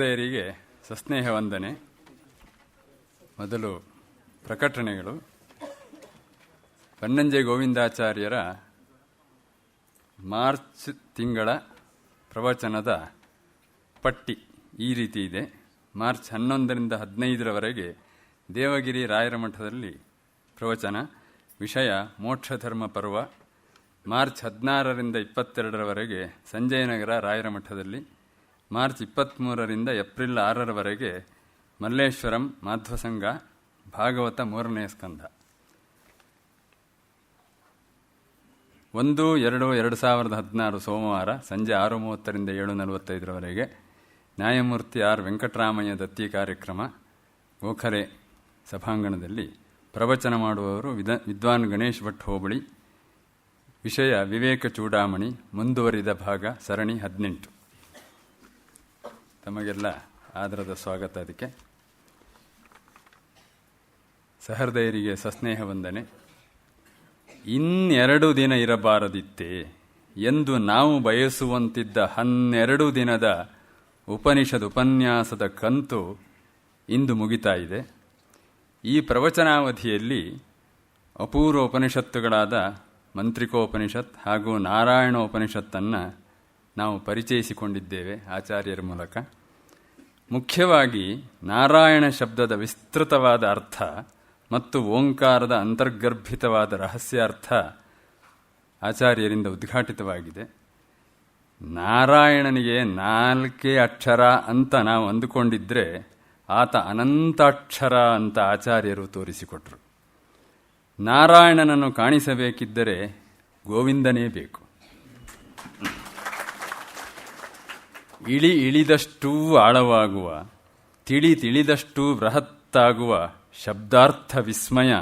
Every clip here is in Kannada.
ಗೆಳೆಯರಿಗೆ ಸಸ್ನೇಹ ವಂದನೆ. ಮೊದಲು ಪ್ರಕಟಣೆಗಳು. ಬನ್ನಂಜೆ ಗೋವಿಂದಾಚಾರ್ಯರ ಮಾರ್ಚ್ ತಿಂಗಳ ಪ್ರವಚನದ ಪಟ್ಟಿ ಈ ರೀತಿ ಇದೆ. ಮಾರ್ಚ್ 11ರಿಂದ 15ರವರೆಗೆ ದೇವಗಿರಿ ರಾಯರ ಮಠದಲ್ಲಿ ಪ್ರವಚನ, ವಿಷಯ ಮೋಕ್ಷಧರ್ಮ ಪರ್ವ. ಮಾರ್ಚ್ 16ರಿಂದ 22ರವರೆಗೆ ಸಂಜಯನಗರ ರಾಯರ ಮಠದಲ್ಲಿ. ಮಾರ್ಚ್ 23ರಿಂದ ಏಪ್ರಿಲ್ 6ರವರೆಗೆ ಮಲ್ಲೇಶ್ವರಂ ಮಾಧ್ವಸಂಘ, ಭಾಗವತ 3ನೇ ಸ್ಕಂಧ. 1-2-2016 ಸೋಮವಾರ ಸಂಜೆ 6:30ರಿಂದ 7:45ರವರೆಗೆ ನ್ಯಾಯಮೂರ್ತಿ ಆರ್ ವೆಂಕಟರಾಮಯ್ಯ ದತ್ತಿ ಕಾರ್ಯಕ್ರಮ, ಗೋಖಲೆ ಸಭಾಂಗಣದಲ್ಲಿ. ಪ್ರವಚನ ಮಾಡುವವರು ವಿದ್ವಾನ್ ಗಣೇಶ್ ಭಟ್ ಹೋಬಳಿ. ವಿಷಯ ವಿವೇಕ ಚೂಡಾಮಣಿ, ಮುಂದುವರಿದ ಭಾಗ, ಸರಣಿ 18. ತಮಗೆಲ್ಲ ಆದರದ ಸ್ವಾಗತ. ಅದಕ್ಕೆ ಸಹೃದಯರಿಗೆ ಸಸ್ನೇಹ ವಂದನೆ. 2 ದಿನ ಇರಬಾರದಿತ್ತೇ ಎಂದು ನಾವು ಬಯಸುವಂತಿದ್ದ 12 ದಿನದ ಉಪನಿಷದ್ ಉಪನ್ಯಾಸದ ಕಂತು ಇಂದು ಮುಗಿತಾ ಇದೆ. ಈ ಪ್ರವಚನಾವಧಿಯಲ್ಲಿ ಅಪೂರ್ವ ಉಪನಿಷತ್ತುಗಳಾದ ಮಂತ್ರಿಕೋಪನಿಷತ್ ಹಾಗೂ ನಾರಾಯಣೋಪನಿಷತ್ತನ್ನು ನಾವು ಪರಿಚಯಿಸಿಕೊಂಡಿದ್ದೇವೆ ಆಚಾರ್ಯರ ಮೂಲಕ. ಮುಖ್ಯವಾಗಿ ನಾರಾಯಣ ಶಬ್ದದ ವಿಸ್ತೃತವಾದ ಅರ್ಥ ಮತ್ತು ಓಂಕಾರದ ಅಂತರ್ಗರ್ಭಿತವಾದ ರಹಸ್ಯಾರ್ಥ ಆಚಾರ್ಯರಿಂದ ಉದ್ಘಾಟಿತವಾಗಿದೆ. ನಾರಾಯಣನಿಗೆ 4 ಅಕ್ಷರ ಅಂತ ನಾವು ಅಂದುಕೊಂಡಿದ್ರೆ ಆತ ಅನಂತಾಕ್ಷರ ಅಂತ ಆಚಾರ್ಯರು ತೋರಿಸಿಕೊಟ್ರು. ನಾರಾಯಣನನ್ನು ಕಾಣಿಸಬೇಕಿದ್ದರೆ ಗೋವಿಂದನೇ ಬೇಕು. ಇಳಿದಷ್ಟೂ ಆಳವಾಗುವ, ತಿಳಿದಷ್ಟೂ ಬೃಹತ್ತಾಗುವ ಶಬ್ದಾರ್ಥ ವಿಸ್ಮಯ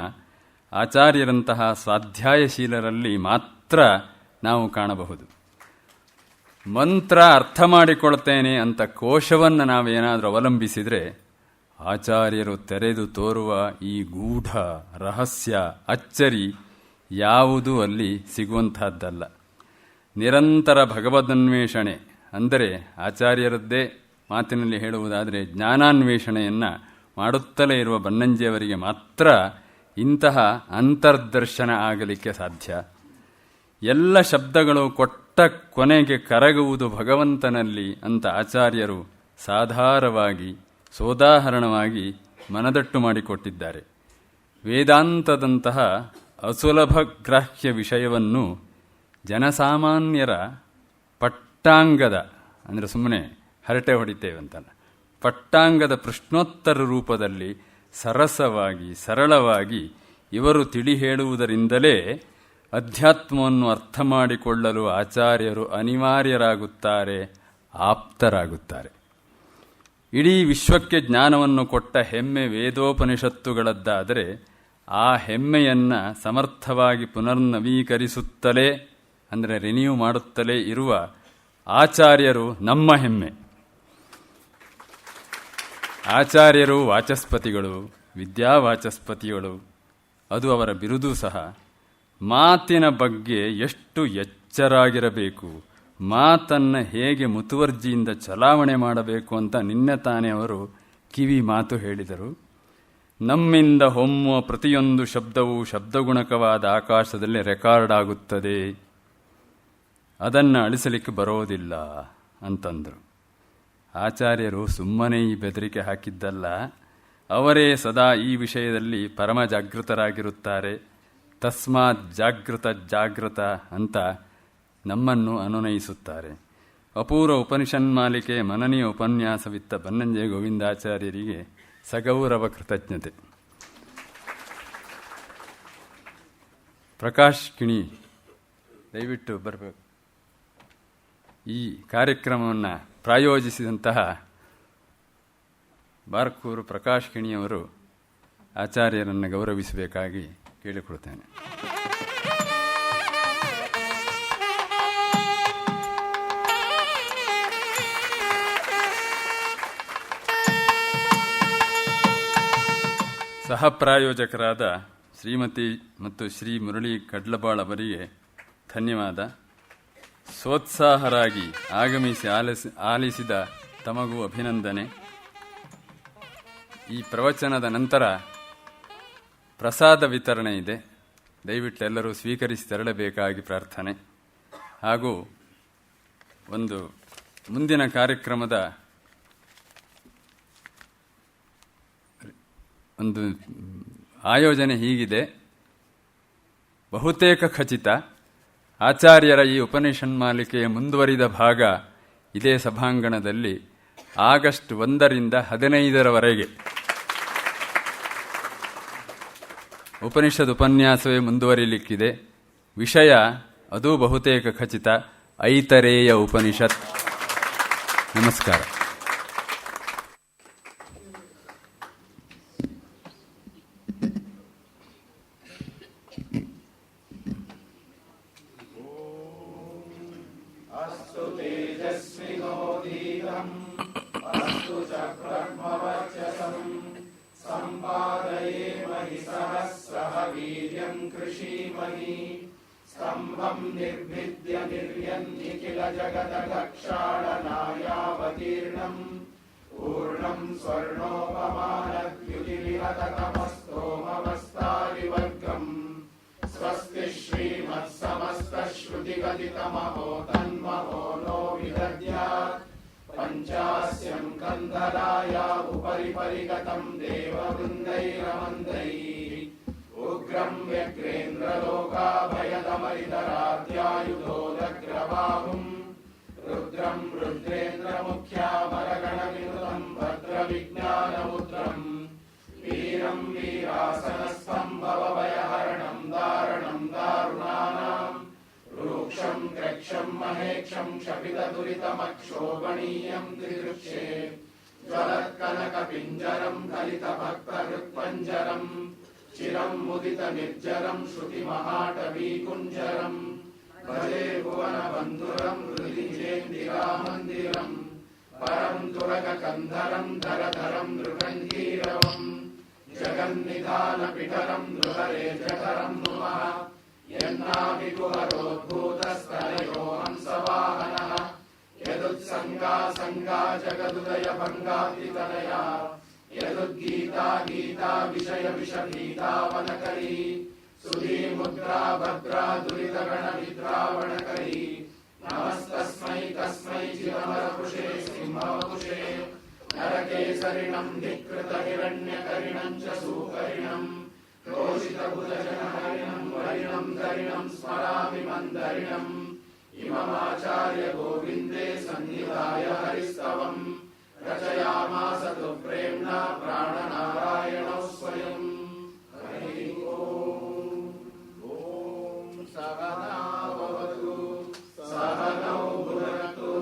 ಆಚಾರ್ಯರಂತಹ ಸ್ವಾಧ್ಯಾಯಶೀಲರಲ್ಲಿ ಮಾತ್ರ ನಾವು ಕಾಣಬಹುದು. ಮಂತ್ರ ಅರ್ಥ ಮಾಡಿಕೊಳ್ತೇನೆ ಅಂತ ಕೋಶವನ್ನು ನಾವೇನಾದರೂ ಅವಲಂಬಿಸಿದರೆ ಆಚಾರ್ಯರು ತೆರೆದು ತೋರುವ ಈ ಗೂಢ ರಹಸ್ಯ ಅಚ್ಚರಿ ಯಾವುದೂ ಅಲ್ಲಿ ಸಿಗುವಂತಹದ್ದಲ್ಲ. ನಿರಂತರ ಭಗವದನ್ವೇಷಣೆ ಅಂದರೆ ಆಚಾರ್ಯರದ್ದೇ ಮಾತಿನಲ್ಲಿ ಹೇಳುವುದಾದರೆ ಜ್ಞಾನಾನ್ವೇಷಣೆಯನ್ನು ಮಾಡುತ್ತಲೇ ಇರುವ ಬನ್ನಂಜಿಯವರಿಗೆ ಮಾತ್ರ ಇಂತಹ ಅಂತರ್ದರ್ಶನ ಆಗಲಿಕ್ಕೆ ಸಾಧ್ಯ. ಎಲ್ಲ ಶಬ್ದಗಳು ಕೊಟ್ಟ ಕೊನೆಗೆ ಕರಗುವುದು ಭಗವಂತನಲ್ಲಿ ಅಂತ ಆಚಾರ್ಯರು ಸಾಧಾರವಾಗಿ ಸೋದಾಹರಣವಾಗಿ ಮನದಟ್ಟು ಮಾಡಿಕೊಟ್ಟಿದ್ದಾರೆ. ವೇದಾಂತದಂತಹ ಅಸುಲಭ ಗ್ರಾಹ್ಯ ವಿಷಯವನ್ನು ಜನಸಾಮಾನ್ಯರ ಪಟ್ಟಾಂಗದ, ಅಂದರೆ ಸುಮ್ಮನೆ ಹರಟೆ ಹೊಡಿತೇವಂತಲ್ಲ, ಪಟ್ಟಾಂಗದ ಪ್ರಶ್ನೋತ್ತರ ರೂಪದಲ್ಲಿ ಸರಸವಾಗಿ ಸರಳವಾಗಿ ಇವರು ತಿಳಿ ಹೇಳುವುದರಿಂದಲೇ ಅಧ್ಯಾತ್ಮವನ್ನು ಅರ್ಥ ಮಾಡಿಕೊಳ್ಳಲು ಆಚಾರ್ಯರು ಅನಿವಾರ್ಯರಾಗುತ್ತಾರೆ, ಆಪ್ತರಾಗುತ್ತಾರೆ. ಇಡೀ ವಿಶ್ವಕ್ಕೆ ಜ್ಞಾನವನ್ನು ಕೊಟ್ಟ ಹೆಮ್ಮೆ ವೇದೋಪನಿಷತ್ತುಗಳದ್ದಾದರೆ ಆ ಹೆಮ್ಮೆಯನ್ನು ಸಮರ್ಥವಾಗಿ ಪುನರ್ನವೀಕರಿಸುತ್ತಲೇ, ಅಂದರೆ ರಿನ್ಯೂ ಮಾಡುತ್ತಲೇ ಇರುವ ಆಚಾರ್ಯರು ನಮ್ಮ ಹೆಮ್ಮೆ. ಆಚಾರ್ಯರು ವಾಚಸ್ಪತಿಗಳು, ವಿದ್ಯಾವಾಚಸ್ಪತಿಗಳು, ಅದು ಅವರ ಬಿರುದು ಸಹ. ಮಾತಿನ ಬಗ್ಗೆ ಎಷ್ಟು ಎಚ್ಚರಾಗಿರಬೇಕು, ಮಾತನ್ನು ಹೇಗೆ ಮುತುವರ್ಜಿಯಿಂದ ಚಲಾವಣೆ ಮಾಡಬೇಕು ಅಂತ ನಿನ್ನೆ ತಾನೇ ಅವರು ಕಿವಿ ಮಾತು ಹೇಳಿದರು. ನಮ್ಮಿಂದ ಹೊಮ್ಮುವ ಪ್ರತಿಯೊಂದು ಶಬ್ದವೂ ಶಬ್ದಗುಣಕವಾದ ಆಕಾಶದಲ್ಲಿ ರೆಕಾರ್ಡ್ ಆಗುತ್ತದೆ, ಅದನ್ನು ಅಳಿಸಲಿಕ್ಕೆ ಬರೋದಿಲ್ಲ ಅಂತಂದರು. ಆಚಾರ್ಯರು ಸುಮ್ಮನೆ ಈ ಬೆದರಿಕೆ ಹಾಕಿದ್ದಲ್ಲ, ಅವರೇ ಸದಾ ಈ ವಿಷಯದಲ್ಲಿ ಪರಮ ಜಾಗೃತರಾಗಿರುತ್ತಾರೆ. ತಸ್ಮಾತ್ ಜಾಗೃತ ಅಂತ ನಮ್ಮನ್ನು ಅನುನಯಿಸುತ್ತಾರೆ. ಅಪೂರ್ವ ಉಪನಿಷನ್ಮಾಲಿಕೆ ಮನನೀಯ ಉಪನ್ಯಾಸವಿತ್ತ ಬನ್ನಂಜೆ ಗೋವಿಂದಾಚಾರ್ಯರಿಗೆ ಸಗೌರವ ಕೃತಜ್ಞತೆ. ಪ್ರಕಾಶ್ ಕಿಣಿ ದಯವಿಟ್ಟು ಬರಬೇಕು. ಈ ಕಾರ್ಯಕ್ರಮವನ್ನು ಪ್ರಾಯೋಜಿಸಿದಂತಹ ಬಾರ್ಕೂರು ಪ್ರಕಾಶ್ ಕಿಣಿಯವರು ಆಚಾರ್ಯರನ್ನು ಗೌರವಿಸಬೇಕಾಗಿ ಕೇಳಿಕೊಳ್ತೇನೆ. ಸಹ ಪ್ರಾಯೋಜಕರಾದ ಶ್ರೀಮತಿ ಮತ್ತು ಶ್ರೀ ಮುರಳಿ ಕಡ್ಲಬಾಳ್ ಅವರಿಗೆ ಧನ್ಯವಾದ. ಸೋತ್ಸಾಹರಾಗಿ ಆಗಮಿಸಿ ಆಲಿಸಿದ ತಮಗೂ ಅಭಿನಂದನೆ. ಈ ಪ್ರವಚನದ ನಂತರ ಪ್ರಸಾದ ವಿತರಣೆ ಇದೆ. ದಯವಿಟ್ಟು ಎಲ್ಲರೂ ಸ್ವೀಕರಿಸಿ ತೆರಳಬೇಕಾಗಿ ಪ್ರಾರ್ಥನೆ. ಹಾಗೂ ಒಂದು ಮುಂದಿನ ಕಾರ್ಯಕ್ರಮದ ಒಂದು ಆಯೋಜನೆ ಹೀಗಿದೆ. ಬಹುತೇಕ ಖಚಿತ ಆಚಾರ್ಯರ ಈ ಉಪನಿಷನ್ಮಾಲಿಕೆಯ ಮುಂದುವರಿದ ಭಾಗ ಇದೇ ಸಭಾಂಗಣದಲ್ಲಿ ಆಗಸ್ಟ್ 1ರಿಂದ 15ರವರೆಗೆ ಉಪನಿಷತ್ ಉಪನ್ಯಾಸವೇ ಮುಂದುವರಿಲಿಕ್ಕಿದೆ. ವಿಷಯ ಅದೂ ಬಹುತೇಕ ಖಚಿತ, ಐತರೇಯ ಉಪನಿಷತ್. ನಮಸ್ಕಾರ. स्तम्भं निर्भिद्य निर्यन्निखिल जगदगक्षालनायावतीर्णम् पूर्णं स्वर्णोपमानद्युतिविहततमस्तोमवस्तारिवर्गम् स्वस्ति श्रीमत्समस्तश्रुतिगदितमहो तन्महो नो विदद्यात् पञ्चास्यं कन्धराया उपरि परिगतं देववृन्दैरमन्दैः उग्रं व्यग्रेन्द्रलोकाभयदमरितराध्यायुधोदग्रबाहुम् रुद्रं रुद्रेन्द्रमुख्यामरगणविनुतं भद्रविज्ञानमुद्रम् वीरं वीरासनस्थं भवभयहरणं दारणं दारुणानाम् रूक्षं कृक्षं महेक्षं क्षपितदुरितमक्षोभणीयं दिदृक्षे ज्वलत्कनकपिञ्जरं दलितभक्तहृत्पञ्जरम् चिरं मुदित निर्जरं श्रुतिमहाटवीकुञ्जरं भजे भुवनबन्धुरं हृदिजेन्दिरामन्दिरं परं तुरगकन्धरं धरधरं नृगन्धीरवं जगन्निधानपिटरं नृहरे जठरं नुमः यन्नाभिकुहरोद्भूतस्तनयो हंसवाहनः यदुत्सङ्गा जगदुदयभङ्गातितनया यदुद्गीता गीता विषय विषभीतावनकरी सुधीमुद्रा भद्रा दुरितगणविद्रावणकरी नमस्तस्मै तस्मै चिदमरपुषे सिंहवपुषे नरकेसरिणं धिक्कृतहिरण्यकरिणं च सूकरिणं क्रोशितभुजजनहरिणं वरिणं धरिणं स्मरामि मन्दरिणम् इममाचार्य गोविन्दे सन्निधाय हरिस्तवम् रचयामास तु प्रेम्णा प्राणनारायणौ स्वयं। हरि ओम्। सहना भवतु सहनौ भुनक्तु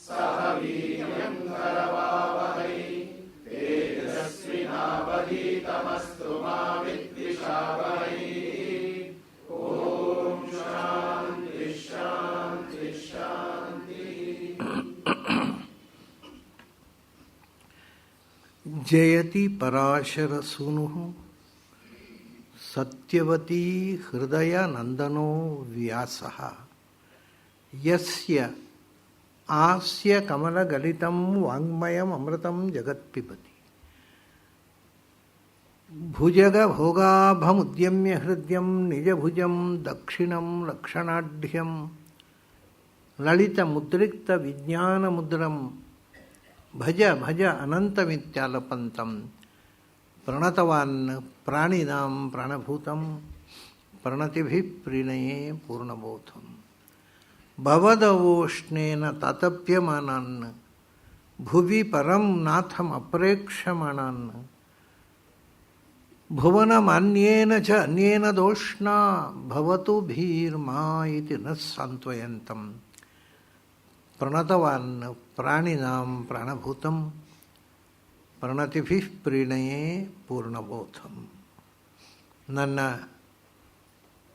सह वीर्यं करवावहै तेजस्विनावधीतमस्तु मा विद्विषावहै। ॐ शान्ति शान्ति शान्तिः। जयति पराशर सूनुः सत्यवती हृदय नंदनो व्यासः यस्य आस्य कमलगलितं वाङ्मयम् अमृतं जगत्पिबति भुजग भोगाभमुद्यम्य हृद्यं निजभुजं दक्षिणं लक्षणाढ्यं ललितमुद्रिक्त विज्ञानमुद्रं भज भज अनन्तमित्यालपन्तं प्रणतवान् प्राणिनां प्राणभूतं प्रणतिभिः प्रीणये पूर्णबोधम् भवदवोष्णेन तातप्यमानान् भुवि परं नाथम् अप्रेक्षमाणान् भुवनमान्येन च अन्येन दोष्णा भवतु भीर्मा इति न सान्त्वयन्तम् प्रणतवान् प्राणिनां प्राणभूतं प्रणतिभिः प्रीणये पूर्णಬೋಧಂ. ನನ್ನ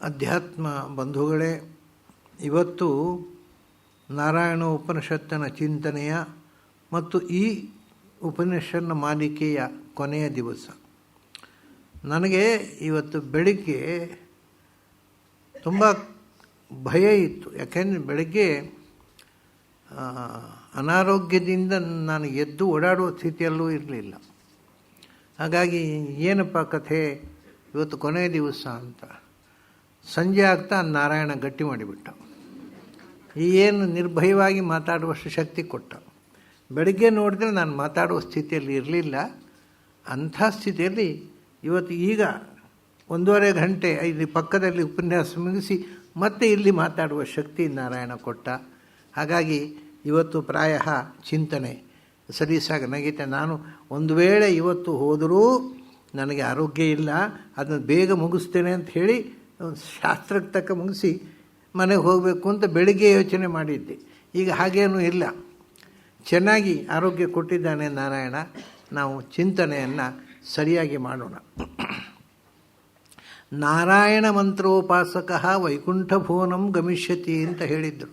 ಅಧ್ಯಾತ್ಮ ಬಂಧುಗಳೇ, ಇವತ್ತು ನಾರಾಯಣ ಉಪನಿಷತ್ತಿನ ಚಿಂತನೆಯ ಮತ್ತು ಈ ಉಪನಿಷನ್ನ ಮಾಲಿಕೆಯ ಕೊನೆಯ ದಿವಸ. ನನಗೆ ಇವತ್ತು ಬೆಳಿಗ್ಗೆ ತುಂಬ ಭಯ ಇತ್ತು. ಯಾಕೆಂದರೆ ಬೆಳಗ್ಗೆ ಅನಾರೋಗ್ಯದಿಂದ ನಾನು ಎದ್ದು ಓಡಾಡುವ ಸ್ಥಿತಿಯಲ್ಲೂ ಇರಲಿಲ್ಲ. ಹಾಗಾಗಿ ಏನಪ್ಪ ಕಥೆ, ಇವತ್ತು ಕೊನೆಯ ದಿವಸ ಅಂತ. ಸಂಜೆ ಆಗ್ತಾ ನಾರಾಯಣ ಗಟ್ಟಿ ಮಾಡಿಬಿಟ್ಟ. ಏನು ನಿರ್ಭಯವಾಗಿ ಮಾತಾಡುವಷ್ಟು ಶಕ್ತಿ ಕೊಟ್ಟ. ಬೆಳಗ್ಗೆ ನೋಡಿದ್ರೆ ನಾನು ಮಾತಾಡುವ ಸ್ಥಿತಿಯಲ್ಲಿ ಇರಲಿಲ್ಲ. ಅಂಥ ಸ್ಥಿತಿಯಲ್ಲಿ ಇವತ್ತು ಈಗ 1.5 ಗಂಟೆ ಇಲ್ಲಿ ಪಕ್ಕದಲ್ಲಿ ಉಪನ್ಯಾಸ ಮುಗಿಸಿ ಮತ್ತೆ ಇಲ್ಲಿ ಮಾತಾಡುವ ಶಕ್ತಿ ನಾರಾಯಣ ಕೊಟ್ಟ. ಹಾಗಾಗಿ ಇವತ್ತು ಪ್ರಾಯ ಚಿಂತನೆ ಸಲೀಸಾಗಿ ನಗೀತೆ. ನಾನು ಒಂದು ವೇಳೆ ಇವತ್ತು ಹೋದರೂ ನನಗೆ ಆರೋಗ್ಯ ಇಲ್ಲ, ಅದನ್ನು ಬೇಗ ಮುಗಿಸ್ತೇನೆ ಅಂತ ಹೇಳಿ ಶಾಸ್ತ್ರಕ್ಕೆ ತಕ್ಕ ಮುಗಿಸಿ ಮನೆಗೆ ಹೋಗಬೇಕು ಅಂತ ಬೆಳಿಗ್ಗೆ ಯೋಚನೆ ಮಾಡಿದ್ದೆ. ಈಗ ಹಾಗೇನೂ ಇಲ್ಲ, ಚೆನ್ನಾಗಿ ಆರೋಗ್ಯ ಕೊಟ್ಟಿದ್ದಾನೆ ನಾರಾಯಣ. ನಾವು ಚಿಂತನೆಯನ್ನು ಸರಿಯಾಗಿ ಮಾಡೋಣ. ನಾರಾಯಣ ಮಂತ್ರೋಪಾಸಕ ವೈಕುಂಠ ಭುವನಂ ಗಮಿಷ್ಯತಿ ಅಂತ ಹೇಳಿದ್ದರು.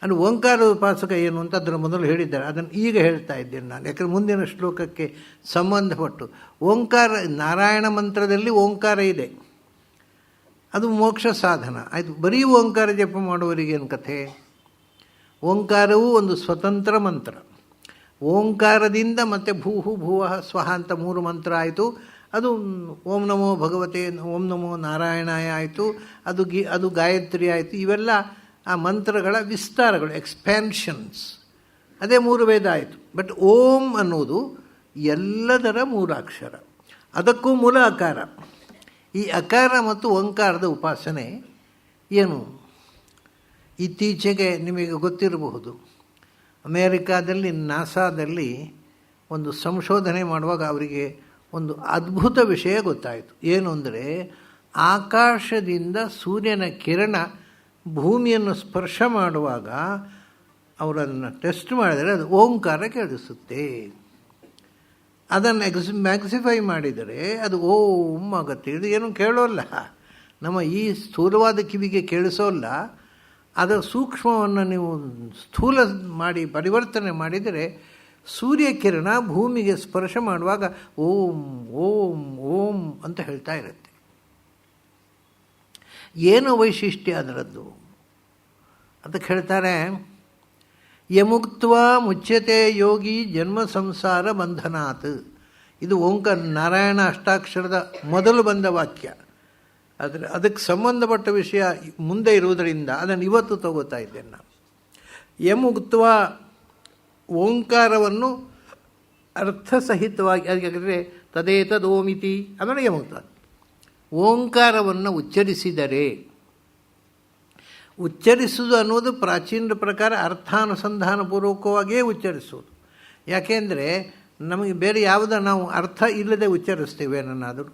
ಅದು ಓಂಕಾರ ಉಪಾಸಕ ಏನು ಅಂತ ಅದರ ಮೊದಲು ಹೇಳಿದ್ದಾರೆ. ಅದನ್ನು ಈಗ ಹೇಳ್ತಾ ಇದ್ದೇನೆ ನಾನು, ಯಾಕಂದರೆ ಮುಂದಿನ ಶ್ಲೋಕಕ್ಕೆ ಸಂಬಂಧಪಟ್ಟು. ಓಂಕಾರ, ನಾರಾಯಣ ಮಂತ್ರದಲ್ಲಿ ಓಂಕಾರ ಇದೆ, ಅದು ಮೋಕ್ಷ ಸಾಧನ. ಆಯಿತು, ಬರೀ ಓಂಕಾರ ಜಪ ಮಾಡುವವರಿಗೇನು ಕಥೆ? ಓಂಕಾರವೂ ಒಂದು ಸ್ವತಂತ್ರ ಮಂತ್ರ. ಓಂಕಾರದಿಂದ ಮತ್ತು ಭೂಹು ಭುವಃ ಸ್ವಹ ಅಂತ 3 ಮಂತ್ರ ಆಯಿತು. ಅದು ಓಂ ನಮೋ ಭಗವತೆ, ಓಂ ನಮೋ ನಾರಾಯಣಾಯ ಆಯಿತು, ಅದು ಗಾಯತ್ರಿ ಆಯಿತು. ಇವೆಲ್ಲ ಆ ಮಂತ್ರಗಳ ವಿಸ್ತಾರಗಳು, ಎಕ್ಸ್ಪ್ಯಾನ್ಷನ್ಸ್. ಅದೇ 3 ವೇದ ಆಯಿತು. ಬಟ್ ಓಂ ಅನ್ನೋದು ಎಲ್ಲದರ 3 ಅಕ್ಷರ, ಅದಕ್ಕೂ ಮೂಲ ಅಕಾರ. ಈ ಅಕಾರ ಮತ್ತು ಓಂಕಾರದ ಉಪಾಸನೆ ಏನು? ಇತ್ತೀಚೆಗೆ ನಿಮಗೆ ಗೊತ್ತಿರಬಹುದು, ಅಮೇರಿಕಾದಲ್ಲಿ ನಾಸಾದಲ್ಲಿ ಒಂದು ಸಂಶೋಧನೆ ಮಾಡುವಾಗ ಅವರಿಗೆ ಒಂದು ಅದ್ಭುತ ವಿಷಯ ಗೊತ್ತಾಯಿತು. ಏನು ಅಂದರೆ, ಆಕಾಶದಿಂದ ಸೂರ್ಯನ ಕಿರಣ ಭೂಮಿಯನ್ನು ಸ್ಪರ್ಶ ಮಾಡುವಾಗ ಅವರನ್ನು ಟೆಸ್ಟ್ ಮಾಡಿದರೆ ಅದು ಓಂಕಾರ ಕೇಳಿಸುತ್ತೆ. ಅದನ್ನು ಮ್ಯಾಕ್ಸಿಫೈ ಮಾಡಿದರೆ ಅದು ಓಂ ಆಗುತ್ತೆ. ಇದು ಏನು ಕೇಳೋಲ್ಲ, ನಮ್ಮ ಈ ಸ್ಥೂಲವಾದ ಕಿವಿಗೆ ಕೇಳಿಸೋಲ್ಲ. ಅದರ ಸೂಕ್ಷ್ಮವನ್ನು ನೀವು ಸ್ಥೂಲ ಮಾಡಿ ಪರಿವರ್ತನೆ ಮಾಡಿದರೆ ಸೂರ್ಯ ಕಿರಣ ಭೂಮಿಗೆ ಸ್ಪರ್ಶ ಮಾಡುವಾಗ ಓಂ ಓಂ ಓಂ ಅಂತ ಹೇಳ್ತಾ ಇರುತ್ತೆ. ಏನು ವೈಶಿಷ್ಟ್ಯ ಅದರದ್ದು? ಅದಕ್ಕೆ ಹೇಳ್ತಾರೆ, ಯಮುಕ್ತ್ವ ಮುಚ್ಯತೆ ಯೋಗಿ ಜನ್ಮ ಸಂಸಾರ ಬಂಧನಾತ್. ಇದು ಓಂಕಾರ ನಾರಾಯಣ ಅಷ್ಟಾಕ್ಷರದ ಮೊದಲು ಬಂದ ವಾಕ್ಯ. ಆದರೆ ಅದಕ್ಕೆ ಸಂಬಂಧಪಟ್ಟ ವಿಷಯ ಮುಂದೆ ಇರುವುದರಿಂದ ಅದನ್ನು ಇವತ್ತು ತಗೋತಾ ಇದ್ದೇನೆ ನಾನು. ಯಮುಕ್ತ್ವ, ಓಂಕಾರವನ್ನು ಅರ್ಥಸಹಿತವಾಗಿ, ಅದಕ್ಕೆ ತದೇತದೋಮಿತಿ ಅಂದರೆ ಯಮುಕ್ತ. ಓಂಕಾರವನ್ನು ಉಚ್ಚರಿಸಿದರೆ, ಉಚ್ಚರಿಸುವುದು ಅನ್ನೋದು ಪ್ರಾಚೀನರ ಪ್ರಕಾರ ಅರ್ಥಾನುಸಂಧಾನಪೂರ್ವಕವಾಗಿಯೇ ಉಚ್ಚರಿಸುವುದು. ಯಾಕೆಂದರೆ ನಮಗೆ ಬೇರೆ ಯಾವುದೋ ನಾವು ಅರ್ಥ ಇಲ್ಲದೆ ಉಚ್ಚರಿಸ್ತೇವೆ. ನನ್ನಾದರೂ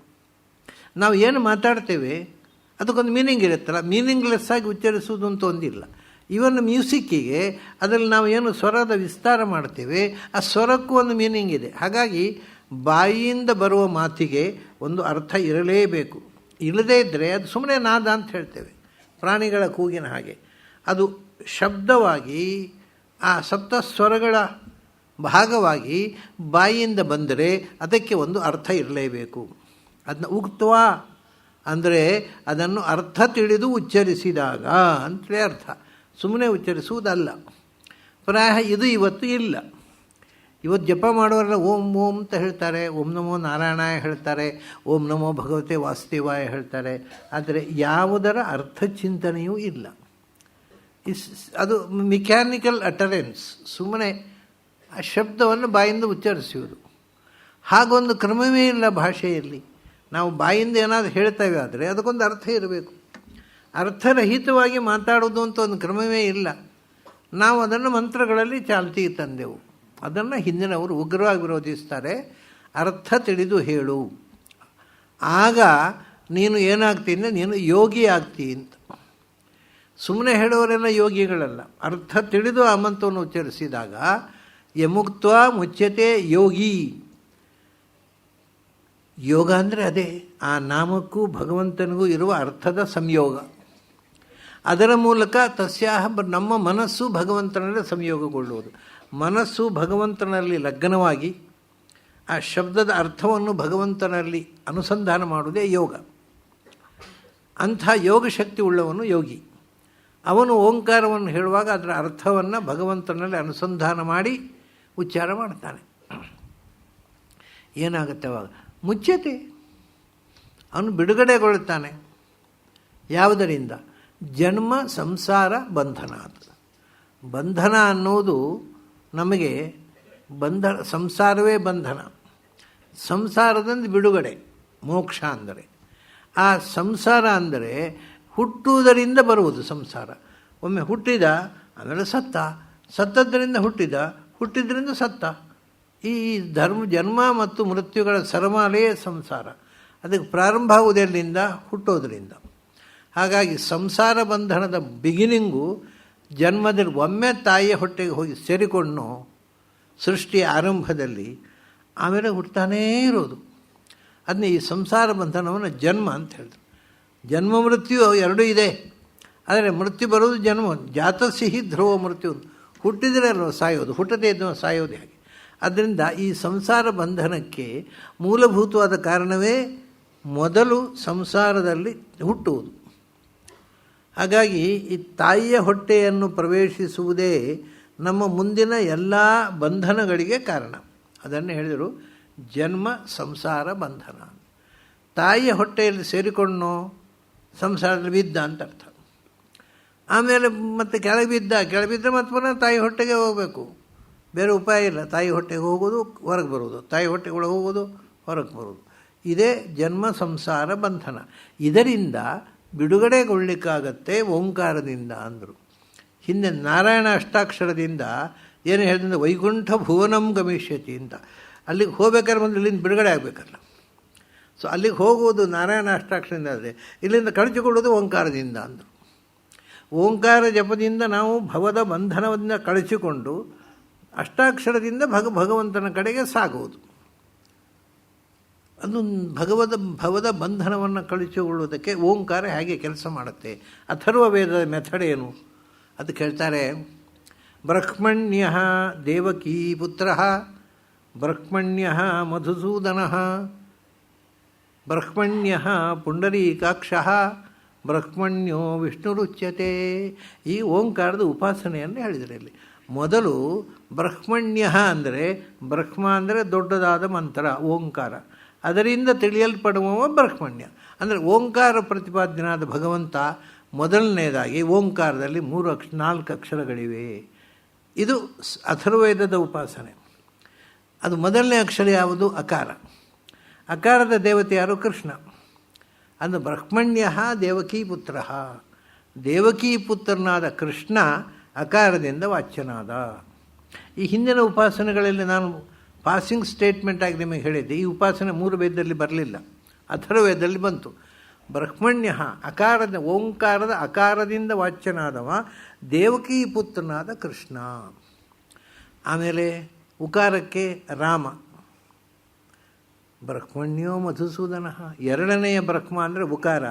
ನಾವು ಏನು ಮಾತಾಡ್ತೇವೆ ಅದಕ್ಕೊಂದು ಮೀನಿಂಗ್ ಇರುತ್ತಲ್ಲ, ಮೀನಿಂಗ್ಲೆಸ್ ಆಗಿ ಉಚ್ಚರಿಸುವುದು ಅಂತ ಒಂದಿಲ್ಲ. ಇವನ್ ಮ್ಯೂಸಿಕ್ಕಿಗೆ ಅದರಲ್ಲಿ ನಾವು ಏನು ಸ್ವರದ ವಿಸ್ತಾರ ಮಾಡ್ತೇವೆ, ಆ ಸ್ವರಕ್ಕೂ ಒಂದು ಮೀನಿಂಗ್ ಇದೆ. ಹಾಗಾಗಿ ಬಾಯಿಯಿಂದ ಬರುವ ಮಾತಿಗೆ ಒಂದು ಅರ್ಥ ಇರಲೇಬೇಕು. ಇಲ್ಲದೇ ಇದ್ದರೆ ಅದು ಸುಮ್ಮನೆ ನಾದ ಅಂತ ಹೇಳ್ತೇವೆ, ಪ್ರಾಣಿಗಳ ಕೂಗಿನ ಹಾಗೆ. ಅದು ಶಬ್ದವಾಗಿ ಆ ಸಪ್ತ ಸ್ವರಗಳ ಭಾಗವಾಗಿ ಬಾಯಿಯಿಂದ ಬಂದರೆ ಅದಕ್ಕೆ ಒಂದು ಅರ್ಥ ಇರಲೇಬೇಕು. ಅದನ್ನ ಉಕ್ತ್ವ ಅಂದರೆ ಅದನ್ನು ಅರ್ಥ ತಿಳಿದು ಉಚ್ಚರಿಸಿದಾಗ ಅಂತಲೇ ಅರ್ಥ, ಸುಮ್ಮನೆ ಉಚ್ಚರಿಸುವುದಲ್ಲ. ಪ್ರಾಯ ಇದು ಇವತ್ತು ಇಲ್ಲ. ಇವತ್ತು ಜಪ ಮಾಡುವವರೆಲ್ಲ ಓಂ ಓಂ ಅಂತ ಹೇಳ್ತಾರೆ, ಓಂ ನಮೋ ನಾರಾಯಣಾಯ ಹೇಳ್ತಾರೆ, ಓಂ ನಮೋ ಭಗವತೆ ವಾಸುದೇವಾಯ ಹೇಳ್ತಾರೆ. ಆದರೆ ಯಾವುದರ ಅರ್ಥ ಚಿಂತನೆಯೂ ಇಲ್ಲ. ಅದು ಮೆಕ್ಯಾನಿಕಲ್ ಅಟರೆನ್ಸ್, ಸುಮ್ಮನೆ ಆ ಶಬ್ದವನ್ನು ಬಾಯಿಂದ ಉಚ್ಚರಿಸುವುದು. ಹಾಗೊಂದು ಕ್ರಮವೇ ಇಲ್ಲ ಭಾಷೆಯಲ್ಲಿ. ನಾವು ಬಾಯಿಂದ ಏನಾದರೂ ಹೇಳ್ತೇವೆ ಆದರೆ ಅದಕ್ಕೊಂದು ಅರ್ಥ ಇರಬೇಕು. ಅರ್ಥರಹಿತವಾಗಿ ಮಾತಾಡೋದು ಅಂತ ಒಂದು ಕ್ರಮವೇ ಇಲ್ಲ. ನಾವು ಅದನ್ನು ಮಂತ್ರಗಳಲ್ಲಿ ಚಾಲ್ತಿಗೆ ತಂದೆವು. ಅದನ್ನು ಹಿಂದಿನವರು ಉಗ್ರವಾಗಿ ವಿರೋಧಿಸ್ತಾರೆ. ಅರ್ಥ ತಿಳಿದು ಹೇಳು, ಆಗ ನೀನು ಏನಾಗ್ತೀನಿ, ನೀನು ಯೋಗಿ ಆಗ್ತಿ ಅಂತ. ಸುಮ್ಮನೆ ಹೇಳೋರೆಲ್ಲ ಯೋಗಿಗಳಲ್ಲ. ಅರ್ಥ ತಿಳಿದು ಆ ಮಂತ್ರವನ್ನು ಉಚ್ಚರಿಸಿದಾಗ ಯಮುಕ್ತ್ವ ಮುಚ್ಯತೆ ಯೋಗಿ. ಯೋಗ ಅಂದರೆ ಅದೇ, ಆ ನಾಮಕ್ಕೂ ಭಗವಂತನಿಗೂ ಇರುವ ಅರ್ಥದ ಸಂಯೋಗ. ಅದರ ಮೂಲಕ ತಸ್ಯಾಹ ನಮ್ಮ ಮನಸ್ಸು ಭಗವಂತನಲ್ಲಿ ಸಂಯೋಗಗೊಳ್ಳುವುದು. ಮನಸ್ಸು ಭಗವಂತನಲ್ಲಿ ಲಗ್ನವಾಗಿ ಆ ಶಬ್ದದ ಅರ್ಥವನ್ನು ಭಗವಂತನಲ್ಲಿ ಅನುಸಂಧಾನ ಮಾಡುವುದೇ ಯೋಗ. ಅಂಥ ಯೋಗ ಶಕ್ತಿ ಉಳ್ಳವನು ಯೋಗಿ. ಅವನು ಓಂಕಾರವನ್ನು ಹೇಳುವಾಗ ಅದರ ಅರ್ಥವನ್ನು ಭಗವಂತನಲ್ಲಿ ಅನುಸಂಧಾನ ಮಾಡಿ ಉಚ್ಚಾರ ಮಾಡ್ತಾನೆ. ಏನಾಗುತ್ತೆ ಅವಾಗ? ಮುಚ್ಚತೆ. ಅವನು ಬಿಡುಗಡೆಗೊಳ್ಳುತ್ತಾನೆ. ಯಾವುದರಿಂದ? ಜನ್ಮ ಸಂಸಾರ ಬಂಧನ. ಬಂಧನ ಅನ್ನೋದು ನಮಗೆ ಸಂಸಾರವೇ ಬಂಧನ. ಸಂಸಾರದಿಂದ ಬಿಡುಗಡೆ ಮೋಕ್ಷ ಅಂದರೆ. ಆ ಸಂಸಾರ ಅಂದರೆ ಹುಟ್ಟುವುದರಿಂದ ಬರುವುದು ಸಂಸಾರ. ಒಮ್ಮೆ ಹುಟ್ಟಿದ ಆಮೇಲೆ ಸತ್ತ, ಸತ್ತದ್ದರಿಂದ ಹುಟ್ಟಿದ್ರಿಂದ ಸತ್ತ. ಈ ಜನ್ಮ ಮತ್ತು ಮೃತ್ಯುಗಳ ಸರಮಾಲೆಯೇ ಸಂಸಾರ. ಅದಕ್ಕೆ ಪ್ರಾರಂಭ ಆಗುವುದರಿಂದ ಹುಟ್ಟೋದರಿಂದ. ಹಾಗಾಗಿ ಸಂಸಾರ ಬಂಧನದ ಬಿಗಿನಿಂಗು ಜನ್ಮದಲ್ಲಿ ಒಮ್ಮೆ ತಾಯಿಯ ಹೊಟ್ಟೆಗೆ ಹೋಗಿ ಸೇರಿಕೊಂಡು ಸೃಷ್ಟಿಯ ಆರಂಭದಲ್ಲಿ, ಆಮೇಲೆ ಹುಟ್ಟತಾನೇ ಇರೋದು. ಅದನ್ನ ಈ ಸಂಸಾರ ಬಂಧನವನ್ನು ಜನ್ಮ ಅಂತ ಹೇಳಿದ್ರು. ಜನ್ಮ ಮೃತ್ಯು ಎರಡೂ ಇದೆ. ಆದರೆ ಮೃತ್ಯು ಬರೋದು ಜನ್ಮ. ಜಾತಸಿಹಿ ಧ್ರುವ ಮೃತ್ಯು. ಹುಟ್ಟಿದರೆ ಅಲ್ವ ಸಾಯೋದು, ಹುಟ್ಟದೇ ಇದ್ದವ ಸಾಯೋದು ಹಾಗೆ. ಆದ್ದರಿಂದ ಈ ಸಂಸಾರ ಬಂಧನಕ್ಕೆ ಮೂಲಭೂತವಾದ ಕಾರಣವೇ ಮೊದಲು ಸಂಸಾರದಲ್ಲಿ ಹುಟ್ಟುವುದು. ಹಾಗಾಗಿ ಈ ತಾಯಿಯ ಹೊಟ್ಟೆಯನ್ನು ಪ್ರವೇಶಿಸುವುದೇ ನಮ್ಮ ಮುಂದಿನ ಎಲ್ಲ ಬಂಧನಗಳಿಗೆ ಕಾರಣ. ಅದನ್ನು ಹೇಳಿದರು ಜನ್ಮ ಸಂಸಾರ ಬಂಧನ. ತಾಯಿಯ ಹೊಟ್ಟೆಯಲ್ಲಿ ಸೇರಿಕೊಂಡು ಸಂಸಾರದಲ್ಲಿ ಬಿದ್ದ ಅಂತ ಅರ್ಥ. ಆಮೇಲೆ ಮತ್ತೆ ಕೆಳಗೆ ಬಿದ್ದರೆ ಮತ್ತೆ ಪುನಃ ತಾಯಿ ಹೊಟ್ಟೆಗೆ ಹೋಗಬೇಕು. ಬೇರೆ ಉಪಾಯ ಇಲ್ಲ. ತಾಯಿ ಹೊಟ್ಟೆಗೆ ಹೋಗೋದು, ಹೊರಗೆ ಬರೋದು, ತಾಯಿ ಹೊಟ್ಟೆಗೆ ಒಳಗೆ ಹೋಗೋದು, ಹೊರಗೆ ಬರೋದು. ಇದೇ ಜನ್ಮ ಸಂಸಾರ ಬಂಧನ. ಇದರಿಂದ ಬಿಡುಗಡೆಗೊಳ್ಳಿಕ್ಕಾಗತ್ತೆ ಓಂಕಾರದಿಂದ ಅಂದರು. ಹಿಂದೆ ನಾರಾಯಣ ಅಷ್ಟಾಕ್ಷರದಿಂದ ಏನು ಹೇಳಿದ್ರೆ ವೈಕುಂಠ ಭುವನಂ ಗಮಿಷ್ಯತಿ ಅಂತ. ಅಲ್ಲಿಗೆ ಹೋಗ್ಬೇಕಾದ್ರೆ ಒಂದು ಇಲ್ಲಿಂದ ಬಿಡುಗಡೆ ಆಗಬೇಕಲ್ಲ. ಸೊ ಅಲ್ಲಿಗೆ ಹೋಗುವುದು ನಾರಾಯಣ ಅಷ್ಟಾಕ್ಷರದಿಂದ ಆದರೆ ಇಲ್ಲಿಂದ ಕಳಚಿಕೊಳ್ಳೋದು ಓಂಕಾರದಿಂದ ಅಂದರು. ಓಂಕಾರ ಜಪದಿಂದ ನಾವು ಭವದ ಬಂಧನವನ್ನು ಕಳಚಿಕೊಂಡು ಅಷ್ಟಾಕ್ಷರದಿಂದ ಭಗವಂತನ ಕಡೆಗೆ ಸಾಗುವುದು. ಅದು ಭವದ ಬಂಧನವನ್ನು ಕಳಚಿಕೊಳ್ಳುವುದಕ್ಕೆ ಓಂಕಾರ ಹೇಗೆ ಕೆಲಸ ಮಾಡುತ್ತೆ? ಅಥರ್ವ ವೇದದ ಮೆಥಡ್ ಏನು? ಅದು ಕೇಳ್ತಾರೆ. ಬ್ರಹ್ಮಣ್ಯ ದೇವಕೀ ಪುತ್ರ, ಬ್ರಹ್ಮಣ್ಯ ಮಧುಸೂದನ, ಬ್ರಹ್ಮಣ್ಯ ಪುಂಡರೀಕಾಕ್ಷ, ಬ್ರಹ್ಮಣ್ಯೋ ವಿಷ್ಣುರುಚ್ಯತೆ. ಈ ಓಂಕಾರದ ಉಪಾಸನೆಯನ್ನು ಹೇಳಿದರೆ ಇಲ್ಲಿ ಮೊದಲು ಬ್ರಹ್ಮಣ್ಯ ಅಂದರೆ, ಬ್ರಹ್ಮ ಅಂದರೆ ದೊಡ್ಡದಾದ ಮಂತ್ರ ಓಂಕಾರ, ಅದರಿಂದ ತಿಳಿಯಲ್ಪಡುವ ಬ್ರಹ್ಮಣ್ಯ ಅಂದರೆ ಓಂಕಾರ ಪ್ರತಿಪಾದ್ಯನಾದ ಭಗವಂತ. ಮೊದಲನೇದಾಗಿ ಓಂಕಾರದಲ್ಲಿ 4 ಅಕ್ಷರಗಳಿವೆ. ಇದು ಅಥರ್ವವೇದದ ಉಪಾಸನೆ. ಅದು ಮೊದಲನೇ ಅಕ್ಷರ ಯಾವುದು? ಅಕಾರ. ಅಕಾರದ ದೇವತೆ ಯಾರು? ಕೃಷ್ಣ. ಅದು ಬ್ರಹ್ಮಣ್ಯ ದೇವಕೀ ಪುತ್ರ. ದೇವಕೀ ಪುತ್ರನಾದ ಕೃಷ್ಣ ಅಕಾರದಿಂದ ವಾಚ್ಯನಾದ. ಈ ಹಿಂದಿನ ಉಪಾಸನೆಗಳಲ್ಲಿ ನಾನು ಪಾಸಿಂಗ್ ಸ್ಟೇಟ್ಮೆಂಟ್ ಆಗಿ ನಿಮಗೆ ಹೇಳಿದ್ದೆ. ಈ ಉಪಾಸನೆ 3 ವೇದದಲ್ಲಿ ಬರಲಿಲ್ಲ, ಅಥರ್ವವೇದದಲ್ಲಿ ಬಂತು. ಬ್ರಹ್ಮಣ್ಯ ಅಕಾರದ ಓಂಕಾರದ ಅಕಾರದಿಂದ ವಾಚ್ಯನಾದವ ದೇವಕೀ ಪುತ್ರನಾದ ಕೃಷ್ಣ. ಆಮೇಲೆ ಉಕಾರಕ್ಕೆ ರಾಮ, ಬ್ರಹ್ಮಣ್ಯೋ ಮಧುಸೂದನ. ಎರಡನೆಯ ಬ್ರಹ್ಮ ಅಂದರೆ ಉಕಾರ,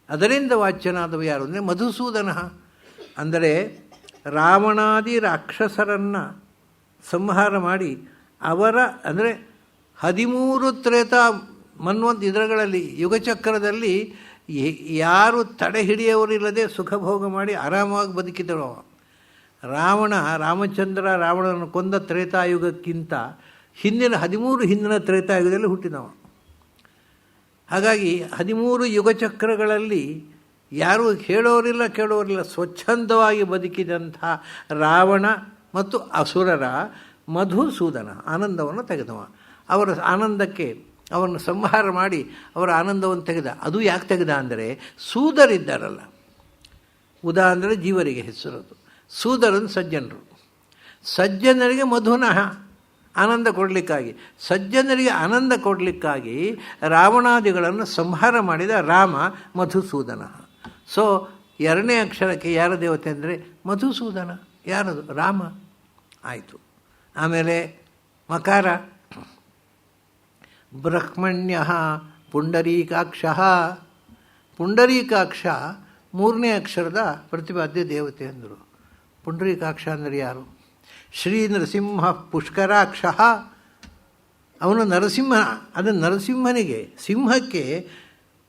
ಅದರಿಂದ ವಾಚ್ಯನಾದವ ಯಾರು ಅಂದರೆ ಮಧುಸೂದನ. ಅಂದರೆ ರಾವಣಾದಿ ರಾಕ್ಷಸರನ್ನು ಸಂಹಾರ ಮಾಡಿ ಅವರ ಅಂದರೆ 13 ತ್ರೇತ ಮನ್ವಂತ ಇದರಲ್ಲಿ ಯುಗಚಕ್ರದಲ್ಲಿ ಯಾರು ತಡೆ ಹಿಡಿಯವರಿಲ್ಲದೆ ಸುಖಭೋಗ ಮಾಡಿ ಆರಾಮವಾಗಿ ಬದುಕಿದಳು. ರಾಮಚಂದ್ರ ಕೊಂದ ತ್ರೇತಾಯುಗಕ್ಕಿಂತ ಹಿಂದಿನ 13 ಹಿಂದಿನ ತ್ರೇತಾಯುಗದಲ್ಲಿ ಹುಟ್ಟಿದವ. ಹಾಗಾಗಿ 13 ಯುಗಚಕ್ರಗಳಲ್ಲಿ ಯಾರೂ ಕೇಳೋರಿಲ್ಲ ಸ್ವಚ್ಛಂದವಾಗಿ ಬದುಕಿದಂಥ ರಾವಣ ಮತ್ತು ಅಸುರರ ಮಧುಸೂದನ ಆನಂದವನ್ನು ತೆಗೆದವ. ಅವರ ಆನಂದಕ್ಕೆ ಅವರನ್ನು ಸಂಹಾರ ಮಾಡಿ ಅವರ ಆನಂದವನ್ನು ತೆಗೆದ. ಅದು ಯಾಕೆ ತೆಗೆದ ಅಂದರೆ ಸೂದರಿದ್ದಾರಲ್ಲ, ಉದಾ ಅಂದರೆ ಜೀವರಿಗೆ ಹೆಸರದು, ಸೂದರನ್ ಸಜ್ಜನರು. ಸಜ್ಜನರಿಗೆ ಮಧುನಃ ಆನಂದ ಕೊಡಲಿಕ್ಕಾಗಿ, ಸಜ್ಜನರಿಗೆ ಆನಂದ ಕೊಡಲಿಕ್ಕಾಗಿ ರಾವಣಾದಿಗಳನ್ನು ಸಂಹಾರ ಮಾಡಿದ ರಾಮ ಮಧುಸೂದನ. ಸೊ 2ನೇ ಅಕ್ಷರಕ್ಕೆ ಯಾರ ದೇವತೆ ಅಂದರೆ ಮಧುಸೂದನ. ಯಾರದು? ರಾಮ. ಆಯಿತು. ಆಮೇಲೆ ಮಕಾರ ಬ್ರಹ್ಮಣ್ಯ ಪುಂಡರೀಕಾಕ್ಷ. ಪುಂಡರೀಕಾಕ್ಷ 3ನೇ ಅಕ್ಷರದ ಪ್ರತಿಪಾದ್ಯ ದೇವತೆ ಅಂದರು. ಪುಂಡರೀಕಾಕ್ಷ ಅಂದರೆ ಯಾರು? ಶ್ರೀ ನರಸಿಂಹ ಪುಷ್ಕರಾಕ್ಷ. ಅವನು ನರಸಿಂಹ. ಅದು ನರಸಿಂಹನಿಗೆ, ಸಿಂಹಕ್ಕೆ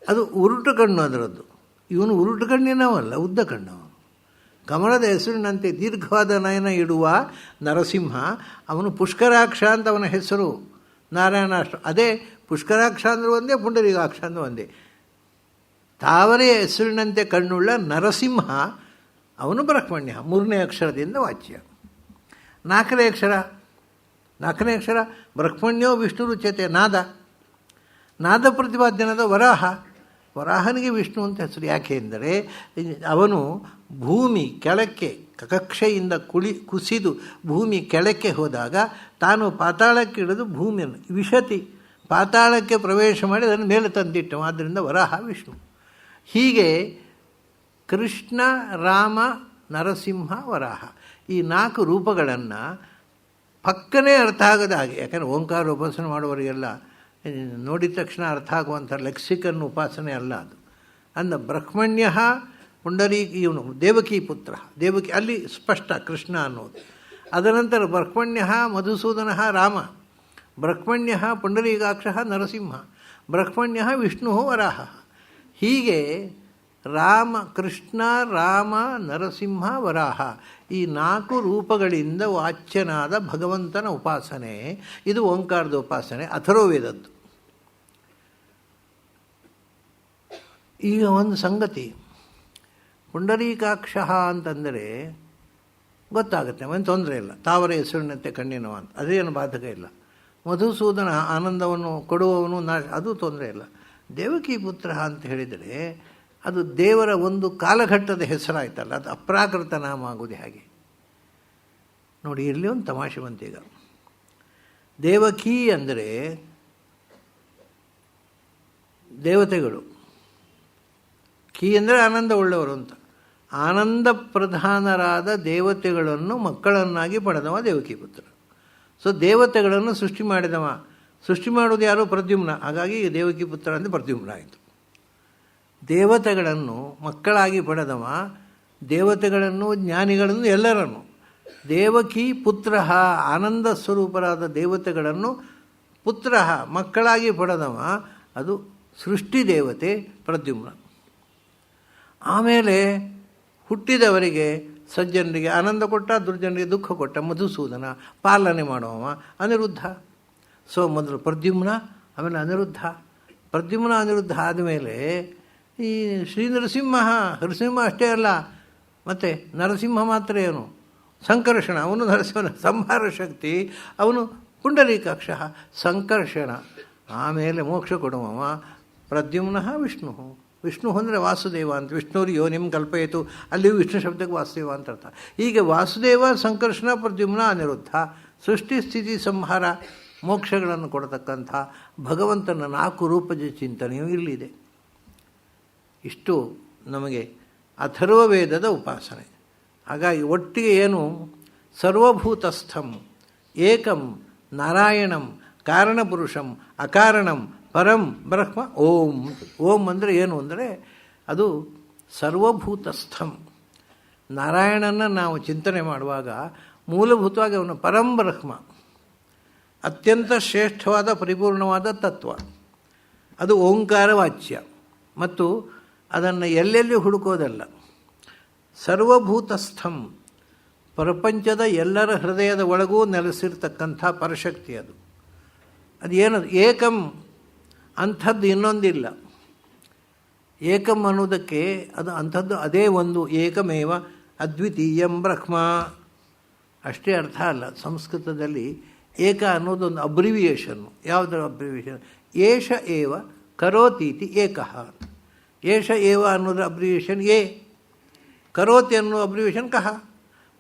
ಅದು ಉರುಟು ಕಣ್ಣು ಅದರದ್ದು. ಇವನು ಉರುಟು ಕಣ್ಣಿನವಲ್ಲ, ಉದ್ದ ಕಣ್ಣು. ಕಮಲದ ಹೆಸರಿನಂತೆ ದೀರ್ಘವಾದ ನಯನ ಇಡುವ ನರಸಿಂಹ, ಅವನು ಪುಷ್ಕರಾಕ್ಷ ಅಂತ ಅವನ ಹೆಸರು. ನಾರಾಯಣಾಷ್ಟ ಅದೇ ಪುಷ್ಕರಾಕ್ಷ ಅಂದ್ರೆ ಒಂದೇ, ಪುಂಡರೀಕಾಕ್ಷ ಅಂದ್ರೆ ಒಂದೇ. ತಾವರೆಯ ಹೆಸರಿನಂತೆ ಕಣ್ಣುಳ್ಳ ನರಸಿಂಹ ಅವನು ಬ್ರಹ್ಮಣ್ಯ, 3ನೇ ಅಕ್ಷರದಿಂದ ವಾಚ್ಯ. 4ನೇ ಅಕ್ಷರ ಬ್ರಹ್ಮಣ್ಯೋ ವಿಷ್ಣು ರುಚ್ಯತೆ, ನಾದ ಪ್ರತಿಪಾದ್ಯನಾದ ವರಾಹನಿಗೆ ವಿಷ್ಣು ಅಂತ ಹೆಸರು. ಯಾಕೆ ಎಂದರೆ ಅವನು ಭೂಮಿ ಕೆಳಕ್ಕೆ ಕಕ್ಷೆಯಿಂದ ಕುಸಿದು ಭೂಮಿ ಕೆಳಕ್ಕೆ ಹೋದಾಗ ತಾನು ಪಾತಾಳಕ್ಕೆ ಇಳಿದು ಭೂಮಿಯನ್ನು ವಿಶತಿ ಪಾತಾಳಕ್ಕೆ ಪ್ರವೇಶ ಮಾಡಿ ಅದನ್ನು ಮೇಲೆ ತಂದಿಟ್ಟವು. ಆದ್ದರಿಂದ ವರಾಹ ವಿಷ್ಣು. ಹೀಗೆ ಕೃಷ್ಣ, ರಾಮ, ನರಸಿಂಹ, ವರಾಹ ಈ 4 ರೂಪಗಳನ್ನು ಪಕ್ಕನೇ ಅರ್ಥ ಆಗದ ಹಾಗೆ, ಯಾಕಂದರೆ ಓಂಕಾರ ಉಪಾಸನೆ ಮಾಡುವವರಿಗೆಲ್ಲ ನೋಡಿದ ತಕ್ಷಣ ಅರ್ಥ ಆಗುವಂಥ ಲೆಕ್ಸಿಕನ್ ಉಪಾಸನೆ ಅಲ್ಲ ಅದು. ಅಂದ ಬ್ರಹ್ಮಣ್ಯ ಇವನು ದೇವಕಿ ಪುತ್ರ, ದೇವಕಿ ಅಲ್ಲಿ ಸ್ಪಷ್ಟ ಕೃಷ್ಣ ಅನ್ನೋದು. ಅದನಂತರ ಬ್ರಹ್ಮಣ್ಯ ಮಧುಸೂದನ ರಾಮ, ಬ್ರಹ್ಮಣ್ಯ ಪುಂಡರೀಕಾಕ್ಷ ನರಸಿಂಹ, ಬ್ರಹ್ಮಣ್ಯ ವಿಷ್ಣು ವರಾಹ. ಹೀಗೆ ಕೃಷ್ಣ, ರಾಮ, ನರಸಿಂಹ, ವರಾಹ ಈ 4 ರೂಪಗಳಿಂದ ವಾಚ್ಯನಾದ ಭಗವಂತನ ಉಪಾಸನೆ ಇದು ಓಂಕಾರದ ಉಪಾಸನೆ, ಅಥರ್ವವೇದದ್ದು. ಈಗ ಒಂದು ಸಂಗತಿ, ಪುಂಡರೀಕಾಕ್ಷ ಅಂತಂದರೆ ಗೊತ್ತಾಗುತ್ತೆ, ಅವನು ತೊಂದರೆ ಇಲ್ಲ, ತಾವರೆ ಹೆಸರಿನಂತೆ ಕಣ್ಣಿನವ ಅಂತ, ಅದೇನು ಬಾಧಕ ಇಲ್ಲ. ಮಧುಸೂದನ ಆನಂದವನ್ನು ಕೊಡುವವನು ಅದು ತೊಂದರೆ ಇಲ್ಲ. ದೇವಕಿ ಪುತ್ರ ಅಂತ ಹೇಳಿದರೆ ಅದು ದೇವರ ಒಂದು ಕಾಲಘಟ್ಟದ ಹೆಸರಾಯ್ತಲ್ಲ, ಅದು ಅಪ್ರಾಕೃತ ನಾಮ ಆಗುವುದು ಹಾಗೆ. ನೋಡಿ, ಇಲ್ಲಿ ಒಂದು ತಮಾಷೆ ಬಂತೀಗ. ದೇವಕಿ ಅಂದರೆ ದೇವತೆಗಳು, ಕೀ ಅಂದರೆ ಆನಂದ ಉಳ್ಳವರು ಅಂತ. ಆನಂದ ಪ್ರಧಾನರಾದ ದೇವತೆಗಳನ್ನು ಮಕ್ಕಳನ್ನಾಗಿ ಪಡೆದವ ದೇವಕಿ ಪುತ್ರ. ಸೊ ದೇವತೆಗಳನ್ನು ಸೃಷ್ಟಿ ಮಾಡಿದವ. ಸೃಷ್ಟಿ ಮಾಡೋದು ಯಾರು? ಪ್ರದ್ಯುಮ್ನ. ಹಾಗಾಗಿ ದೇವಕಿ ಪುತ್ರ ಅಂದರೆ ಪ್ರದ್ಯುಮ್ನ ಆಯಿತು. ದೇವತೆಗಳನ್ನು ಮಕ್ಕಳಾಗಿ ಪಡೆದವ, ದೇವತೆಗಳನ್ನು ಜ್ಞಾನಿಗಳನ್ನು ಎಲ್ಲರನ್ನು. ದೇವಕಿ ಪುತ್ರ, ಆನಂದ ಸ್ವರೂಪರಾದ ದೇವತೆಗಳನ್ನು ಪುತ್ರ ಮಕ್ಕಳಾಗಿ ಪಡೆದವ, ಅದು ಸೃಷ್ಟಿ ದೇವತೆ ಪ್ರದ್ಯುಮ್ನ. ಆಮೇಲೆ ಹುಟ್ಟಿದವರಿಗೆ ಸಜ್ಜನರಿಗೆ ಆನಂದ ಕೊಟ್ಟ, ದುರ್ಜನರಿಗೆ ದುಃಖ ಕೊಟ್ಟ ಮಧುಸೂದನ, ಪಾಲನೆ ಮಾಡುವವ ಅನಿರುದ್ಧ. ಸೊ ಮೊದಲು ಪ್ರದ್ಯುಮ್ನ, ಆಮೇಲೆ ಅನಿರುದ್ಧ. ಪ್ರದ್ಯುಮ್ನ ಅನಿರುದ್ಧ ಆದಮೇಲೆ ಈ ಶ್ರೀ ನರಸಿಂಹ ಅಷ್ಟೇ ಅಲ್ಲ, ಮತ್ತು ನರಸಿಂಹ ಮಾತ್ರ ಏನು? ಸಂಕರ್ಷಣ, ಅವನು ನರಸಿಂಹನ ಸಂಹಾರ ಶಕ್ತಿ, ಅವನು ಪುಂಡರೀಕಾಕ್ಷ ಸಂಕರ್ಷಣ. ಆಮೇಲೆ ಮೋಕ್ಷ ಕೊಡುವವ ಪ್ರದ್ಯುಮ್ನ ವಿಷ್ಣು ಅಂದರೆ ವಾಸುದೇವ ಅಂತ. ವಿಷ್ಣುರು ಯೋನಿಂ ಕಲ್ಪಯಿತು, ಅಲ್ಲಿಯೂ ವಿಷ್ಣು ಶಬ್ದಕ್ಕೆ ವಾಸುದೇವ ಅಂತ ಅರ್ಥ. ಹೀಗೆ ವಾಸುದೇವ, ಸಂಕರ್ಷಣ, ಪ್ರದ್ಯುಮ್ನ, ಅನಿರುದ್ಧ ಸೃಷ್ಟಿ ಸ್ಥಿತಿ ಸಂಹಾರ ಮೋಕ್ಷಗಳನ್ನು ಕೊಡತಕ್ಕಂಥ ಭಗವಂತನ 4 ರೂಪದ ಚಿಂತನೆಯೂ ಇಲ್ಲಿದೆ. ಇಷ್ಟು ನಮಗೆ ಅಥರ್ವವೇದದ ಉಪಾಸನೆ. ಹಾಗಾಗಿ ಒಟ್ಟಿಗೆ ಏನು? ಸರ್ವಭೂತಸ್ಥಂ ಏಕಂ ನಾರಾಯಣಂ ಕಾರಣಪುರುಷಂ ಅಕಾರಣಂ ಪರಂ ಬ್ರಹ್ಮ ಓಂ. ಓಂ ಅಂದರೆ ಏನು ಅಂದರೆ ಅದು ಸರ್ವಭೂತಸ್ಥಂ. ನಾರಾಯಣನ ನಾವು ಚಿಂತನೆ ಮಾಡುವಾಗ ಮೂಲಭೂತವಾಗಿ ಅವನು ಪರಂ ಬ್ರಹ್ಮ, ಅತ್ಯಂತ ಶ್ರೇಷ್ಠವಾದ ಪರಿಪೂರ್ಣವಾದ ತತ್ವ. ಅದು ಓಂಕಾರ ವಾಚ್ಯ ಮತ್ತು ಅದನ್ನು ಎಲ್ಲೆಲ್ಲಿ ಹುಡುಕೋದಲ್ಲ. ಸರ್ವಭೂತಸ್ಥಂ, ಪ್ರಪಂಚದ ಎಲ್ಲರ ಹೃದಯದ ಒಳಗೂ ನೆಲೆಸಿರ್ತಕ್ಕಂಥ ಪರಶಕ್ತಿ ಅದು. ಅದು ಏನದು? ಏಕಂ ಅಂಥದ್ದು ಇನ್ನೊಂದಿಲ್ಲ. ಏಕಂ ಅನ್ನೋದಕ್ಕೆ ಅದು ಅಂಥದ್ದು ಅದೇ ಒಂದು, ಏಕಮೇವ ಅದ್ವಿತೀಯಂ ಬ್ರಹ್ಮ ಅಷ್ಟೇ ಅರ್ಥ ಅಲ್ಲ. ಸಂಸ್ಕೃತದಲ್ಲಿ ಏಕ ಅನ್ನೋದೊಂದು ಅಬ್ರಿವಿಯೇಷನ್ನು. ಯಾವುದರ ಅಬ್ರಿವಿಯೇಷನ್? ಏಷ ಏವ ಕರೋತೀತಿ ಏಕಃ. ಏಷ ಏವ ಅನ್ನೋದ್ರ ಅಬ್ರಿವಿಯೇಷನ್ ಎ, ಕರೋತಿ ಅನ್ನೋ ಅಬ್ರಿವಿಯೇಷನ್ ಕಹ.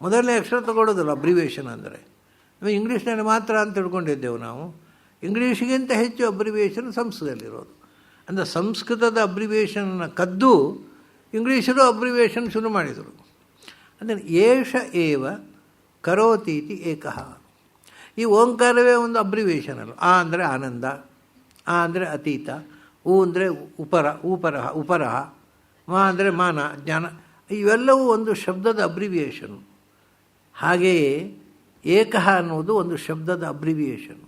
ಮೊದಲನೇ ಅಕ್ಷರ ತಗೊಳ್ಳೋದಿಲ್ಲ ಅಬ್ರಿವಿಯೇಷನ್ ಅಂದರೆ. ಇಂಗ್ಲೀಷ್ನಲ್ಲಿ ಮಾತ್ರ ಅಂತ ತಿಳ್ಕೊಂಡಿದ್ದೆವು ನಾವು. ಇಂಗ್ಲೀಷಿಗಿಂತ ಹೆಚ್ಚು ಅಬ್ರಿವಿಯೇಷನ್ ಸಂಸ್ಕೃತದಲ್ಲಿರೋದು. ಅಂದರೆ ಸಂಸ್ಕೃತದ ಅಬ್ರಿವಿಯೇಷನ್ನ ಕದ್ದು ಇಂಗ್ಲೀಷರು ಅಬ್ರಿವಿಯೇಷನ್ ಶುರು ಮಾಡಿದರು. ಅಂದರೆ ಏಷ ಏವ ಕರೋತೀತಿ ಏಕಃ. ಈ ಓಂಕಾರವೇ ಒಂದು ಅಬ್ರಿವಿಯೇಷನ್ ಅಲ್ಲ. ಆ ಅಂದರೆ ಆನಂದ, ಆ ಅಂದರೆ ಅತೀತ, ಉ ಅಂದರೆ ಉಪರಹ, ಮಾ ಅಂದರೆ ಮಾನ ಜ್ಞಾನ. ಇವೆಲ್ಲವೂ ಒಂದು ಶಬ್ದದ ಅಬ್ರಿವಿಯೇಷನು. ಹಾಗೆಯೇ ಏಕಃ ಅನ್ನೋದು ಒಂದು ಶಬ್ದದ ಅಬ್ರಿವಿಯೇಷನು.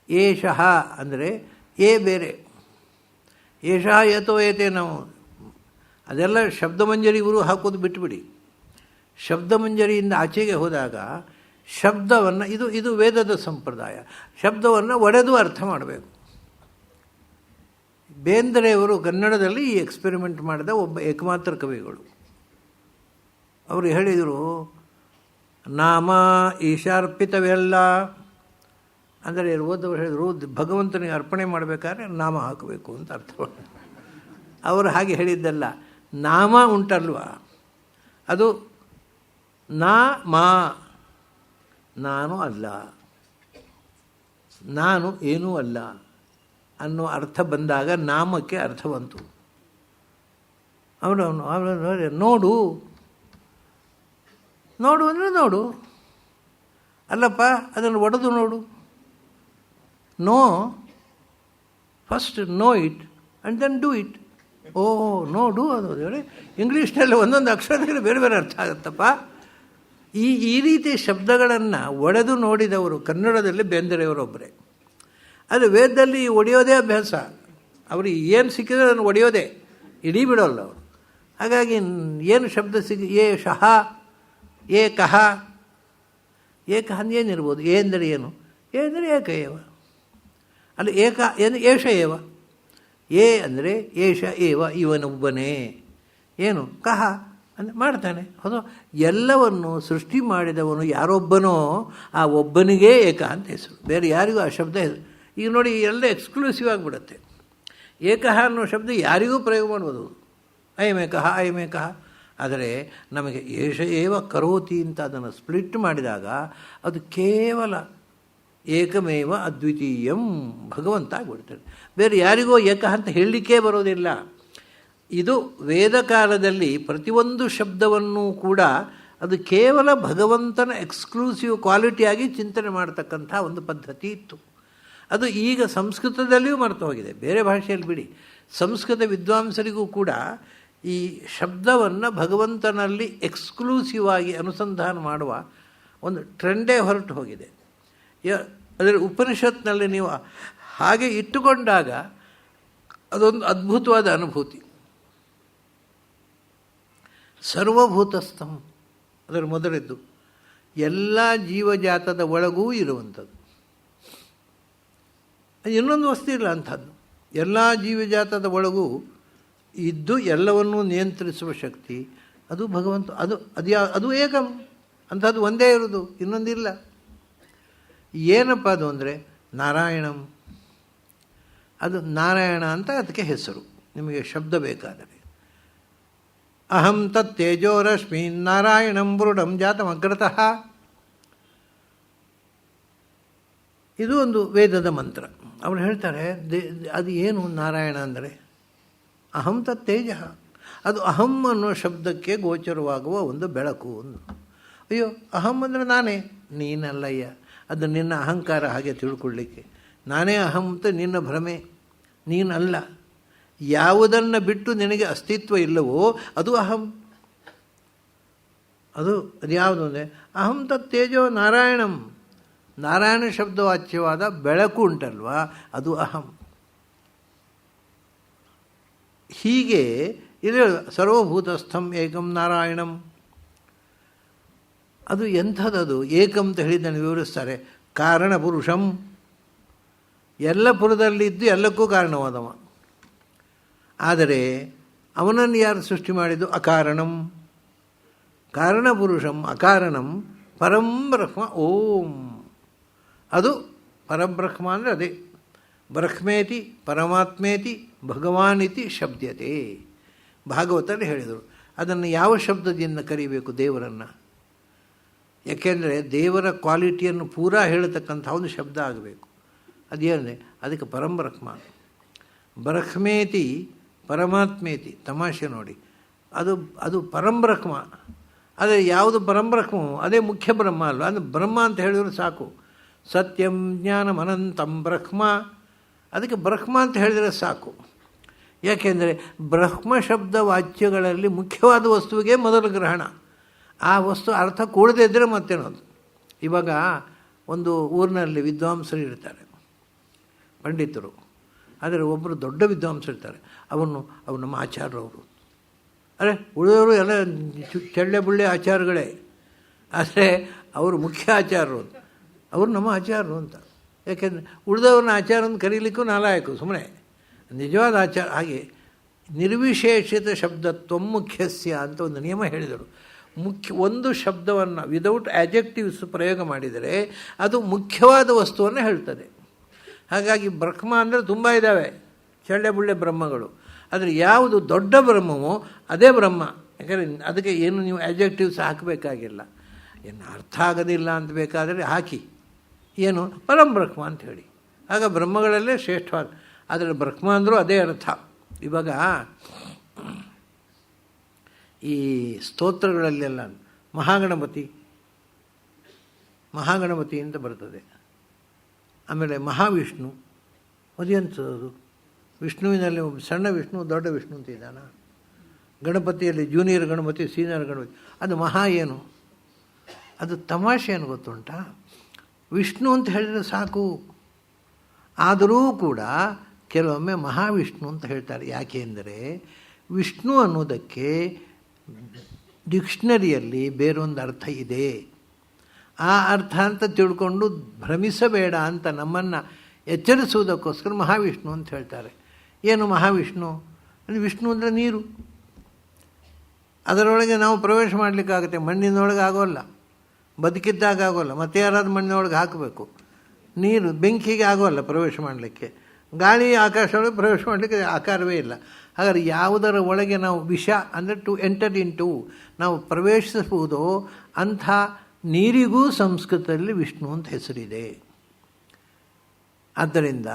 ಏಷಃ ಅಂದರೆ ಏ ಬೇರೆ, ಏಷಃ ಏತೋ ಏತೆ ನಾವು ಅದೆಲ್ಲ ಶಬ್ದಮಂಜರಿ ಗುರು ಹಾಕೋದು ಬಿಟ್ಟುಬಿಡಿ. ಶಬ್ದಮಂಜರಿಯಿಂದ ಆಚೆಗೆ ಹೋದಾಗ ಶಬ್ದವನ್ನು ಇದು ವೇದದ ಸಂಪ್ರದಾಯ, ಶಬ್ದವನ್ನು ಒಡೆದು ಅರ್ಥ ಮಾಡಬೇಕು. ಬೇಂದ್ರೆಯವರು ಕನ್ನಡದಲ್ಲಿ ಈ ಎಕ್ಸ್ಪೆರಿಮೆಂಟ್ ಮಾಡಿದ ಒಬ್ಬ ಏಕಮಾತ್ರ ಕವಿಗಳು. ಅವರು ಹೇಳಿದರು, ನಾಮ ಈಶಾರ್ಪಿತವೆಲ್ಲ ಅಂದರೆ ಓದವರು ಹೇಳಿದರು, ಭಗವಂತನಿಗೆ ಅರ್ಪಣೆ ಮಾಡಬೇಕಾದ್ರೆ ನಾಮ ಹಾಕಬೇಕು ಅಂತ ಅರ್ಥ. ಅವರು ಹಾಗೆ ಹೇಳಿದ್ದಲ್ಲ, ನಾಮ ಉಂಟಲ್ವ ಅದು ನಾನು ಅಲ್ಲ, ನಾನು ಏನೂ ಅಲ್ಲ ಅನ್ನೋ ಅರ್ಥ ಬಂದಾಗ ನಾಮಕ್ಕೆ ಅರ್ಥ ಬಂತು. ಅವನು ನೋಡು ಅಂದರೆ ನೋಡು, ಅಲ್ಲಪ್ಪ ಅದನ್ನು ಒಡೆದು ನೋಡು. No, first know it and then do it. ನೋಡು ಅನ್ನೋದು ಇಂಗ್ಲೀಷ್ನಲ್ಲಿ ಒಂದೊಂದು ಅಕ್ಷರದಲ್ಲಿ ಬೇರೆ ಬೇರೆ ಅರ್ಥ ಆಗುತ್ತಪ್ಪ. ಈ ರೀತಿ ಶಬ್ದಗಳನ್ನು ಒಡೆದು ನೋಡಿದವರು ಕನ್ನಡದಲ್ಲಿ ಬೇಂದ್ರೆಯವರೊಬ್ಬರೇ. ಅದು ವೇದದಲ್ಲಿ ಒಡೆಯೋದೇ ಅಭ್ಯಾಸ, ಅವ್ರಿಗೆ ಏನು ಸಿಕ್ಕಿದ್ರೆ ಅದನ್ನು ಒಡೆಯೋದೇ, ಇಡೀ ಬಿಡೋಲ್ಲ ಅವರು. ಹಾಗಾಗಿ ಏನು ಶಬ್ದ ಶಹ ಏಕಃ ಏನಿರ್ಬೋದು, ಅಂದರೆ ಏನು, ಅಂದರೆ ಏಕಏವ, ಅಲ್ಲಿ ಏಕ ಏಷ ಏವ, ಅಂದರೆ ಏಷ ಏವ, ಇವನೊಬ್ಬನೇ, ಏನು ಕಹ ಅಂದರೆ ಮಾಡ್ತಾನೆ. ಹೌದು, ಎಲ್ಲವನ್ನು ಸೃಷ್ಟಿ ಮಾಡಿದವನು ಯಾರೊಬ್ಬನೋ ಆ ಒಬ್ಬನಿಗೇ ಏಕ ಅಂತ ಹೆಸರು, ಬೇರೆ ಯಾರಿಗೂ ಆ ಶಬ್ದ ಹೆಸರು. ಈಗ ನೋಡಿ, ಎಲ್ಲ ಎಕ್ಸ್ಕ್ಲೂಸಿವ್ ಆಗಿಬಿಡುತ್ತೆ. ಏಕಃ ಅನ್ನೋ ಶಬ್ದ ಯಾರಿಗೂ ಪ್ರಯೋಗ ಮಾಡ್ಬೋದು, ಅಯಮೇಕಃ ಅಯಮೇಕಃ. ಆದರೆ ನಮಗೆ ಏಷ ಏವ ಕರೋತಿ ಅಂತ ಅದನ್ನು ಸ್ಪ್ಲಿಟ್ ಮಾಡಿದಾಗ ಅದು ಕೇವಲ ಏಕಮೇವ ಅದ್ವಿತೀಯಂ ಭಗವಂತ ಆಗಿಬಿಡ್ತದೆ. ಬೇರೆ ಯಾರಿಗೋ ಏಕ ಅಂತ ಹೇಳಲಿಕ್ಕೇ ಬರೋದಿಲ್ಲ. ಇದು ವೇದಕಾಲದಲ್ಲಿ ಪ್ರತಿಯೊಂದು ಶಬ್ದವನ್ನು ಕೂಡ ಅದು ಕೇವಲ ಭಗವಂತನ ಎಕ್ಸ್ಕ್ಲೂಸಿವ್ ಕ್ವಾಲಿಟಿಯಾಗಿ ಚಿಂತನೆ ಮಾಡತಕ್ಕಂಥ ಒಂದು ಪದ್ಧತಿ ಇತ್ತು. ಅದು ಈಗ ಸಂಸ್ಕೃತದಲ್ಲಿಯೂ ಮರೆತು ಹೋಗಿದೆ, ಬೇರೆ ಭಾಷೆಯಲ್ಲಿ ಬಿಡಿ. ಸಂಸ್ಕೃತ ವಿದ್ವಾಂಸರಿಗೂ ಕೂಡ ಈ ಶಬ್ದವನ್ನು ಭಗವಂತನಲ್ಲಿ ಎಕ್ಸ್ಕ್ಲೂಸಿವ್ ಆಗಿ ಅನುಸಂಧಾನ ಮಾಡುವ ಒಂದು ಟ್ರೆಂಡೇ ಹೊರಟು ಹೋಗಿದೆ. ಅದರ ಉಪನಿಷತ್ನಲ್ಲಿ ನೀವು ಹಾಗೆ ಇಟ್ಟುಕೊಂಡಾಗ ಅದೊಂದು ಅದ್ಭುತವಾದ ಅನುಭೂತಿ. ಸರ್ವಭೂತಸ್ಥಂ ಅದರ ಮೊದಲಿದ್ದು ಎಲ್ಲ ಜೀವಜಾತದ ಒಳಗೂ ಇರುವಂಥದ್ದು. ಇನ್ನೊಂದು ವಸ್ತು ಇಲ್ಲ ಅಂಥದ್ದು. ಎಲ್ಲ ಜೀವಜಾತದ ಒಳಗೂ ಇದ್ದು ಎಲ್ಲವನ್ನೂ ನಿಯಂತ್ರಿಸುವ ಶಕ್ತಿ ಅದು ಭಗವಂತ. ಅದು ಏಕಂ ಅಂಥದ್ದು ಒಂದೇ ಇರೋದು, ಇನ್ನೊಂದಿಲ್ಲ. ಏನಪ್ಪ ಅದು ಅಂದರೆ ನಾರಾಯಣಂ. ಅದು ನಾರಾಯಣ ಅಂತ ಅದಕ್ಕೆ ಹೆಸರು. ನಿಮಗೆ ಶಬ್ದ ಬೇಕಾದರೆ ಅಹಂ ತತ್ ತೇಜೋರಶ್ಮಿ ನಾರಾಯಣಂ ಬೃಢಂ ಜಾತಮಗ್ರತಃ. ಇದು ಒಂದು ವೇದದ ಮಂತ್ರ. ಅವರು ಹೇಳ್ತಾರೆ, ಅದು ಏನು ನಾರಾಯಣ ಅಂದರೆ ಅಹಂ ತತ್ ತೇಜ. ಅದು ಅಹಂ ಅನ್ನೋ ಶಬ್ದಕ್ಕೆ ಗೋಚರವಾಗುವ ಒಂದು ಬೆಳಕು. ಅಯ್ಯೋ, ಅಹಂ ಅಂದರೆ ನಾನೇ, ನೀನಲ್ಲಯ್ಯ. ಅದು ನಿನ್ನ ಅಹಂಕಾರ ಹಾಗೆ ತಿಳ್ಕೊಳ್ಳಿಕ್ಕೆ. ನಾನೇ ಅಹಂ ಅಂತ ನಿನ್ನ ಭ್ರಮೆ, ನೀನಲ್ಲ. ಯಾವುದನ್ನು ಬಿಟ್ಟು ನಿನಗೆ ಅಸ್ತಿತ್ವ ಇಲ್ಲವೋ ಅದು ಅಹಂ. ಅದು ಯಾವುದು ಅಂದರೆ ಅಹಂ ತತ್ ತೇಜೋ ನಾರಾಯಣಂ. ನಾರಾಯಣ ಶಬ್ದವಾಚ್ಯವಾದ ಬೆಳಕು ಉಂಟಲ್ವಾ, ಅದು ಅಹಂ. ಹೀಗೆ ಇದು ಸರ್ವಭೂತಸ್ಥಂ ಏಕಂ ನಾರಾಯಣಂ. ಅದು ಎಂಥದ್ದು ಏಕಂ ಅಂತ ಹೇಳಿದ್ದನ್ನು ವಿವರಿಸ್ತಾರೆ. ಕಾರಣ ಪುರುಷಂ, ಎಲ್ಲ ಪುರದಲ್ಲಿದ್ದು ಎಲ್ಲಕ್ಕೂ ಕಾರಣವಾದವ. ಆದರೆ ಅವನನ್ನು ಯಾರು ಸೃಷ್ಟಿ ಮಾಡಿದ್ದು? ಅಕಾರಣಂ. ಕಾರಣಪುರುಷಂ ಅಕಾರಣಂ ಪರಂ ಬ್ರಹ್ಮ ಓಂ. ಅದು ಪರಬ್ರಹ್ಮ ಅಂದರೆ ಅದೇ. ಬ್ರಹ್ಮೇತಿ ಪರಮಾತ್ಮೇತಿ ಭಗವಾನಿತಿ ಶಬ್ದತೆ. ಭಾಗವತಲ್ಲಿ ಹೇಳಿದರು. ಅದನ್ನು ಯಾವ ಶಬ್ದದಿಂದ ಕರೀಬೇಕು ದೇವರನ್ನು? ಯಾಕೆಂದರೆ ದೇವರ ಕ್ವಾಲಿಟಿಯನ್ನು ಪೂರಾ ಹೇಳತಕ್ಕಂಥ ಒಂದು ಶಬ್ದ ಆಗಬೇಕು. ಅದೇನಿದೆ ಅದಕ್ಕೆ ಪರಂಬ್ರಹ್ಮ. ಬ್ರಹ್ಮೇತಿ ಪರಮಾತ್ಮೇತಿ. ತಮಾಷೆ ನೋಡಿ, ಅದು ಪರಂಬ್ರಹ್ಮ. ಅದೇ ಯಾವುದು ಪರಂಬ್ರಹ್ಮವೋ ಅದೇ ಮುಖ್ಯ ಬ್ರಹ್ಮ ಅಲ್ವ. ಅದು ಬ್ರಹ್ಮ ಅಂತ ಹೇಳಿದ್ರು ಸಾಕು. ಸತ್ಯಂ ಜ್ಞಾನಂ ಅನಂತಂ ಬ್ರಹ್ಮ. ಅದಕ್ಕೆ ಬ್ರಹ್ಮ ಅಂತ ಹೇಳಿದರೆ ಸಾಕು. ಯಾಕೆಂದರೆ ಬ್ರಹ್ಮ ಶಬ್ದ ವಾಚ್ಯಗಳಲ್ಲಿ ಮುಖ್ಯವಾದ ವಸ್ತುವಿಗೆ ಮೊದಲು ಗ್ರಹಣ. ಆ ವಸ್ತು ಅರ್ಥ ಕೂಡದೇ ಇದ್ದರೆ ಮತ್ತೇನೋದು. ಇವಾಗ ಒಂದು ಊರಿನಲ್ಲಿ ವಿದ್ವಾಂಸರು ಇರ್ತಾರೆ, ಪಂಡಿತರು. ಆದರೆ ಒಬ್ಬರು ದೊಡ್ಡ ವಿದ್ವಾಂಸರು ಇರ್ತಾರೆ. ಅವರು ನಮ್ಮ ಆಚಾರ್ಯರವರು. ಅರೆ ಉಳಿದವರು ಎಲ್ಲ ಚಳ್ಳೆ ಬುಳ್ಳೆ ಆಚಾರಗಳೇ, ಆದರೆ ಅವರು ಮುಖ್ಯ ಆಚಾರರು, ಅವರು ನಮ್ಮ ಆಚಾರರು ಅಂತ. ಯಾಕೆಂದರೆ ಉಳಿದವ್ರನ್ನ ಆಚಾರ ಅಂತ ಕರೀಲಿಕ್ಕೂ ನಾಲಾಯಕು ಸುಮ್ಮನೆ. ನಿಜವಾದ ಆಚಾರ ಹಾಗೆ ನಿರ್ವಿಶೇಷಿತ ಶಬ್ದತ್ವ ಮುಖ್ಯಸ್ಯ ಅಂತ ಒಂದು ನಿಯಮ ಹೇಳಿದರು. ಒಂದು ಶಬ್ದವನ್ನು ವಿದೌಟ್ ಆ್ಯಜೆಕ್ಟಿವ್ಸ್ ಪ್ರಯೋಗ ಮಾಡಿದರೆ ಅದು ಮುಖ್ಯವಾದ ವಸ್ತುವನ್ನು ಹೇಳ್ತದೆ. ಹಾಗಾಗಿ ಬ್ರಹ್ಮ ಅಂದರೆ ತುಂಬ ಇದ್ದಾವೆ ಚಳ್ಳೆ ಬುಳ್ಳೆ ಬ್ರಹ್ಮಗಳು, ಆದರೆ ಯಾವುದು ದೊಡ್ಡ ಬ್ರಹ್ಮವೋ ಅದೇ ಬ್ರಹ್ಮ. ಯಾಕಂದರೆ ಅದಕ್ಕೆ ಏನು ನೀವು ಆ್ಯಜೆಕ್ಟಿವ್ಸ್ ಹಾಕಬೇಕಾಗಿಲ್ಲ. ಏನು ಅರ್ಥ ಆಗೋದಿಲ್ಲ ಅಂತ ಬೇಕಾದರೆ ಹಾಕಿ, ಏನು ಪರಂಬ್ರಹ್ಮ ಅಂತ ಹೇಳಿ, ಆಗ ಬ್ರಹ್ಮಗಳಲ್ಲೇ ಶ್ರೇಷ್ಠವಾದ. ಆದರೆ ಬ್ರಹ್ಮ ಅಂದರೂ ಅದೇ ಅರ್ಥ. ಇವಾಗ ಈ ಸ್ತೋತ್ರಗಳಲ್ಲೆಲ್ಲ ಮಹಾಗಣಪತಿ ಅಂತ ಬರ್ತದೆ. ಆಮೇಲೆ ಮಹಾವಿಷ್ಣು ಅದೆಂಥದ್ದು, ವಿಷ್ಣುವಿನಲ್ಲಿ ಸಣ್ಣ ವಿಷ್ಣು ದೊಡ್ಡ ವಿಷ್ಣು ಅಂತ ಇದ್ದಾನ. ಗಣಪತಿಯಲ್ಲಿ ಜೂನಿಯರ್ ಗಣಪತಿ ಸೀನಿಯರ್ ಗಣಪತಿ, ಅದು ಮಹಾ ಏನು, ಅದು ತಮಾಷೆ ಏನು ಗೊತ್ತುಂಟಾ? ವಿಷ್ಣು ಅಂತ ಹೇಳಿದರೆ ಸಾಕು, ಆದರೂ ಕೂಡ ಕೆಲವೊಮ್ಮೆ ಮಹಾವಿಷ್ಣು ಅಂತ ಹೇಳ್ತಾರೆ. ಯಾಕೆ ಅಂದರೆ ವಿಷ್ಣು ಅನ್ನೋದಕ್ಕೆ ಡಿಕ್ಷನರಿಯಲ್ಲಿ ಬೇರೊಂದು ಅರ್ಥ ಇದೆ. ಆ ಅರ್ಥ ಅಂತ ತಿಳ್ಕೊಂಡು ಭ್ರಮಿಸಬೇಡ ಅಂತ ನಮ್ಮನ್ನು ಎಚ್ಚರಿಸುವುದಕ್ಕೋಸ್ಕರ ಮಹಾವಿಷ್ಣು ಅಂತ ಹೇಳ್ತಾರೆ. ಏನು ಮಹಾವಿಷ್ಣು ಅಂದರೆ ವಿಷ್ಣು ಅಂದರೆ ನೀರು, ಅದರೊಳಗೆ ನಾವು ಪ್ರವೇಶ ಮಾಡಲಿಕ್ಕಾಗುತ್ತೆ. ಮಣ್ಣಿನೊಳಗೆ ಆಗೋಲ್ಲ, ಬದುಕಿದ್ದಾಗ ಆಗೋಲ್ಲ, ಮತ್ತೆ ಯಾರಾದ್ರೂ ಮಣ್ಣಿನೊಳಗೆ ಹಾಕಬೇಕು. ನೀರು ಬೆಂಕಿಗೆ ಆಗೋಲ್ಲ ಪ್ರವೇಶ ಮಾಡಲಿಕ್ಕೆ, ಗಾಳಿ ಆಕಾಶದೊಳಗೆ ಪ್ರವೇಶ ಮಾಡಲಿಕ್ಕೆ ಆಕಾರವೇ ಇಲ್ಲ. ಹಾಗಾದ್ರೆ ಯಾವುದರ ಒಳಗೆ ನಾವು ವಿಷ ಅಂದರೆ ಟು ಎಂಟರ್ ಇನ್ ಟು ನಾವು ಪ್ರವೇಶಿಸಬಹುದೋ ಅಂಥ ನೀರಿಗೂ ಸಂಸ್ಕೃತದಲ್ಲಿ ವಿಷ್ಣು ಅಂತ ಹೆಸರಿದೆ. ಆದ್ದರಿಂದ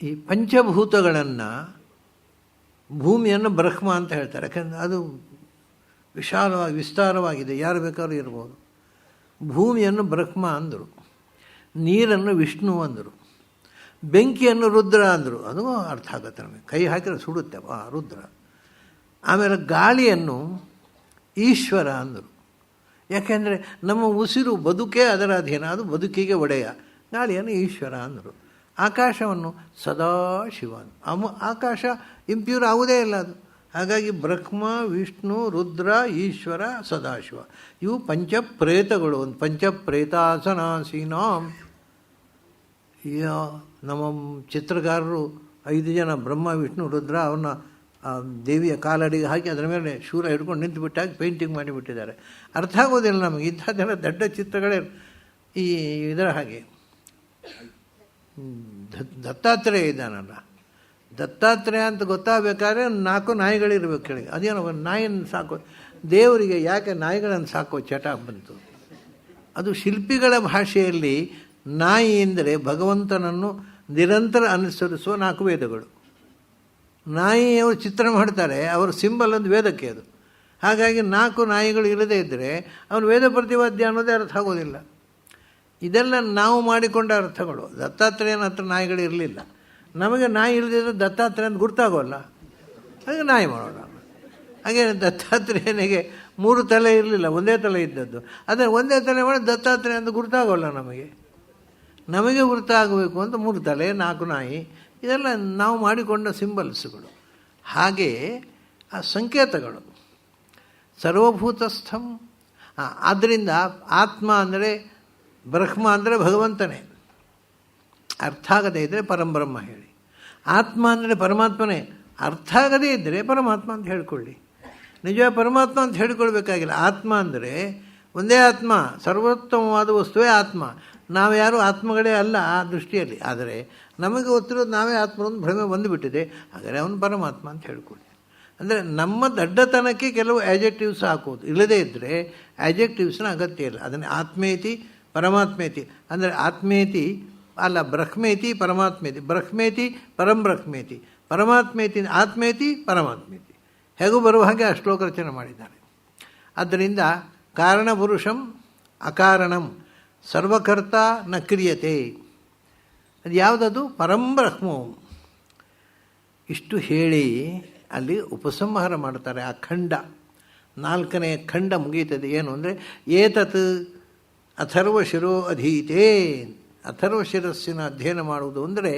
ಈ ಪಂಚಭೂತಗಳನ್ನು, ಭೂಮಿಯನ್ನು ಬ್ರಹ್ಮ ಅಂತ ಹೇಳ್ತಾರೆ. ಯಾಕಂದರೆ ಅದು ವಿಶಾಲವಾಗಿ ವಿಸ್ತಾರವಾಗಿದೆ, ಯಾರು ಬೇಕಾದ್ರೂ ಇರ್ಬೋದು. ಭೂಮಿಯನ್ನು ಬ್ರಹ್ಮ ಅಂದರು, ನೀರನ್ನು ವಿಷ್ಣು ಅಂದರು, ಬೆಂಕಿಯನ್ನು ರುದ್ರ ಅಂದರು. ಅದು ಅರ್ಥ ಆಗುತ್ತೆ ನಮಗೆ, ಕೈ ಹಾಕಿದ್ರೆ ಸುಡುತ್ತೆ ರುದ್ರ. ಆಮೇಲೆ ಗಾಳಿಯನ್ನು ಈಶ್ವರ ಅಂದರು. ಯಾಕೆಂದರೆ ನಮ್ಮ ಉಸಿರು ಬದುಕೇ ಅದರ ಅಧೀನ, ಅದು ಬದುಕಿಗೆ ಒಡೆಯ. ಗಾಳಿಯನ್ನು ಈಶ್ವರ ಅಂದರು. ಆಕಾಶವನ್ನು ಸದಾಶಿವ, ಆಕಾಶ ಇಂಪ್ಯೂರ್ ಆಗುವುದೇ ಇಲ್ಲ ಅದು. ಹಾಗಾಗಿ ಬ್ರಹ್ಮ, ವಿಷ್ಣು, ರುದ್ರ, ಈಶ್ವರ, ಸದಾಶಿವ ಇವು ಪಂಚಪ್ರೇತಗಳು. ಒಂದು ಪಂಚಪ್ರೇತಾಸನಾಸೀನಾಂ. ನಮ್ಮ ಚಿತ್ರಕಾರರು 5 ಜನ ಬ್ರಹ್ಮ, ವಿಷ್ಣು, ರುದ್ರ ಅವ್ರನ್ನ ದೇವಿಯ ಕಾಲಡಿಗೆ ಹಾಕಿ ಅದರ ಮೇಲೆ ಶೂಲ ಹಿಡ್ಕೊಂಡು ನಿಂತುಬಿಟ್ಟಾಗಿ ಪೇಂಟಿಂಗ್ ಮಾಡಿಬಿಟ್ಟಿದ್ದಾರೆ. ಅರ್ಥ ಆಗೋದಿಲ್ಲ ನಮಗೆ. ಇಂಥದ್ದೆಲ್ಲ ದೊಡ್ಡ ಚಿತ್ರಗಳೇ ಈ ಇದರ ಹಾಗೆ. ದತ್ತಾತ್ರೇಯ ಇದ್ದಾನಲ್ಲ, ದತ್ತಾತ್ರೇಯ ಅಂತ ಗೊತ್ತಾಗಬೇಕಾದ್ರೆ 4 ನಾಯಿಗಳಿರ್ಬೇಕು ಕೆಳಗೆ. ಅದೇನೋ ಒಂದು ನಾಯಿಯನ್ನು ಸಾಕೋ, ದೇವರಿಗೆ ಯಾಕೆ ನಾಯಿಗಳನ್ನು ಸಾಕೋ ಚಟ ಬಂತು? ಅದು ಶಿಲ್ಪಿಗಳ ಭಾಷೆಯಲ್ಲಿ ನಾಯಿ ಎಂದರೆ ಭಗವಂತನನ್ನು ನಿರಂತರ ಅನುಸರಿಸುವ 4 ವೇದಗಳು. ನಾಯಿಯವರು ಚಿತ್ರ ಮಾಡ್ತಾರೆ, ಅವರ ಸಿಂಬಲ್ ಒಂದು ವೇದಕ್ಕೆ ಅದು. ಹಾಗಾಗಿ 4 ನಾಯಿಗಳು ಇಲ್ಲದೇ ಇದ್ದರೆ ಅವನು ವೇದ ಪ್ರತಿವಾದ್ಯ ಅನ್ನೋದೇ ಅರ್ಥ ಆಗೋದಿಲ್ಲ. ಇದೆಲ್ಲ ನಾವು ಮಾಡಿಕೊಂಡ ಅರ್ಥಗಳು. ದತ್ತಾತ್ರೇಯನ ಹತ್ರ ನಾಯಿಗಳು ಇರಲಿಲ್ಲ. ನಮಗೆ ನಾಯಿ ಇಲ್ಲದಿದ್ದರೆ ದತ್ತಾತ್ರೇಯ ಅಂತ ಗುರ್ತಾಗೋಲ್ಲ, ಹಾಗೆ ನಾಯಿ ಮಾಡೋಣ. ಹಾಗೆ ದತ್ತಾತ್ರೇಯನಿಗೆ 3 ತಲೆ ಇರಲಿಲ್ಲ, ಒಂದೇ ತಲೆ ಇದ್ದದ್ದು. ಆದರೆ ಒಂದೇ ತಲೆ ಮಾಡಿ ದತ್ತಾತ್ರೇಯ ಅಂತ ಗುರ್ತಾಗೋಲ್ಲ ನಮಗೆ. ನಮಗೆ ಗುರ್ತಾಗಬೇಕು ಅಂತ 3 ತಲೆ 4 ನಾಯಿ, ಇದೆಲ್ಲ ನಾವು ಮಾಡಿಕೊಂಡ ಸಿಂಬಲ್ಸ್ಗಳು. ಹಾಗೆ ಆ ಸಂಕೇತಗಳು ಸರ್ವಭೂತಸ್ಥಂ. ಆದ್ದರಿಂದ ಆತ್ಮ ಅಂದರೆ ಬ್ರಹ್ಮ ಅಂದರೆ ಭಗವಂತನೇ. ಅರ್ಥ ಆಗದೇ ಇದ್ದರೆ ಪರಂಬ್ರಹ್ಮ ಹೇಳಿ. ಆತ್ಮ ಅಂದರೆ ಪರಮಾತ್ಮನೇ. ಅರ್ಥ ಆಗದೇ ಇದ್ದರೆ ಪರಮಾತ್ಮ ಅಂತ ಹೇಳಿಕೊಳ್ಳಿ. ನಿಜ ಪರಮಾತ್ಮ ಅಂತ ಹೇಳಿಕೊಳ್ಬೇಕಾಗಿಲ್ಲ. ಆತ್ಮ ಅಂದರೆ ಒಂದೇ ಆತ್ಮ, ಸರ್ವೋತ್ತಮವಾದ ವಸ್ತುವೇ ಆತ್ಮ. ನಾವು ಯಾರೂ ಆತ್ಮಗಳೇ ಅಲ್ಲ ಆ ದೃಷ್ಟಿಯಲ್ಲಿ. ಆದರೆ ನಮಗೆ ಗೊತ್ತಿರೋದು ನಾವೇ ಆತ್ಮರೊಂದು ಭ್ರಮೆ ಬಂದುಬಿಟ್ಟಿದೆ. ಹಾಗಾದರೆ ಅವನು ಪರಮಾತ್ಮ ಅಂತ ಹೇಳ್ಕೊಳ್ಳಿ. ಅಂದರೆ ನಮ್ಮ ದಡ್ಡತನಕ್ಕೆ ಕೆಲವು ಆ್ಯಜೆಕ್ಟಿವ್ಸ್ ಹಾಕೋದು. ಇಲ್ಲದೇ ಇದ್ದರೆ ಆ್ಯಜೆಕ್ಟಿವ್ಸ್ನ ಅಗತ್ಯ ಇಲ್ಲ. ಅದನ್ನೇ ಆತ್ಮೇತಿ ಪರಮಾತ್ಮೇತಿ ಅಂದರೆ ಆತ್ಮೇತಿ ಅಲ್ಲ, ಬ್ರಹ್ಮೇತಿ ಪರಮಾತ್ಮೇತಿ, ಬ್ರಹ್ಮೇತಿ ಪರಂಬ್ರಹ್ಮೇತಿ, ಪರಮಾತ್ಮೇತಿ ಆತ್ಮೇತಿ ಪರಮಾತ್ಮೇತಿ ಹೇಗೂ ಬರುವ ಹಾಗೆ ಆ ಶ್ಲೋಕ ರಚನೆ ಮಾಡಿದ್ದಾರೆ. ಆದ್ದರಿಂದ ಕಾರಣಪುರುಷಂ ಅಕಾರಣಂ ಸರ್ವಕರ್ತ ನ ಕ್ರಿಯತೆ. ಅದು ಯಾವುದದು? ಪರಂಬ್ರಹ್ಮವು. ಇಷ್ಟು ಹೇಳಿ ಅಲ್ಲಿ ಉಪಸಂಹಾರ ಮಾಡ್ತಾರೆ. ಆ ಖಂಡ 4ನೇ ಖಂಡ ಮುಗೀತದೆ. ಏನು ಅಂದರೆ ಏತತ್ ಅಥರ್ವಶಿರೋ ಅಧೀತೆ. ಅಥರ್ವಶಿರಸ್ಸಿನ ಅಧ್ಯಯನ ಮಾಡುವುದು ಅಂದರೆ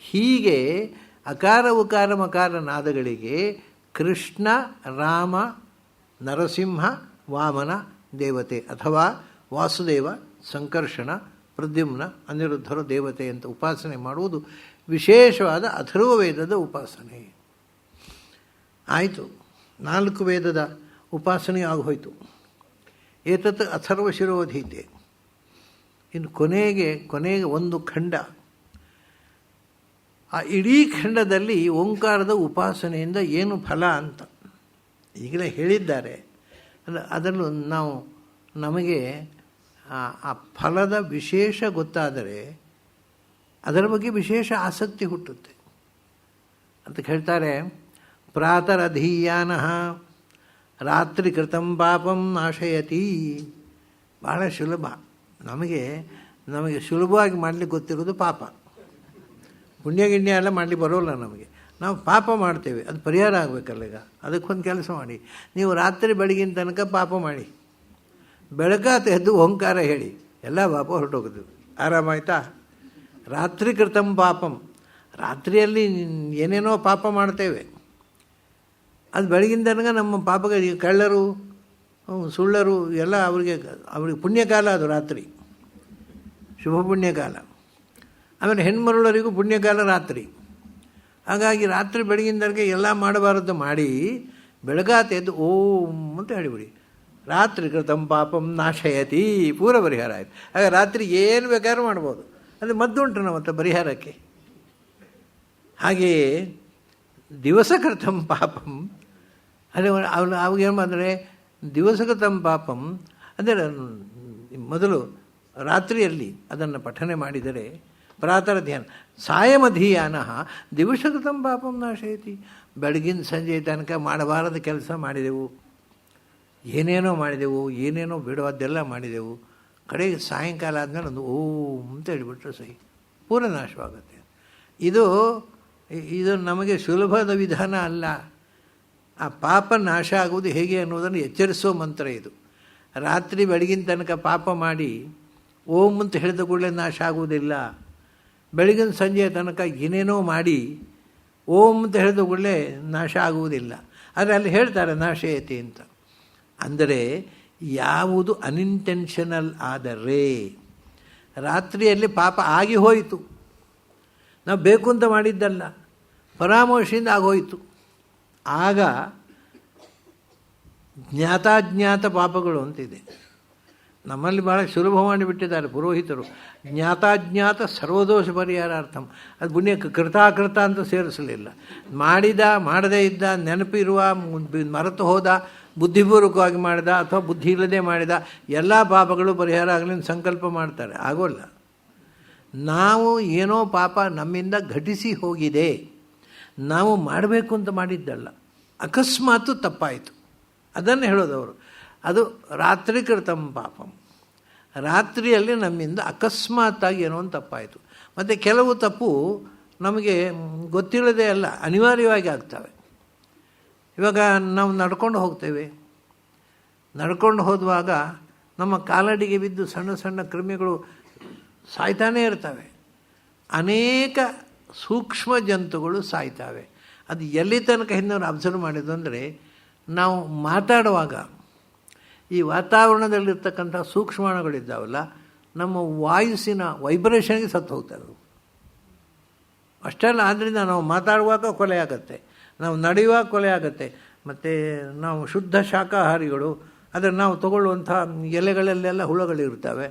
ಹೀಗೆ ಅಕಾರ ಉಕಾರ ಮಕಾರ ನಾದಗಳಿಗೆ ಕೃಷ್ಣ, ರಾಮ, ನರಸಿಂಹ, ವಾಮನ ದೇವತೆ ಅಥವಾ ವಾಸುದೇವ, ಸಂಕರ್ಷಣ, ಪ್ರದ್ಯುಮ್ನ, ಅನಿರುದ್ಧರ ದೇವತೆ ಅಂತ ಉಪಾಸನೆ ಮಾಡುವುದು ವಿಶೇಷವಾದ ಅಥರ್ವ ವೇದದ ಉಪಾಸನೆ. ಆಯಿತು, 4 ವೇದದ ಉಪಾಸನೆ ಆಗೋಯ್ತು. ಏತತ್ ಅಥರ್ವ ಶಿರೋಧೀತೆ. ಇನ್ನು ಕೊನೆಗೆ ಒಂದು ಖಂಡ. ಆ ಇಡೀ ಖಂಡದಲ್ಲಿ ಓಂಕಾರದ ಉಪಾಸನೆಯಿಂದ ಏನು ಫಲ ಅಂತ ಈಗಲೇ ಹೇಳಿದ್ದಾರೆ. ಅದನ್ನು ನಮಗೆ ಆ ಫಲದ ವಿಶೇಷ ಗೊತ್ತಾದರೆ ಅದರ ಬಗ್ಗೆ ವಿಶೇಷ ಆಸಕ್ತಿ ಹುಟ್ಟುತ್ತೆ ಅಂತ ಹೇಳ್ತಾರೆ. ಪ್ರಾತರಧೀಯಾನಃ ರಾತ್ರಿ ಕೃತಂ ಪಾಪಂ ನಾಶಯತಿ. ಬಹಳ ಸುಲಭ. ನಮಗೆ ಸುಲಭವಾಗಿ ಮಾಡಲಿಕ್ಕೆ ಗೊತ್ತಿರೋದು ಪಾಪ. ಪುಣ್ಯಗಿಣ್ಯ ಎಲ್ಲ ಮಾಡಲಿಕ್ಕೆ ಬರೋಲ್ಲ ನಮಗೆ. ನಾವು ಪಾಪ ಮಾಡ್ತೇವೆ, ಅದು ಪರಿಹಾರ ಆಗಬೇಕಲ್ಲ. ಈಗ ಅದಕ್ಕೊಂದು ಕೆಲಸ ಮಾಡಿ, ನೀವು ರಾತ್ರಿ ಬೆಳಗಿನ ತನಕ ಪಾಪ ಮಾಡಿ, ಬೆಳಗಾತ ಎದ್ದು ಓಂಕಾರ ಹೇಳಿ, ಎಲ್ಲ ಪಾಪ ಹೊರಟೋಗೋದು. ಆರಾಮಾಯ್ತಾ? ರಾತ್ರಿ ಕೃತಂ ಪಾಪಂ. ರಾತ್ರಿಯಲ್ಲಿ ಏನೇನೋ ಪಾಪ ಮಾಡ್ತೇವೆ, ಅದು ಬೆಳಗಿನ ತನಕ ನಮ್ಮ ಪಾಪಗಳಿಗೆ ಕಳ್ಳರು, ಸುಳ್ಳರು ಎಲ್ಲ ಅವ್ರಿಗೆ ಪುಣ್ಯಕಾಲ. ಅದು ರಾತ್ರಿ ಶುಭ ಪುಣ್ಯಕಾಲ. ಆಮೇಲೆ ಹೆಣ್ಮರುಳರಿಗೂ ಪುಣ್ಯಕಾಲ ರಾತ್ರಿ. ಹಾಗಾಗಿ ರಾತ್ರಿ ಬೆಳಗಿನ ತನಕ ಎಲ್ಲ ಮಾಡಬಾರದು ಮಾಡಿ ಬೆಳಗಾತ ಎದ್ದು ಓಂ ಅಂತ ಹೇಳಿಬಿಡಿ. ರಾತ್ರಿ ಕೃತಂ ಪಾಪಂ ನಾಶಯತಿ, ಪೂರ ಪರಿಹಾರ ಆಯಿತು. ಆಗ ರಾತ್ರಿ ಏನು ಬೇಕಾದ್ರೂ ಮಾಡ್ಬೋದು. ಅದು ಮದ್ದುಂಟು ನಮ್ಮ ಹತ್ರ ಪರಿಹಾರಕ್ಕೆ. ಹಾಗೆಯೇ ದಿವಸ ಕೃತಂ ಪಾಪಂ, ಅದೇ ಅವಾಗೇನು ಮಾಡಿದ್ರೆ ದಿವಸ ಕೃತಂ ಪಾಪಂ ಅಂದರೆ ಮೊದಲು ರಾತ್ರಿಯಲ್ಲಿ ಅದನ್ನು ಪಠನೆ ಮಾಡಿದರೆ ಪ್ರಾತಃ ಧ್ಯಾನ, ಸಾಯಮಧೀಯಾನಃ ದಿವಸ ಕೃತಂ ಪಾಪಂ ನಾಶಯತಿ. ಬೆಳಗಿನ ಸಂಜೆ ತನಕ ಮಾಡಬಾರದ ಕೆಲಸ ಮಾಡಿದೆವು, ಏನೇನೋ ಮಾಡಿದೆವು, ಏನೇನೋ ಬಿಡುವುದೆಲ್ಲ ಮಾಡಿದೆವು. ಕಡೆಗೆ ಸಾಯಂಕಾಲ ಆದಮೇಲೆ ಒಂದು ಓಂ ಅಂತ ಹೇಳಿಬಿಟ್ರೆ ಸಹಿ ಪೂರ ನಾಶವಾಗುತ್ತೆ. ಇದು ನಮಗೆ ಸುಲಭದ ವಿಧಾನ ಅಲ್ಲ. ಆ ಪಾಪ ನಾಶ ಆಗುವುದು ಹೇಗೆ ಅನ್ನೋದನ್ನು ಎಚ್ಚರಿಸೋ ಮಂತ್ರ ಇದು. ರಾತ್ರಿ ಬೆಳಗಿನ ತನಕ ಪಾಪ ಮಾಡಿ ಓಂ ಅಂತ ಹೇಳಿದ ಕೂಡಲೇ ನಾಶ ಆಗುವುದಿಲ್ಲ. ಬೆಳಗಿನ ಸಂಜೆಯ ತನಕ ಏನೇನೋ ಮಾಡಿ ಓಂ ಅಂತ ಹೇಳಿದ ಕೂಡಲೇ ನಾಶ ಆಗುವುದಿಲ್ಲ. ಆದರೆ ಅಲ್ಲಿ ಹೇಳ್ತಾರೆ ನಾಶಯತಿ ಅಂತ. ಅಂದರೆ ಯಾವುದು ಅನ್ಇಂಟೆನ್ಷನಲ್ ಆದರೆ, ರಾತ್ರಿಯಲ್ಲಿ ಪಾಪ ಆಗಿ ಹೋಯಿತು, ನಾವು ಬೇಕು ಅಂತ ಮಾಡಿದ್ದಲ್ಲ, ಪರಾಮರ್ಶೆಯಿಂದ ಆಗೋಯಿತು. ಆಗ ಜ್ಞಾತಾಜ್ಞಾತ ಪಾಪಗಳು ಅಂತಿದೆ. ನಮ್ಮಲ್ಲಿ ಭಾಳ ಸುಲಭ ಮಾಡಿಬಿಟ್ಟಿದ್ದಾರೆ ಪುರೋಹಿತರು. ಜ್ಞಾತಾಜ್ಞಾತ ಸರ್ವದೋಷ ಪರಿಹಾರಾರ್ಥಂ. ಅದು ಪುಣ್ಯಕ್ಕೆ ಕೃತಾಕೃತ ಅಂತ ಸೇರಿಸಲಿಲ್ಲ. ಮಾಡದೇ ಇದ್ದ, ನೆನಪಿರುವ, ಮರೆತು ಹೋದ, ಬುದ್ಧಿಪೂರ್ವಕವಾಗಿ ಮಾಡಿದ ಅಥವಾ ಬುದ್ಧಿ ಇಲ್ಲದೆ ಮಾಡಿದ ಎಲ್ಲ ಪಾಪಗಳು ಪರಿಹಾರ ಆಗಲಿ ಅಂತ ಸಂಕಲ್ಪ ಮಾಡ್ತಾರೆ. ಆಗೋಲ್ಲ. ನಾವು ಏನೋ ಪಾಪ ನಮ್ಮಿಂದ ಘಟಿಸಿ ಹೋಗಿದೆ, ನಾವು ಮಾಡಬೇಕು ಅಂತ ಮಾಡಿದ್ದಲ್ಲ, ಅಕಸ್ಮಾತ್ ತಪ್ಪಾಯಿತು, ಅದನ್ನು ಹೇಳೋದವರು. ಅದು ರಾತ್ರಿ ಕೃತಂ ಪಾಪಂ. ರಾತ್ರಿಯಲ್ಲಿ ನಮ್ಮಿಂದ ಅಕಸ್ಮಾತ್ತಾಗಿ ಏನೋ ಒಂದು ತಪ್ಪಾಯಿತು. ಮತ್ತು ಕೆಲವು ತಪ್ಪು ನಮಗೆ ಗೊತ್ತಿಲ್ಲದೆ ಅಲ್ಲ, ಅನಿವಾರ್ಯವಾಗಿ ಆಗ್ತವೆ. ಇವಾಗ ನಾವು ನಡ್ಕೊಂಡು ಹೋಗ್ತೇವೆ, ನಡ್ಕೊಂಡು ಹೋದುವಾಗ ನಮ್ಮ ಕಾಲಡಿಗೆ ಬಿದ್ದು ಸಣ್ಣ ಸಣ್ಣ ಕ್ರಿಮಿಗಳು ಸಾಯ್ತಾನೇ ಇರ್ತವೆ. ಅನೇಕ ಸೂಕ್ಷ್ಮ ಜಂತುಗಳು ಸಾಯ್ತವೆ. ಅದು ಎಲ್ಲಿ ತನಕ ಹಿಂದವರು ಅಬ್ಸರ್ವ್ ಮಾಡಿದ್ದು ಅಂದರೆ, ನಾವು ಮಾತಾಡುವಾಗ ಈ ವಾತಾವರಣದಲ್ಲಿರ್ತಕ್ಕಂಥ ಸೂಕ್ಷ್ಮಾಣುಗಳಿದ್ದಾವಲ್ಲ, ನಮ್ಮ ವಾಯ್ಸಿನ ವೈಬ್ರೇಷನ್ಗೆ ಸತ್ತು ಹೋಗ್ತವೆ. ಅಷ್ಟೆಲ್ಲ. ಆದ್ದರಿಂದ ನಾವು ಮಾತಾಡುವಾಗ ಕೊಲೆ ಆಗುತ್ತೆ, ನಾವು ನಡೆಯುವಾಗ ಕೊಲೆ ಆಗುತ್ತೆ. ಮತ್ತು ನಾವು ಶುದ್ಧ ಶಾಕಾಹಾರಿಗಳು, ಆದರೆ ನಾವು ತಗೊಳ್ಳುವಂಥ ಎಲೆಗಳಲ್ಲೆಲ್ಲ ಹುಳುಗಳಿರ್ತವೆ,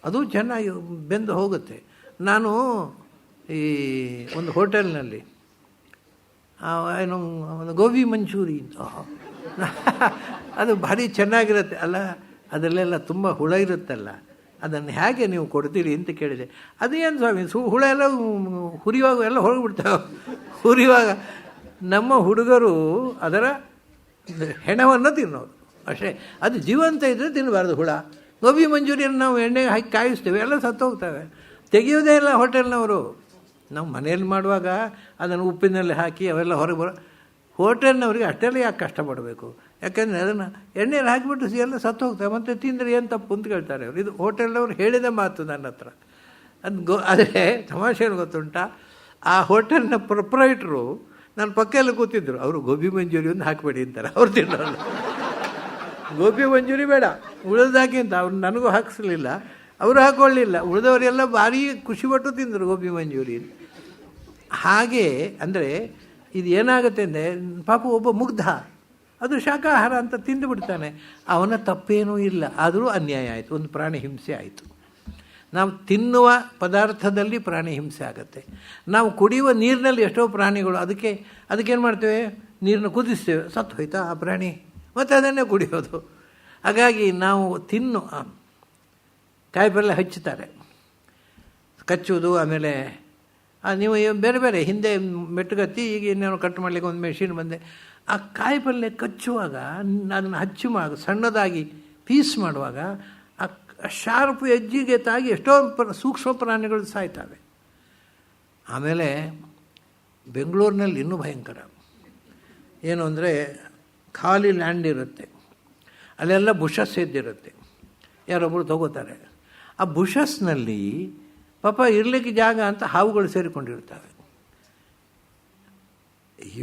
ಅದು ಚೆನ್ನಾಗಿ ಬೆಂದು ಹೋಗುತ್ತೆ. ನಾನು ಈ ಒಂದು ಹೋಟೆಲ್ನಲ್ಲಿ ಏನು ಗೋಬಿ ಮಂಚೂರಿ ಅಂತ, ಅದು ಭಾರಿ ಚೆನ್ನಾಗಿರುತ್ತೆ ಅಲ್ಲ, ಅದರಲ್ಲೆಲ್ಲ ತುಂಬ ಹುಳ ಇರುತ್ತಲ್ಲ, ಅದನ್ನು ಹೇಗೆ ನೀವು ಕೊಡ್ತೀರಿ ಅಂತ ಕೇಳಿದೆ. ಅದೇನು ಸ್ವಾಮಿ, ಹುಳ ಎಲ್ಲ ಹುರಿಯುವಾಗ ಎಲ್ಲ ಹೋಗಿಬಿಡ್ತಾವೆ. ಹುರಿಯುವಾಗ ನಮ್ಮ ಹುಡುಗರು ಅದರ ಹೆಣವನ್ನು ತಿನ್ನೋದು ಅಷ್ಟೇ. ಅದು ಜೀವಂತ ಇದ್ದರೆ ತಿನ್ನಬಾರ್ದು ಹುಳ. ಗೋಬಿ ಮಂಚೂರಿಯನ್ನು ನಾವು ಎಣ್ಣೆಗೆ ಹಾಕಿ ಕಾಯಿಸ್ತೇವೆ, ಎಲ್ಲ ಸತ್ತೋಗ್ತವೆ. ತೆಗೆಯೋದೇ ಇಲ್ಲ ಹೋಟೆಲ್ನವರು. ನಾವು ಮನೆಯಲ್ಲಿ ಮಾಡುವಾಗ ಅದನ್ನು ಉಪ್ಪಿನಲ್ಲಿ ಹಾಕಿ ಅವೆಲ್ಲ ಹೊರಗೆ ಬರೋ. ಹೋಟೆಲ್ನವರಿಗೆ ಅಷ್ಟೆಲ್ಲ ಯಾಕೆ ಕಷ್ಟಪಡಬೇಕು? ಯಾಕೆಂದರೆ ಅದನ್ನು ಎಣ್ಣೆಯಲ್ಲಿ ಹಾಕಿಬಿಟ್ಟು ಎಲ್ಲ ಸತ್ತು ಹೋಗ್ತವೆ. ಮತ್ತು ತಿಂದರೆ ಏನು ತಪ್ಪು ಅಂತ ಕೇಳ್ತಾರೆ ಅವರು. ಇದು ಹೋಟೆಲ್ನವ್ರು ಹೇಳಿದ ಮಾತು ನನ್ನ ಹತ್ರ. ಅದು ಆದರೆ ತಮಾಷೆ ಗೊತ್ತುಂಟ, ಆ ಹೋಟೆಲ್ನ ಪ್ರೊಪ್ರೈಟ್ರು ನನ್ನ ಪಕ್ಕದಲ್ಲಿ ಕೂತಿದ್ರು, ಅವರು ಗೋಬಿ ಮಂಚೂರಿ ಒಂದು ಹಾಕಬೇಡಿ ಅಂತಾರೆ, ಅವ್ರು ತಿನ್ನೋಲ್ಲ. ಗೋಬಿ ಮಂಚೂರಿ ಬೇಡ, ಉಳಿದಾಕಿ ಅಂತ ಅವ್ರು ನನಗೂ ಹಾಕಿಸ್ಲಿಲ್ಲ, ಅವರು ಹಾಕೊಳ್ಳಿಲ್ಲ. ಉಳಿದವರೆಲ್ಲ ಭಾರಿ ಖುಷಿಪಟ್ಟು ತಿಂದರು ಗೋಬಿ ಮಂಚೂರಿ. ಹಾಗೆ ಅಂದರೆ ಇದು ಏನಾಗುತ್ತೆ ಅಂದರೆ, ಪಾಪ ಒಬ್ಬ ಮುಗ್ಧ ಅದು ಶಾಖಾಹಾರ ಅಂತ ತಿಂದು ಬಿಡ್ತಾನೆ, ಅವನ ತಪ್ಪೇನೂ ಇಲ್ಲ, ಆದರೂ ಅನ್ಯಾಯ ಆಯಿತು, ಒಂದು ಪ್ರಾಣಿ ಹಿಂಸೆ ಆಯಿತು. ನಾವು ತಿನ್ನುವ ಪದಾರ್ಥದಲ್ಲಿ ಪ್ರಾಣಿ ಹಿಂಸೆ ಆಗುತ್ತೆ. ನಾವು ಕುಡಿಯುವ ನೀರಿನಲ್ಲಿ ಎಷ್ಟೋ ಪ್ರಾಣಿಗಳು, ಅದಕ್ಕೇನು ಮಾಡ್ತೇವೆ, ನೀರನ್ನು ಕುದಿಸ್ತೇವೆ, ಸತ್ತು ಹೋಯ್ತಾ ಆ ಪ್ರಾಣಿ, ಮತ್ತು ಅದನ್ನೇ ಕುಡಿಯೋದು. ಹಾಗಾಗಿ ನಾವು ಕಾಯಿಪಲ್ಯ ಹಚ್ಚುತ್ತಾರೆ, ಕಚ್ಚುವುದು, ಆಮೇಲೆ ನೀವು ಬೇರೆ ಬೇರೆ ಹಿಂದೆ ಮೆಟ್ಟುಗತ್ತಿ, ಈಗ ಇನ್ನೇನು ಕಟ್ ಮಾಡಲಿಕ್ಕೆ ಒಂದು ಮೆಷಿನ್ ಬಂದೆ. ಆ ಕಾಯಿಪಲ್ಯ ಕಚ್ಚುವಾಗ ಅದನ್ನು ಹಚ್ಚುವಾಗ ಸಣ್ಣದಾಗಿ ಪೀಸ್ ಮಾಡುವಾಗ ಆ ಶಾರ್ಪ್ ಎಜ್ಜಿಗೆ ತಾಗಿ ಎಷ್ಟೋ ಸೂಕ್ಷ್ಮ ಪ್ರಾಣಿಗಳು ಸಾಯ್ತವೆ. ಆಮೇಲೆ ಬೆಂಗಳೂರಿನಲ್ಲಿ ಇನ್ನೂ ಭಯಂಕರ ಏನು ಅಂದರೆ, ಖಾಲಿ ಲ್ಯಾಂಡ್ ಇರುತ್ತೆ, ಅಲ್ಲೆಲ್ಲ ಬುಷಸ್ ಎದ್ದಿರುತ್ತೆ, ಯಾರೊಬ್ಬರು ತಗೋತಾರೆ. ಆ ಬುಷಸ್ನಲ್ಲಿ ಪಾಪ ಇರಲಿಕ್ಕೆ ಜಾಗ ಅಂತ ಹಾವುಗಳು ಸೇರಿಕೊಂಡಿರ್ತವೆ.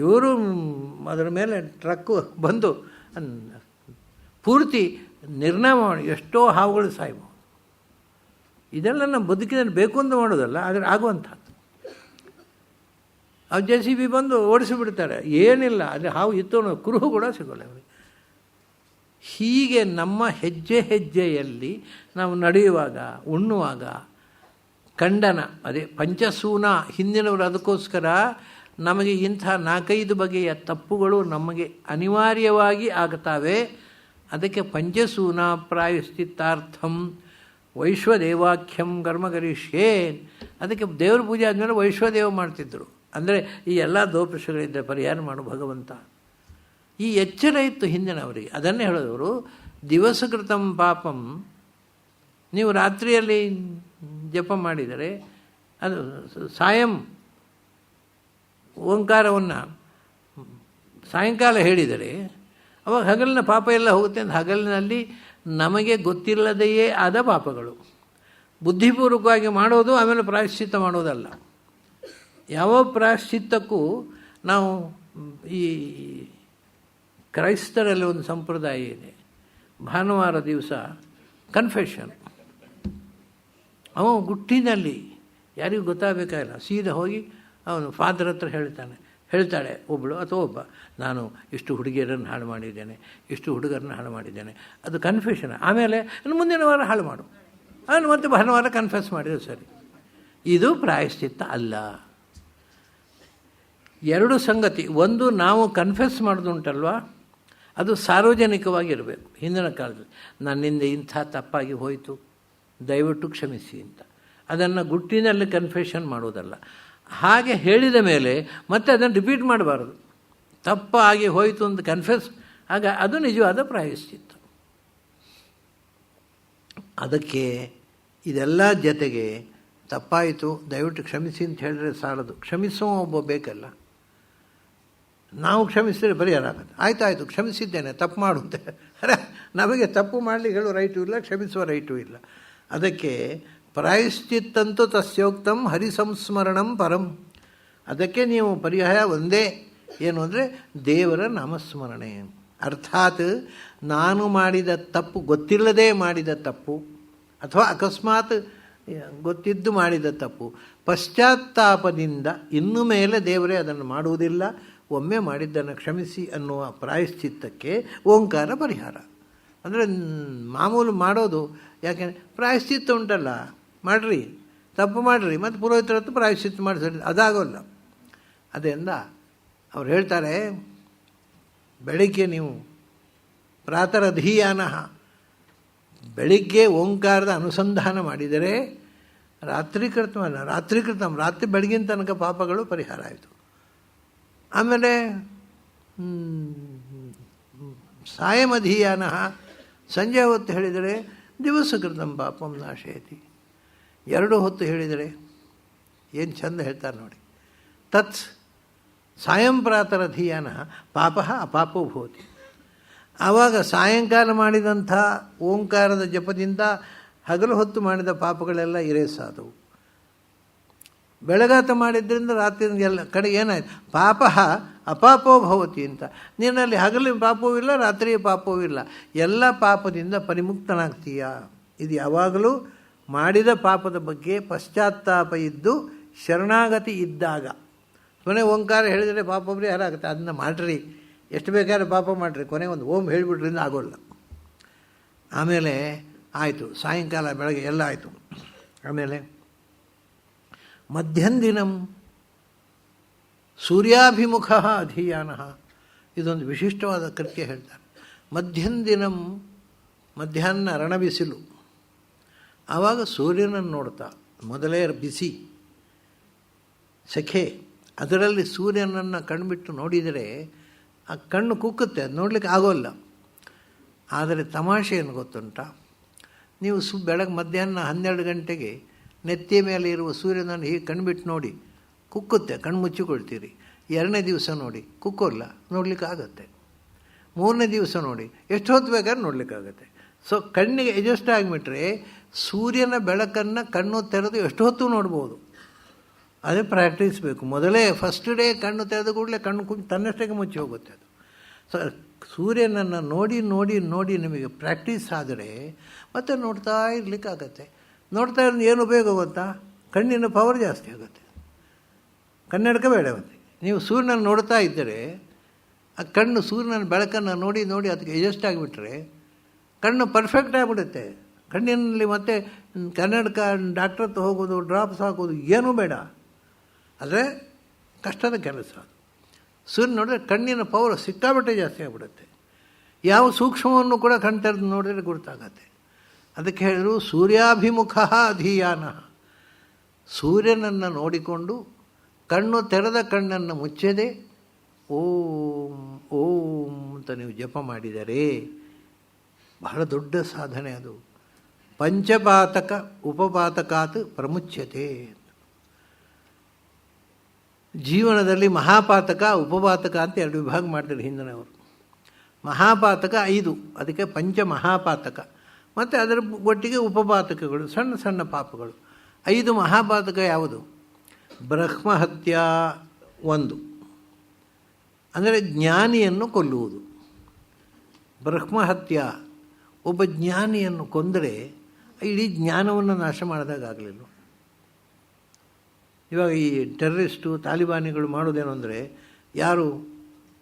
ಇವರು ಅದರ ಮೇಲೆ ಟ್ರಕ್ಕು ಬಂದು ಪೂರ್ತಿ ನಿರ್ನಾಮ ಮಾಡಿ ಎಷ್ಟೋ ಹಾವುಗಳು ಸಾಯ್ಬೋದು. ಇದೆಲ್ಲ ನಮ್ಮ ಬದುಕಿನಲ್ಲಿ ಬೇಕು ಅಂತ ಮಾಡೋದಲ್ಲ, ಆದರೆ ಆಗುವಂಥದ್ದು. ಅವ್ರು JCB ಬಂದು ಓಡಿಸಿಬಿಡ್ತಾರೆ, ಏನಿಲ್ಲ, ಅಲ್ಲಿ ಹಾವು ಇತ್ತು ಅನ್ನೋ ಕುರುಹು ಕೂಡ ಸಿಗೋಲ್ಲ ಅವರಿಗೆ. ಹೀಗೆ ನಮ್ಮ ಹೆಜ್ಜೆ ಹೆಜ್ಜೆಯಲ್ಲಿ ನಾವು ನಡೆಯುವಾಗ, ಉಣ್ಣುವಾಗ ಖಂಡನ, ಅದೇ ಪಂಚಸೂನ, ಹಿಂದಿನವರು ಅದಕ್ಕೋಸ್ಕರ ನಮಗೆ ಇಂಥ 4-5 ಬಗೆಯ ತಪ್ಪುಗಳು ನಮಗೆ ಅನಿವಾರ್ಯವಾಗಿ ಆಗ್ತವೆ. ಅದಕ್ಕೆ ಪಂಚಸೂನ ಪ್ರಾಯಶ್ಚಿತ್ತಾರ್ಥಂ ವೈಶ್ವದೇವಾಖ್ಯಂ ಕರ್ಮಕರಿಷ್ಯೇ. ಅದಕ್ಕೆ ದೇವ್ರ ಪೂಜೆ ಆದಮೇಲೆ ವೈಶ್ವದೇವ ಮಾಡ್ತಿದ್ದರು. ಅಂದರೆ ಈ ಎಲ್ಲ ದೋಷಗಳಿದ್ದರೆ ಪರಿಹಾರ ಮಾಡು ಭಗವಂತ. ಈ ಎಚ್ಚರ ಇತ್ತು ಹಿಂದಿನವರಿಗೆ. ಅದನ್ನೇ ಹೇಳಿದವರು, ದಿವಸಕೃತಂ ಪಾಪಂ, ನೀವು ರಾತ್ರಿಯಲ್ಲಿ ಜಪ ಮಾಡಿದರೆ, ಅದು ಸಾಯಂ ಓಂಕಾರವನ್ನು ಸಾಯಂಕಾಲ ಹೇಳಿದರೆ ಅವಾಗ ಹಗಲಿನ ಪಾಪ ಎಲ್ಲ ಹೋಗುತ್ತೆ ಅಂತ. ಹಗಲಿನಲ್ಲಿ ನಮಗೆ ಗೊತ್ತಿಲ್ಲದೆಯೇ ಆದ ಪಾಪಗಳು ಬುದ್ಧಿಪೂರ್ವಕವಾಗಿ ಮಾಡೋದು, ಆಮೇಲೆ ಪ್ರಾಯಶ್ಚಿತ್ತ ಮಾಡೋದಲ್ಲ. ಯಾವ ಪ್ರಾಯಶ್ಚಿತ್ತಕ್ಕೂ ನಾವು, ಈ ಕ್ರೈಸ್ತರಲ್ಲಿ ಒಂದು ಸಂಪ್ರದಾಯ ಇದೆ, ಭಾನುವಾರ ದಿವಸ ಕನ್ಫೆಷನ್. ಅವನು ಗುಟ್ಟಿನಲ್ಲಿ ಯಾರಿಗೂ ಗೊತ್ತಾಗಬೇಕಾಗಿಲ್ಲ, ಸೀದಾ ಹೋಗಿ ಅವನು ಫಾದರ್ ಹತ್ರ ಹೇಳ್ತಾಳೆ ಒಬ್ಬಳು ಅಥವಾ ಒಬ್ಬ, ನಾನು ಇಷ್ಟು ಹುಡುಗಿಯರನ್ನು ಹಾಳು ಮಾಡಿದ್ದೇನೆ, ಇಷ್ಟು ಹುಡುಗರನ್ನು ಹಾಳು ಮಾಡಿದ್ದೇನೆ, ಅದು ಕನ್ಫೆಷನ್. ಆಮೇಲೆ ಮುಂದಿನ ವಾರ ಹಾಳು ಮಾಡು, ಅವನು ಮತ್ತೆ ಭಾನುವಾರ ಕನ್ಫೆಸ್ ಮಾಡಿದ್ರೆ ಸರಿ. ಇದು ಪ್ರಾಯಶ್ಚಿತ್ತ ಅಲ್ಲ. 2 ಸಂಗತಿ. ಒಂದು, ನಾವು ಕನ್ಫೆಸ್ ಮಾಡೋದುಂಟಲ್ವ, ಅದು ಸಾರ್ವಜನಿಕವಾಗಿರಬೇಕು. ಹಿಂದಿನ ಕಾಲದಲ್ಲಿ ನನ್ನಿಂದ ಇಂಥ ತಪ್ಪಾಗಿ ಹೋಯಿತು, ದಯವಿಟ್ಟು ಕ್ಷಮಿಸಿ ಅಂತ. ಅದನ್ನು ಗುಟ್ಟಿನಲ್ಲಿ ಕನ್ಫೆಷನ್ ಮಾಡೋದಲ್ಲ. ಹಾಗೆ ಹೇಳಿದ ಮೇಲೆ ಮತ್ತೆ ಅದನ್ನು ರಿಪೀಟ್ ಮಾಡಬಾರದು. ತಪ್ಪಾಗಿ ಹೋಯಿತು ಅಂತ ಕನ್ಫೆಸ್, ಆಗ ಅದು ನಿಜವಾದ ಪ್ರಾಯಶ್ಚಿತ್ತ. ಅದಕ್ಕೆ ಇದೆಲ್ಲ ಜೊತೆಗೆ ತಪ್ಪಾಯಿತು ದಯವಿಟ್ಟು ಕ್ಷಮಿಸಿ ಅಂತ ಹೇಳಿದ್ರೆ ಸಾಲದು, ಕ್ಷಮಿಸೋ ಒಬ್ಬ ಬೇಕಲ್ಲ. ನಾವು ಕ್ಷಮಿಸಿದರೆ ಪರಿಹಾರ ಆಗುತ್ತೆ. ಆಯಿತು ಕ್ಷಮಿಸಿದ್ದೇನೆ, ತಪ್ಪು ಮಾಡುತ್ತೆ. ಅರೆ, ನಮಗೆ ತಪ್ಪು ಮಾಡಲಿಕ್ಕೆ ಹೇಳೋ ರೈಟು ಇಲ್ಲ, ಕ್ಷಮಿಸುವ ರೈಟು ಇಲ್ಲ. ಅದಕ್ಕೆ ಪ್ರಾಯಶ್ಚಿತ್ತಂತೂ ತಸ್ಯೋಕ್ತಂ ಹರಿಸಂಸ್ಮರಣಂ ಪರಂ. ಅದಕ್ಕೆ ನೀವು ಪರಿಹಾರ ಒಂದೇ, ಏನು ಅಂದರೆ ದೇವರ ನಾಮಸ್ಮರಣೆ. ಅರ್ಥಾತ್ ನಾನು ಮಾಡಿದ ತಪ್ಪು, ಗೊತ್ತಿಲ್ಲದೆ ಮಾಡಿದ ತಪ್ಪು, ಅಥವಾ ಅಕಸ್ಮಾತ್ ಗೊತ್ತಿದ್ದು ಮಾಡಿದ ತಪ್ಪು, ಪಶ್ಚಾತ್ತಾಪದಿಂದ ಇನ್ನು ಮೇಲೆ ದೇವರೇ ಅದನ್ನು ಮಾಡುವುದಿಲ್ಲ, ಒಮ್ಮೆ ಮಾಡಿದ್ದನ್ನು ಕ್ಷಮಿಸಿ ಅನ್ನುವ ಪ್ರಾಯಶ್ಚಿತ್ತಕ್ಕೆ ಓಂಕಾರ ಪರಿಹಾರ. ಅಂದರೆ ಮಾಮೂಲು ಮಾಡೋದು, ಯಾಕೆಂದರೆ ಪ್ರಾಯಶ್ಚಿತ್ತ ಉಂಟಲ್ಲ, ಮಾಡಿರಿ, ತಪ್ಪು ಮಾಡಿರಿ, ಮತ್ತು ಪುರೋಹಿತರ ಹತ್ರ ಪ್ರಾಯಶ್ಚಿತ್ತ ಮಾಡಿಸಿ, ಅದಾಗೋಲ್ಲ. ಅದರಿಂದ ಅವ್ರು ಹೇಳ್ತಾರೆ, ಬೆಳಿಗ್ಗೆ ನೀವು ಪ್ರಾತರಧೀಯಾನ, ಬೆಳಿಗ್ಗೆ ಓಂಕಾರದ ಅನುಸಂಧಾನ ಮಾಡಿದರೆ ರಾತ್ರಿ ಬೆಳಗಿನ ತನಕ ಪಾಪಗಳು ಪರಿಹಾರ ಆಯಿತು. ಆಮೇಲೆ ಸಾಯಮಧೀಯಾನ, ಸಂಜೆ ಹೊತ್ತು ಹೇಳಿದರೆ ದಿವಸಕೃತಂ ಪಾಪಂ ನಾಶಯತಿ. 2 ಹೊತ್ತು ಹೇಳಿದರೆ ಏನು ಚಂದ ಹೇಳ್ತಾರೆ ನೋಡಿ. ತತ್ ಸಾಯಂ ಪ್ರಾತರಧೀಯಾನ ಪಾಪ ಅಪಾಪೋ ಭವತಿ. ಆವಾಗ ಸಾಯಂಕಾಲ ಮಾಡಿದಂಥ ಓಂಕಾರದ ಜಪದಿಂದ ಹಗಲು ಹೊತ್ತು ಮಾಡಿದ ಪಾಪಗಳೆಲ್ಲ ಇರೇಸಾದವು. ಬೆಳಗಾತ ಮಾಡಿದ್ದರಿಂದ ರಾತ್ರಿ ಎಲ್ಲ ಕಡೆ ಏನಾಯ್ತು, ಪಾಪ ಅಪಾಪೋ ಭವತಿ ಅಂತ. ನೀನಲ್ಲಿ ಹಗಲಿನ ಪಾಪವೂ ಇಲ್ಲ, ರಾತ್ರಿಯ ಪಾಪವೂ ಇಲ್ಲ, ಎಲ್ಲ ಪಾಪದಿಂದ ಪರಿಮುಕ್ತನಾಗ್ತೀಯ. ಇದು ಯಾವಾಗಲೂ ಮಾಡಿದ ಪಾಪದ ಬಗ್ಗೆ ಪಶ್ಚಾತ್ತಾಪ ಇದ್ದು ಶರಣಾಗತಿ ಇದ್ದಾಗ. ಕೊನೆ ಓಂಕಾರ ಹೇಳಿದರೆ ಪಾಪ ಪರಿಹಾರ ಆಗುತ್ತೆ. ಅದನ್ನು ಮಾಡಿರಿ, ಎಷ್ಟು ಬೇಕಾದ್ರೆ ಪಾಪ ಮಾಡಿರಿ, ಕೊನೆ ಒಂದು ಓಂ ಹೇಳಿಬಿಟ್ರಿಂದ ಆಗೋಲ್ಲ. ಆಮೇಲೆ ಆಯಿತು, ಸಾಯಂಕಾಲ ಬೆಳಗ್ಗೆ ಎಲ್ಲ ಆಯಿತು. ಆಮೇಲೆ ಮಧ್ಯಂದಿನಂ ಸೂರ್ಯಾಭಿಮುಖ ಅಧೀಯಾನ, ಇದೊಂದು ವಿಶಿಷ್ಟವಾದ ಕೃತ್ಯ ಹೇಳ್ತಾರೆ. ಮಧ್ಯಂದಿನಂ, ಮಧ್ಯಾಹ್ನ ರಣಬಿಸಿಲು, ಆವಾಗ ಸೂರ್ಯನನ್ನು ನೋಡ್ತಾ, ಮೊದಲೇ ಬಿಸಿ ಸೆಖೆ, ಅದರಲ್ಲಿ ಸೂರ್ಯನನ್ನು ಕಣ್ಬಿಟ್ಟು ನೋಡಿದರೆ ಆ ಕಣ್ಣು ಕುಕ್ಕುತ್ತೆ, ಅದು ನೋಡಲಿಕ್ಕೆ ಆಗೋಲ್ಲ. ಆದರೆ ತಮಾಷೆ ಏನು ಗೊತ್ತುಂಟ, ನೀವು ಬೆಳಗ್ಗೆ ಮಧ್ಯಾಹ್ನ 12 ಗಂಟೆಗೆ ನೆತ್ತಿಯ ಮೇಲೆ ಇರುವ ಸೂರ್ಯನನ್ನು ಹೀಗೆ ಕಣ್ಬಿಟ್ಟು ನೋಡಿ, ಕುಕ್ಕುತ್ತೆ, ಕಣ್ಣು ಮುಚ್ಚಿಕೊಳ್ತೀರಿ. 2ನೇ ದಿವಸ ನೋಡಿ, ಕುಕ್ಕೋಲ್ಲ, ನೋಡಲಿಕ್ಕಾಗತ್ತೆ. 3ನೇ ದಿವಸ ನೋಡಿ, ಎಷ್ಟು ಹೊತ್ತು ಬೇಕಾದ್ರೆ ನೋಡಲಿಕ್ಕಾಗತ್ತೆ. ಸೊ ಕಣ್ಣಿಗೆ ಅಡ್ಜಸ್ಟ್ ಆಗಿಬಿಟ್ರೆ ಸೂರ್ಯನ ಬೆಳಕನ್ನು ಕಣ್ಣು ತೆರೆದು ಎಷ್ಟು ಹೊತ್ತು ನೋಡ್ಬೋದು. ಅದೇ ಪ್ರಾಕ್ಟೀಸ್ ಬೇಕು. ಮೊದಲೇ ಫಸ್ಟ್ ಡೇ ಕಣ್ಣು ತೆರೆದ ಕೂಡಲೇ ಕಣ್ಣು ತನ್ನಷ್ಟಕ್ಕೆ ಮುಚ್ಚಿ ಹೋಗುತ್ತೆ ಅದು. ಸೊ ಸೂರ್ಯನನ್ನು ನೋಡಿ ನೋಡಿ ನೋಡಿ ನಿಮಗೆ ಪ್ರಾಕ್ಟೀಸ್ ಆದರೆ ಮತ್ತೆ ನೋಡ್ತಾ ಇರಲಿಕ್ಕಾಗತ್ತೆ. ನೋಡ್ತಾ ಇರೋದು ಏನು ಉಪಯೋಗ ಗೊತ್ತಾ, ಕಣ್ಣಿನ ಪವರ್ ಜಾಸ್ತಿ ಆಗುತ್ತೆ. ಕನ್ನಡಕ ಬೇಡ ಮತ್ತೆ. ನೀವು ಸೂರ್ಯನನ್ನು ನೋಡ್ತಾ ಇದ್ದರೆ ಆ ಕಣ್ಣು ಸೂರ್ಯನ ಬೆಳಕನ್ನು ನೋಡಿ ನೋಡಿ ಅದಕ್ಕೆ ಅಡ್ಜಸ್ಟ್ ಆಗಿಬಿಟ್ರೆ ಕಣ್ಣು ಪರ್ಫೆಕ್ಟ್ ಆಗಿಬಿಡುತ್ತೆ. ಕಣ್ಣಿನಲ್ಲಿ ಮತ್ತೆ ಕನ್ನಡಕ, ಡಾಕ್ಟರ್ ಹತ್ರ ಹೋಗೋದು, ಡ್ರಾಪ್ಸ್ ಹಾಕೋದು ಏನೂ ಬೇಡ. ಆದರೆ ಕಷ್ಟದ ಕೆಲಸ ಅದು. ಸೂರ್ಯ ನೋಡಿದ್ರೆ ಕಣ್ಣಿನ ಪವರ್ ಸಿಕ್ಕಾಬಟ್ಟೆ ಜಾಸ್ತಿ ಆಗಿಬಿಡುತ್ತೆ. ಯಾವ ಸೂಕ್ಷ್ಮವನ್ನು ಕೂಡ ಕಣ್ಣು ತೆರೆದು ನೋಡಿದರೆ ಗೊತ್ತಾಗತ್ತೆ. ಅದಕ್ಕೆ ಹೇಳಿದ್ರು ಸೂರ್ಯಾಭಿಮುಖ ಅಧೀಯಾನ, ಸೂರ್ಯನನ್ನು ನೋಡಿಕೊಂಡು ಕಣ್ಣು ತೆರೆದ ಕಣ್ಣನ್ನು ಮುಚ್ಚದೆ ಓಂ ಓಂ ಅಂತ ನೀವು ಜಪ ಮಾಡಿದರೆ ಬಹಳ ದೊಡ್ಡ ಸಾಧನೆ ಅದು. ಪಂಚಪಾತಕ ಉಪಪಾತಕಾತ್ ಪ್ರಮುಚ್ಯತೆ. ಜೀವನದಲ್ಲಿ ಮಹಾಪಾತಕ ಉಪಪಾತಕ ಅಂತ 2 ವಿಭಾಗ ಮಾಡ್ತಾರೆ ಹಿಂದಿನವರು. ಮಹಾಪಾತಕ 5, ಅದಕ್ಕೆ ಪಂಚ ಮಹಾಪಾತಕ, ಮತ್ತು ಅದರ ಒಟ್ಟಿಗೆ ಉಪಪಾತಕಗಳು, ಸಣ್ಣ ಸಣ್ಣ ಪಾಪಗಳು. 5 ಮಹಾಪಾತಕ ಯಾವುದು? ಬ್ರಹ್ಮಹತ್ಯ 1, ಅಂದರೆ ಜ್ಞಾನಿಯನ್ನು ಕೊಲ್ಲುವುದು. ಬ್ರಹ್ಮಹತ್ಯ, ಒಬ್ಬ ಜ್ಞಾನಿಯನ್ನು ಕೊಂದರೆ ಇಡೀ ಜ್ಞಾನವನ್ನು ನಾಶ ಮಾಡಿದಾಗಲಿಲ್ಲ. ಇವಾಗ ಈ ಟೆರರಿಸ್ಟು ತಾಲಿಬಾನಿಗಳು ಮಾಡೋದೇನು ಅಂದರೆ, ಯಾರು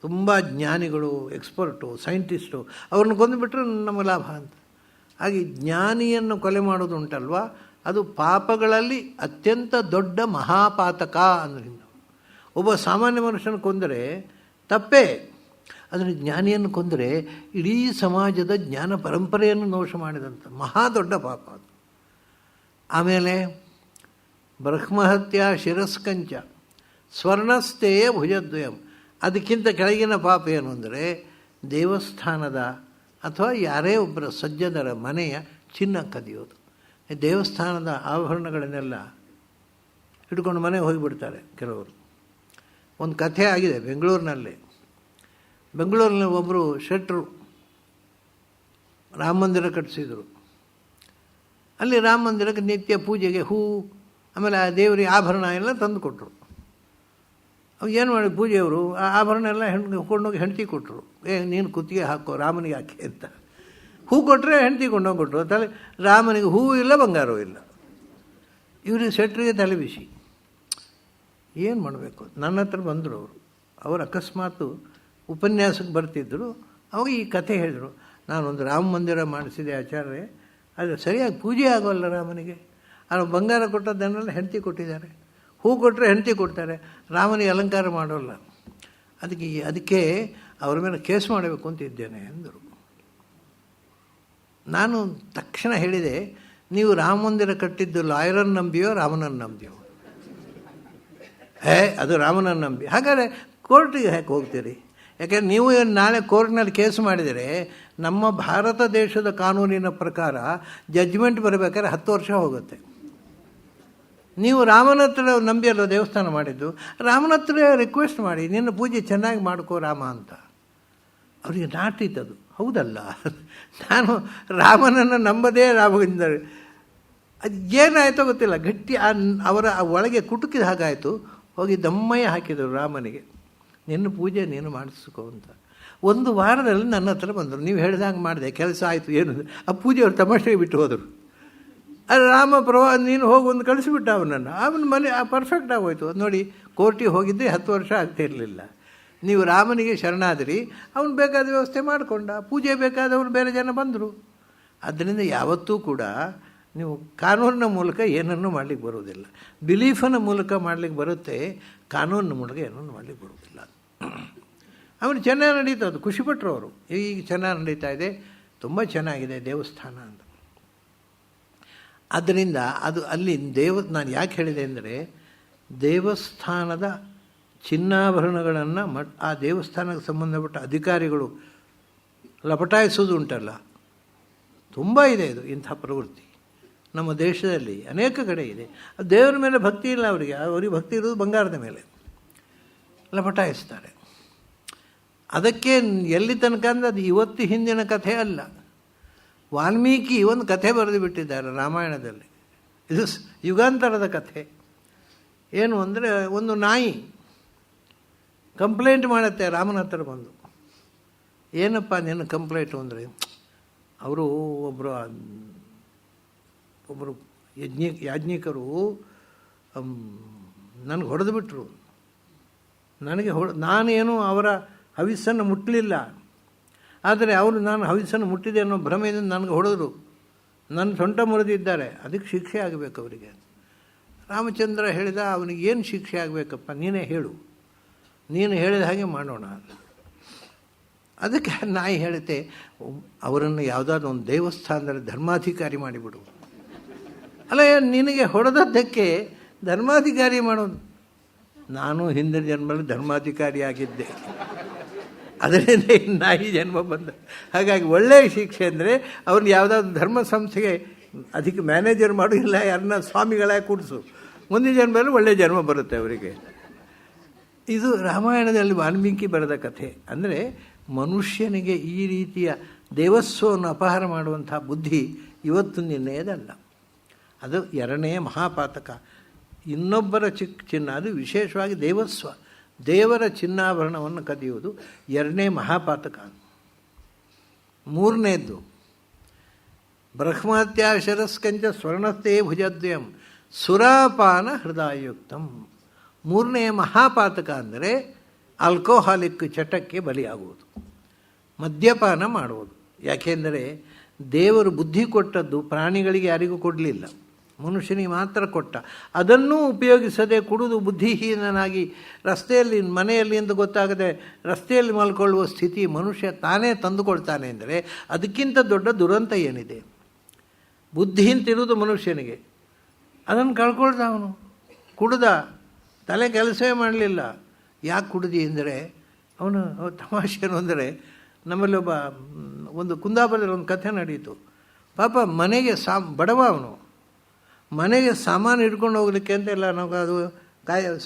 ತುಂಬ ಜ್ಞಾನಿಗಳು, ಎಕ್ಸ್ಪರ್ಟು, ಸೈಂಟಿಸ್ಟು, ಅವ್ರನ್ನ ಕೊಂದುಬಿಟ್ರೆ ನಮ್ಮ ಲಾಭ ಅಂತ. ಹಾಗೆ ಜ್ಞಾನಿಯನ್ನು ಕೊಲೆ ಮಾಡೋದು ಉಂಟಲ್ವ, ಅದು ಪಾಪಗಳಲ್ಲಿ ಅತ್ಯಂತ ದೊಡ್ಡ ಮಹಾಪಾತಕ ಅಂದ್ರಿಂದ. ಒಬ್ಬ ಸಾಮಾನ್ಯ ಮನುಷ್ಯನ ಕೊಂದರೆ ತಪ್ಪೇ, ಆದರೆ ಜ್ಞಾನಿಯನ್ನು ಕೊಂದರೆ ಇಡೀ ಸಮಾಜದ ಜ್ಞಾನ ಪರಂಪರೆಯನ್ನು ನಾಶ ಮಾಡಿದಂಥ ಮಹಾ ದೊಡ್ಡ ಪಾಪ ಅದು. ಆಮೇಲೆ ಬ್ರಹ್ಮಹತ್ಯ ಶಿರಸ್ಕಂಚ ಸ್ವರ್ಣಸ್ಥೇಯ ಭುಜದ್ವಯಂ, ಅದಕ್ಕಿಂತ ಕೆಳಗಿನ ಪಾಪ ಏನು ಅಂದರೆ ದೇವಸ್ಥಾನದ ಅಥವಾ ಯಾರೇ ಒಬ್ಬರ ಸಜ್ಜನರ ಮನೆಯ ಚಿನ್ನ ಕದಿಯೋದು. ದೇವಸ್ಥಾನದ ಆಭರಣಗಳನ್ನೆಲ್ಲ ಹಿಡ್ಕೊಂಡು ಮನೆಗೆ ಹೋಗಿಬಿಡ್ತಾರೆ ಕೆಲವರು. ಒಂದು ಕಥೆ ಆಗಿದೆ ಬೆಂಗಳೂರಿನಲ್ಲಿ. ಒಬ್ಬರು ಶೆಟ್ಟರು ರಾಮ ಮಂದಿರ ಕಟ್ಟಿಸಿದರು. ಅಲ್ಲಿ ರಾಮ ಮಂದಿರಕ್ಕೆ ನಿತ್ಯ ಪೂಜೆಗೆ ಹೂ, ಆಮೇಲೆ ಆ ದೇವರಿಗೆ ಆಭರಣ ಎಲ್ಲ ತಂದು ಕೊಟ್ಟರು. ಅವು ಏನು ಮಾಡಿ ಪೂಜೆಯವರು ಆ ಆಭರಣ ಎಲ್ಲ ಕೊಂಡೋಗಿ ಹೆಂಡತಿ ಕೊಟ್ಟರು. ನೀನು ಕುತ್ತಿಗೆ ಹಾಕೋ, ರಾಮನಿಗೆ ಹಾಕಿ ಅಂತ. ಹೂ ಕೊಟ್ಟರೆ ಹೆಂಡತಿ ಕೊಂಡೋಗಿ ಕೊಟ್ಟರು. ತಲೆ ರಾಮನಿಗೆ ಹೂವು ಇಲ್ಲ, ಬಂಗಾರವೂ ಇಲ್ಲ. ಇವರಿಗೆ ಶೆಟ್ಟರಿಗೆ ತಲೆ ಬಿಸಿ. ಏನು ಮಾಡಬೇಕು? ನನ್ನ ಹತ್ರ ಬಂದರು ಅವರು ಅಕಸ್ಮಾತು ಉಪನ್ಯಾಸಕ್ಕೆ ಬರ್ತಿದ್ದರು. ಅವಾಗ ಈ ಕಥೆ ಹೇಳಿದರು, ನಾನೊಂದು ರಾಮ ಮಂದಿರ ಮಾಡಿಸಿದೆ ಆಚಾರ್ಯ, ಆದರೆ ಸರಿಯಾಗಿ ಪೂಜೆ ಆಗೋಲ್ಲ ರಾಮನಿಗೆ. ಅವ್ರು ಬಂಗಾರ ಕೊಟ್ಟದ್ದನ್ನೆಲ್ಲ ಹೆಂಡತಿ ಕೊಟ್ಟಿದ್ದಾರೆ, ಹೂ ಕೊಟ್ಟರೆ ಹೆಂಡತಿ ಕೊಡ್ತಾರೆ, ರಾಮನಿಗೆ ಅಲಂಕಾರ ಮಾಡೋಲ್ಲ. ಅದಕ್ಕೆ ಅವರ ಮೇಲೆ ಕೇಸ್ ಮಾಡಬೇಕು ಅಂತ ಇದ್ದೇನೆ ಎಂದರು. ನಾನು ತಕ್ಷಣ ಹೇಳಿದೆ, ನೀವು ರಾಮ ಮಂದಿರ ಕಟ್ಟಿದ್ದು ಲಾಯರನ್ನು ನಂಬಿಯೋ ರಾಮನನ್ನು ನಂಬಿಯೋ? ಅದು ರಾಮನನ್ನು ನಂಬಿ. ಹಾಗಾದರೆ ಕೋರ್ಟಿಗೆ ಹೇಗೆ ಹೋಗ್ತೀರಿ? ಯಾಕೆಂದರೆ ನೀವು ನಾಳೆ ಕೋರ್ಟ್ನಲ್ಲಿ ಕೇಸ್ ಮಾಡಿದರೆ ನಮ್ಮ ಭಾರತ ದೇಶದ ಕಾನೂನಿನ ಪ್ರಕಾರ ಜಡ್ಜ್ಮೆಂಟ್ ಬರಬೇಕಾದ್ರೆ 10 ವರ್ಷ ಹೋಗುತ್ತೆ. ನೀವು ರಾಮನ ಹತ್ರ ನಂಬಿಯಲ್ಲ ದೇವಸ್ಥಾನ ಮಾಡಿದ್ದು, ರಾಮನ ಹತ್ರ ರಿಕ್ವೆಸ್ಟ್ ಮಾಡಿ, ನಿನ್ನ ಪೂಜೆ ಚೆನ್ನಾಗಿ ಮಾಡ್ಕೋ ರಾಮ ಅಂತ. ಅವರಿಗೆ ನಾಟಿತ್ತದು. ಹೌದಲ್ಲ, ನಾನು ರಾಮನನ್ನು ನಂಬದೇ ರಾಮನಿಂದ ಅದು ಏನಾಯಿತೋ ಗೊತ್ತಿಲ್ಲ, ಗಟ್ಟಿ ಅವರ ಒಳಗೆ ಕುಟುಕಿದ ಹಾಗಾಯಿತು. ಹೋಗಿ ದಮ್ಮಯ್ಯ ಹಾಕಿದರು ರಾಮನಿಗೆ, ನಿನ್ನ ಪೂಜೆ ನೀನು ಮಾಡಿಸ್ಕೋ ಅಂತ. ಒಂದು ವಾರದಲ್ಲಿ ನನ್ನ ಹತ್ರ ಬಂದರು, ನೀವು ಹೇಳಿದಾಗ ಮಾಡಿದೆ, ಕೆಲಸ ಆಯಿತು. ಏನು ಆ ಪೂಜೆಯವರು ತಮಾಷೆಗೆ ಬಿಟ್ಟು ಹೋದರು. ಅದು ರಾಮ ನೀನು ಹೋಗಿ ಒಂದು ಕಳಿಸಿಬಿಟ್ಟ ಅವನನ್ನು. ಅವನ ಮನೆ ಪರ್ಫೆಕ್ಟ್ ಆಗೋಯ್ತು. ನೋಡಿ, ಕೋರ್ಟಿಗೆ ಹೋಗಿದ್ದರೆ 10 ವರ್ಷ ಆಗ್ತಿರಲಿಲ್ಲ. ನೀವು ರಾಮನಿಗೆ ಶರಣಾದಿರಿ, ಅವನು ಬೇಕಾದ ವ್ಯವಸ್ಥೆ ಮಾಡಿಕೊಂಡ. ಪೂಜೆ ಬೇಕಾದವರು ಬೇರೆ ಜನ ಬಂದರು. ಆದ್ದರಿಂದ ಯಾವತ್ತೂ ಕೂಡ ನೀವು ಕಾನೂನಿನ ಮೂಲಕ ಏನನ್ನೂ ಮಾಡಲಿಕ್ಕೆ ಬರೋದಿಲ್ಲ. ಬಿಲೀಫನ ಮೂಲಕ ಮಾಡಲಿಕ್ಕೆ ಬರುತ್ತೆ, ಕಾನೂನಿನ ಮೂಲಕ ಏನನ್ನು ಮಾಡಲಿಕ್ಕೆ ಬರೋದಿಲ್ಲ. ಅವನು ಚೆನ್ನಾಗಿ ನಡೀತಾ, ಅದು ಖುಷಿಪಟ್ಟರು ಅವರು. ಈಗ ಚೆನ್ನಾಗಿ ನಡೀತಾ ಇದೆ, ತುಂಬ ಚೆನ್ನಾಗಿದೆ ದೇವಸ್ಥಾನ ಅಂತ. ಆದ್ದರಿಂದ ಅದು ಅಲ್ಲಿ ನಾನು ಯಾಕೆ ಹೇಳಿದೆ ಅಂದರೆ, ದೇವಸ್ಥಾನದ ಚಿನ್ನಾಭರಣಗಳನ್ನು ಆ ದೇವಸ್ಥಾನಕ್ಕೆ ಸಂಬಂಧಪಟ್ಟ ಅಧಿಕಾರಿಗಳು ಲಪಟಾಯಿಸೋದು ಉಂಟಲ್ಲ, ತುಂಬ ಇದೆ ಇದು. ಇಂಥ ಪ್ರವೃತ್ತಿ ನಮ್ಮ ದೇಶದಲ್ಲಿ ಅನೇಕ ಕಡೆ ಇದೆ. ದೇವರ ಮೇಲೆ ಭಕ್ತಿ ಇಲ್ಲ ಅವರಿಗೆ ಭಕ್ತಿ ಇರೋದು ಬಂಗಾರದ ಮೇಲೆ. ಲಪಟಾಯಿಸ್ತಾರೆ. ಅದಕ್ಕೆ ಎಲ್ಲಿ ತನಕ ಅಂದರೆ ಅದು ಇವತ್ತು ಹಿಂದಿನ ಕಥೆ ಅಲ್ಲ. ವಾಲ್ಮೀಕಿ ಒಂದು ಕಥೆ ಬರೆದು ಬಿಟ್ಟಿದ್ದಾರೆ ರಾಮಾಯಣದಲ್ಲಿ. ಇದು ಯುಗಾಂತರದ ಕಥೆ. ಏನು ಅಂದರೆ, ಒಂದು ನಾಯಿ ಕಂಪ್ಲೇಂಟ್ ಮಾಡುತ್ತೆ ರಾಮನ ಹತ್ರ ಬಂದು. ಏನಪ್ಪ ನಿನ್ನ ಕಂಪ್ಲೇಂಟು ಅಂದರೆ, ಅವರು ಒಬ್ಬರು ಯಾಜ್ಞಿಕರು ನನಗೆ ಹೊಡೆದು ಬಿಟ್ಟರು. ನಾನೇನು ಅವರ ಹವಿಸ್ಸನ್ನು ಮುಟ್ಟಲಿಲ್ಲ, ಆದರೆ ಅವರು ನಾನು ಹವಿಸ್ಸನ್ನು ಮುಟ್ಟಿದೆ ಅನ್ನೋ ಭ್ರಮೆಯಿಂದ ನನಗೆ ಹೊಡೆದರು, ನನ್ನ ಸೊಂಟ ಮುರಿದಿದ್ದಾರೆ, ಅದಕ್ಕೆ ಶಿಕ್ಷೆ ಆಗಬೇಕು ಅವರಿಗೆ. ರಾಮಚಂದ್ರ ಹೇಳಿದ, ಅವನಿಗೆ ಏನು ಶಿಕ್ಷೆ ಆಗಬೇಕಪ್ಪ, ನೀನೇ ಹೇಳು, ನೀನು ಹೇಳಿದ ಹಾಗೆ ಮಾಡೋಣ. ಅದಕ್ಕೆ ನಾಯಿ ಹೇಳುತ್ತೆ, ಅವರನ್ನು ಯಾವುದಾದ್ರು ಒಂದು ದೇವಸ್ಥಾನದಲ್ಲಿ ಧರ್ಮಾಧಿಕಾರಿ ಮಾಡಿಬಿಡು. ಅಲ್ಲ, ನಿನಗೆ ಹೊಡೆದದ್ದಕ್ಕೆ ಧರ್ಮಾಧಿಕಾರಿ ಮಾಡೋದು? ನಾನು ಹಿಂದಿನ ಜನ್ಮದಲ್ಲಿ ಧರ್ಮಾಧಿಕಾರಿ ಆಗಿದ್ದೆ, ಅದರಿಂದ ನಾಯಿ ಜನ್ಮ ಬಂದ. ಹಾಗಾಗಿ ಒಳ್ಳೆಯ ಶಿಕ್ಷೆ ಅಂದರೆ ಅವ್ರನ್ನ ಯಾವುದಾದ್ರು ಧರ್ಮ ಸಂಸ್ಥೆಗೆ ಅದಕ್ಕೆ ಮ್ಯಾನೇಜರ್ ಮಾಡು, ಇಲ್ಲ ಯಾರನ್ನ ಸ್ವಾಮಿಗಳಾಗಿ ಕೂಡಿಸು, ಮುಂದಿನ ಜನ್ಮದಲ್ಲಿ ಒಳ್ಳೆಯ ಜನ್ಮ ಬರುತ್ತೆ ಅವರಿಗೆ. ಇದು ರಾಮಾಯಣದಲ್ಲಿ ವಾಲ್ಮೀಕಿ ಬರೆದ ಕಥೆ. ಅಂದರೆ ಮನುಷ್ಯನಿಗೆ ಈ ರೀತಿಯ ದೇವಸ್ವವನ್ನು ಅಪಹಾರ ಮಾಡುವಂಥ ಬುದ್ಧಿ ಇವತ್ತು ನಿನ್ನೆಯದಲ್ಲ. ಅದು ಎರಡನೆಯ ಮಹಾಪಾತಕ. ಇನ್ನೊಬ್ಬರ ಚಿನ್ನ, ಅದು ವಿಶೇಷವಾಗಿ ದೇವಸ್ವ, ದೇವರ ಚಿನ್ನಾಭರಣವನ್ನು ಕದಿಯುವುದು ಎರಡನೇ ಮಹಾಪಾತಕ. ಮೂರನೇದ್ದು ಬ್ರಹ್ಮತ್ಯಾಶರಸ್ಕಂಚ ಸ್ವರ್ಣಸ್ಥೇ ಭುಜದ್ವಯಂ ಸುರಾಪಾನ ಹೃದಯಯುಕ್ತಂ. ಮೂರನೆಯ ಮಹಾಪಾತಕ ಅಂದರೆ ಆಲ್ಕೋಹಾಲಿಕ್ ಚಟಕ್ಕೆ ಬಲಿಯಾಗುವುದು, ಮದ್ಯಪಾನ ಮಾಡುವುದು. ಯಾಕೆಂದರೆ ದೇವರು ಬುದ್ಧಿ ಕೊಟ್ಟದ್ದು ಪ್ರಾಣಿಗಳಿಗೆ ಯಾರಿಗೂ ಕೊಡಲಿಲ್ಲ, ಮನುಷ್ಯನಿಗೆ ಮಾತ್ರ ಕೊಟ್ಟ. ಅದನ್ನೂ ಉಪಯೋಗಿಸದೆ ಕುಡಿದು ಬುದ್ಧಿಹೀನನಾಗಿ ರಸ್ತೆಯಲ್ಲಿ, ಮನೆಯಲ್ಲಿ ಎಂದು ಗೊತ್ತಾಗದೆ ರಸ್ತೆಯಲ್ಲಿ ಮಲ್ಕೊಳ್ಳುವ ಸ್ಥಿತಿ ಮನುಷ್ಯ ತಾನೇ ತಂದುಕೊಳ್ತಾನೆ ಅಂದರೆ ಅದಕ್ಕಿಂತ ದೊಡ್ಡ ದುರಂತ ಏನಿದೆ? ಬುದ್ಧಿ ಅಂತಿರುವುದು ಮನುಷ್ಯನಿಗೆ, ಅದನ್ನು ಕಳ್ಕೊಳ್ದ ಅವನು. ಕುಡ್ದ, ತಲೆ ಕೆಲಸವೇ ಮಾಡಲಿಲ್ಲ. ಯಾಕೆ ಕುಡ್ದಿ ಅಂದರೆ, ಅವನು ತಮಾಷೆನು ಅಂದರೆ, ನಮ್ಮಲ್ಲಿ ಒಂದು ಕುಂದಾಪುರದಲ್ಲಿ ಒಂದು ಕಥೆ ನಡೀತು. ಪಾಪ ಮನೆಗೆ ಬಡವ ಅವನು, ಮನೆಗೆ ಸಾಮಾನು ಹಿಡ್ಕೊಂಡು ಹೋಗ್ಲಿಕ್ಕೆ ಅಂತೆಲ್ಲ ನಾವು ಅದು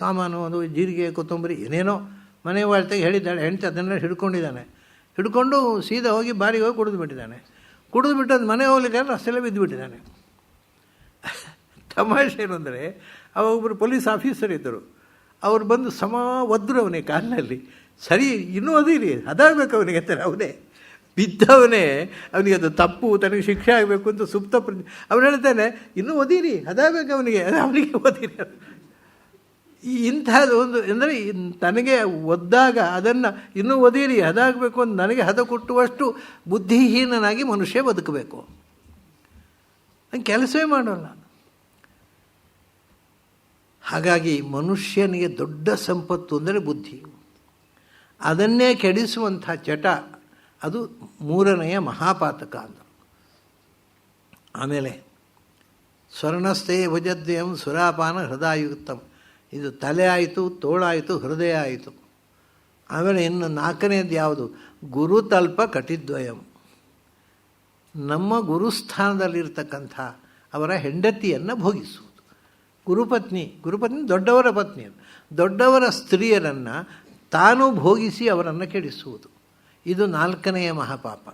ಸಾಮಾನು, ಒಂದು ಜೀರಿಗೆ, ಕೊತ್ತಂಬರಿ, ಏನೇನೋ ಮನೆ ವಾಳ್ತೆಗೆ ಹೇಳಿದ್ದಾಳೆ ಹೆಂಡತಿ, ಅದನ್ನೆಲ್ಲ ಹಿಡ್ಕೊಂಡಿದ್ದಾನೆ. ಹಿಡ್ಕೊಂಡು ಸೀದಾ ಹೋಗಿ ಬಾರಿಗೆ ಹೋಗಿ ಕುಡಿದು ಬಿಟ್ಟಿದ್ದಾನೆ. ಕುಡಿದು ಬಿಟ್ಟದ್ದು ಮನೆ ಹೋಗ್ಲಿಕ್ಕೆ ರಸ್ತೆಯಲ್ಲೇ ಬಿದ್ದು ಬಿಟ್ಟಿದ್ದಾನೆ. ತಮಾಷೆ ಏನು ಅಂದರೆ, ಒಬ್ಬರು ಪೊಲೀಸ್ ಆಫೀಸರ್ ಇದ್ದರು. ಅವ್ರು ಬಂದು ಒದ್ರು ಅವನಿಗೆ ಕಾಲಿನಲ್ಲಿ. ಸರಿ, ಇನ್ನೂ ಅದಿರಿ, ಅದಾಗಬೇಕು ಅವನಿಗೆ ಅಂತಾರೆ. ಅವನೇ ಬಿದ್ದವನೇ, ಅವನಿಗೆ ಅದು ತಪ್ಪು, ತನಗೆ ಶಿಕ್ಷೆ ಆಗಬೇಕು ಅಂತ ಸುಪ್ತ ಅವನು ಹೇಳ್ತಾನೆ, ಇನ್ನೂ ಓದಿರಿ, ಅದಾಗಬೇಕು ಅವನಿಗೆ ಓದಿರಿ. ಇಂಥದ್ದು ಒಂದು ಅಂದರೆ ತನಗೆ ಒದ್ದಾಗ ಅದನ್ನು ಇನ್ನೂ ಓದಿರಿ, ಅದಾಗಬೇಕು ಅಂತ ನನಗೆ ಹದ ಕೊಟ್ಟುವಷ್ಟು ಬುದ್ಧಿಹೀನನಾಗಿ ಮನುಷ್ಯ ಬದುಕಬೇಕು. ಹಂಗೆ ಕೆಲಸವೇ ಮಾಡೋಲ್ಲ. ಹಾಗಾಗಿ ಮನುಷ್ಯನಿಗೆ ದೊಡ್ಡ ಸಂಪತ್ತು ಅಂದರೆ ಬುದ್ಧಿ. ಅದನ್ನೇ ಕೆಡಿಸುವಂಥ ಚಟ, ಅದು ಮೂರನೆಯ ಮಹಾಪಾತಕ ಅಂತ. ಆಮೇಲೆ ಸ್ವರ್ಣಸ್ಥೇ ಭುಜದ್ವಯಂ ಸುರಾಪಾನ ಹೃದಯಯುಕ್ತಂ. ಇದು ತಲೆ ಆಯಿತು, ತೋಳಾಯಿತು, ಹೃದಯ ಆಯಿತು. ಆಮೇಲೆ ಇನ್ನು ನಾಲ್ಕನೇದು ಯಾವುದು? ಗುರುತಲ್ಪ ಕಟಿದ್ವಯಂ. ನಮ್ಮ ಗುರುಸ್ಥಾನದಲ್ಲಿರ್ತಕ್ಕಂಥ ಅವರ ಹೆಂಡತಿಯನ್ನು ಭೋಗಿಸುವುದು. ಗುರುಪತ್ನಿ ದೊಡ್ಡವರ ಪತ್ನಿ, ದೊಡ್ಡವರ ಸ್ತ್ರೀಯರನ್ನು ತಾನು ಭೋಗಿಸಿ ಅವರನ್ನು ಕೆಡಿಸುವುದು. ಇದು ನಾಲ್ಕನೆಯ ಮಹಾಪಾಪ.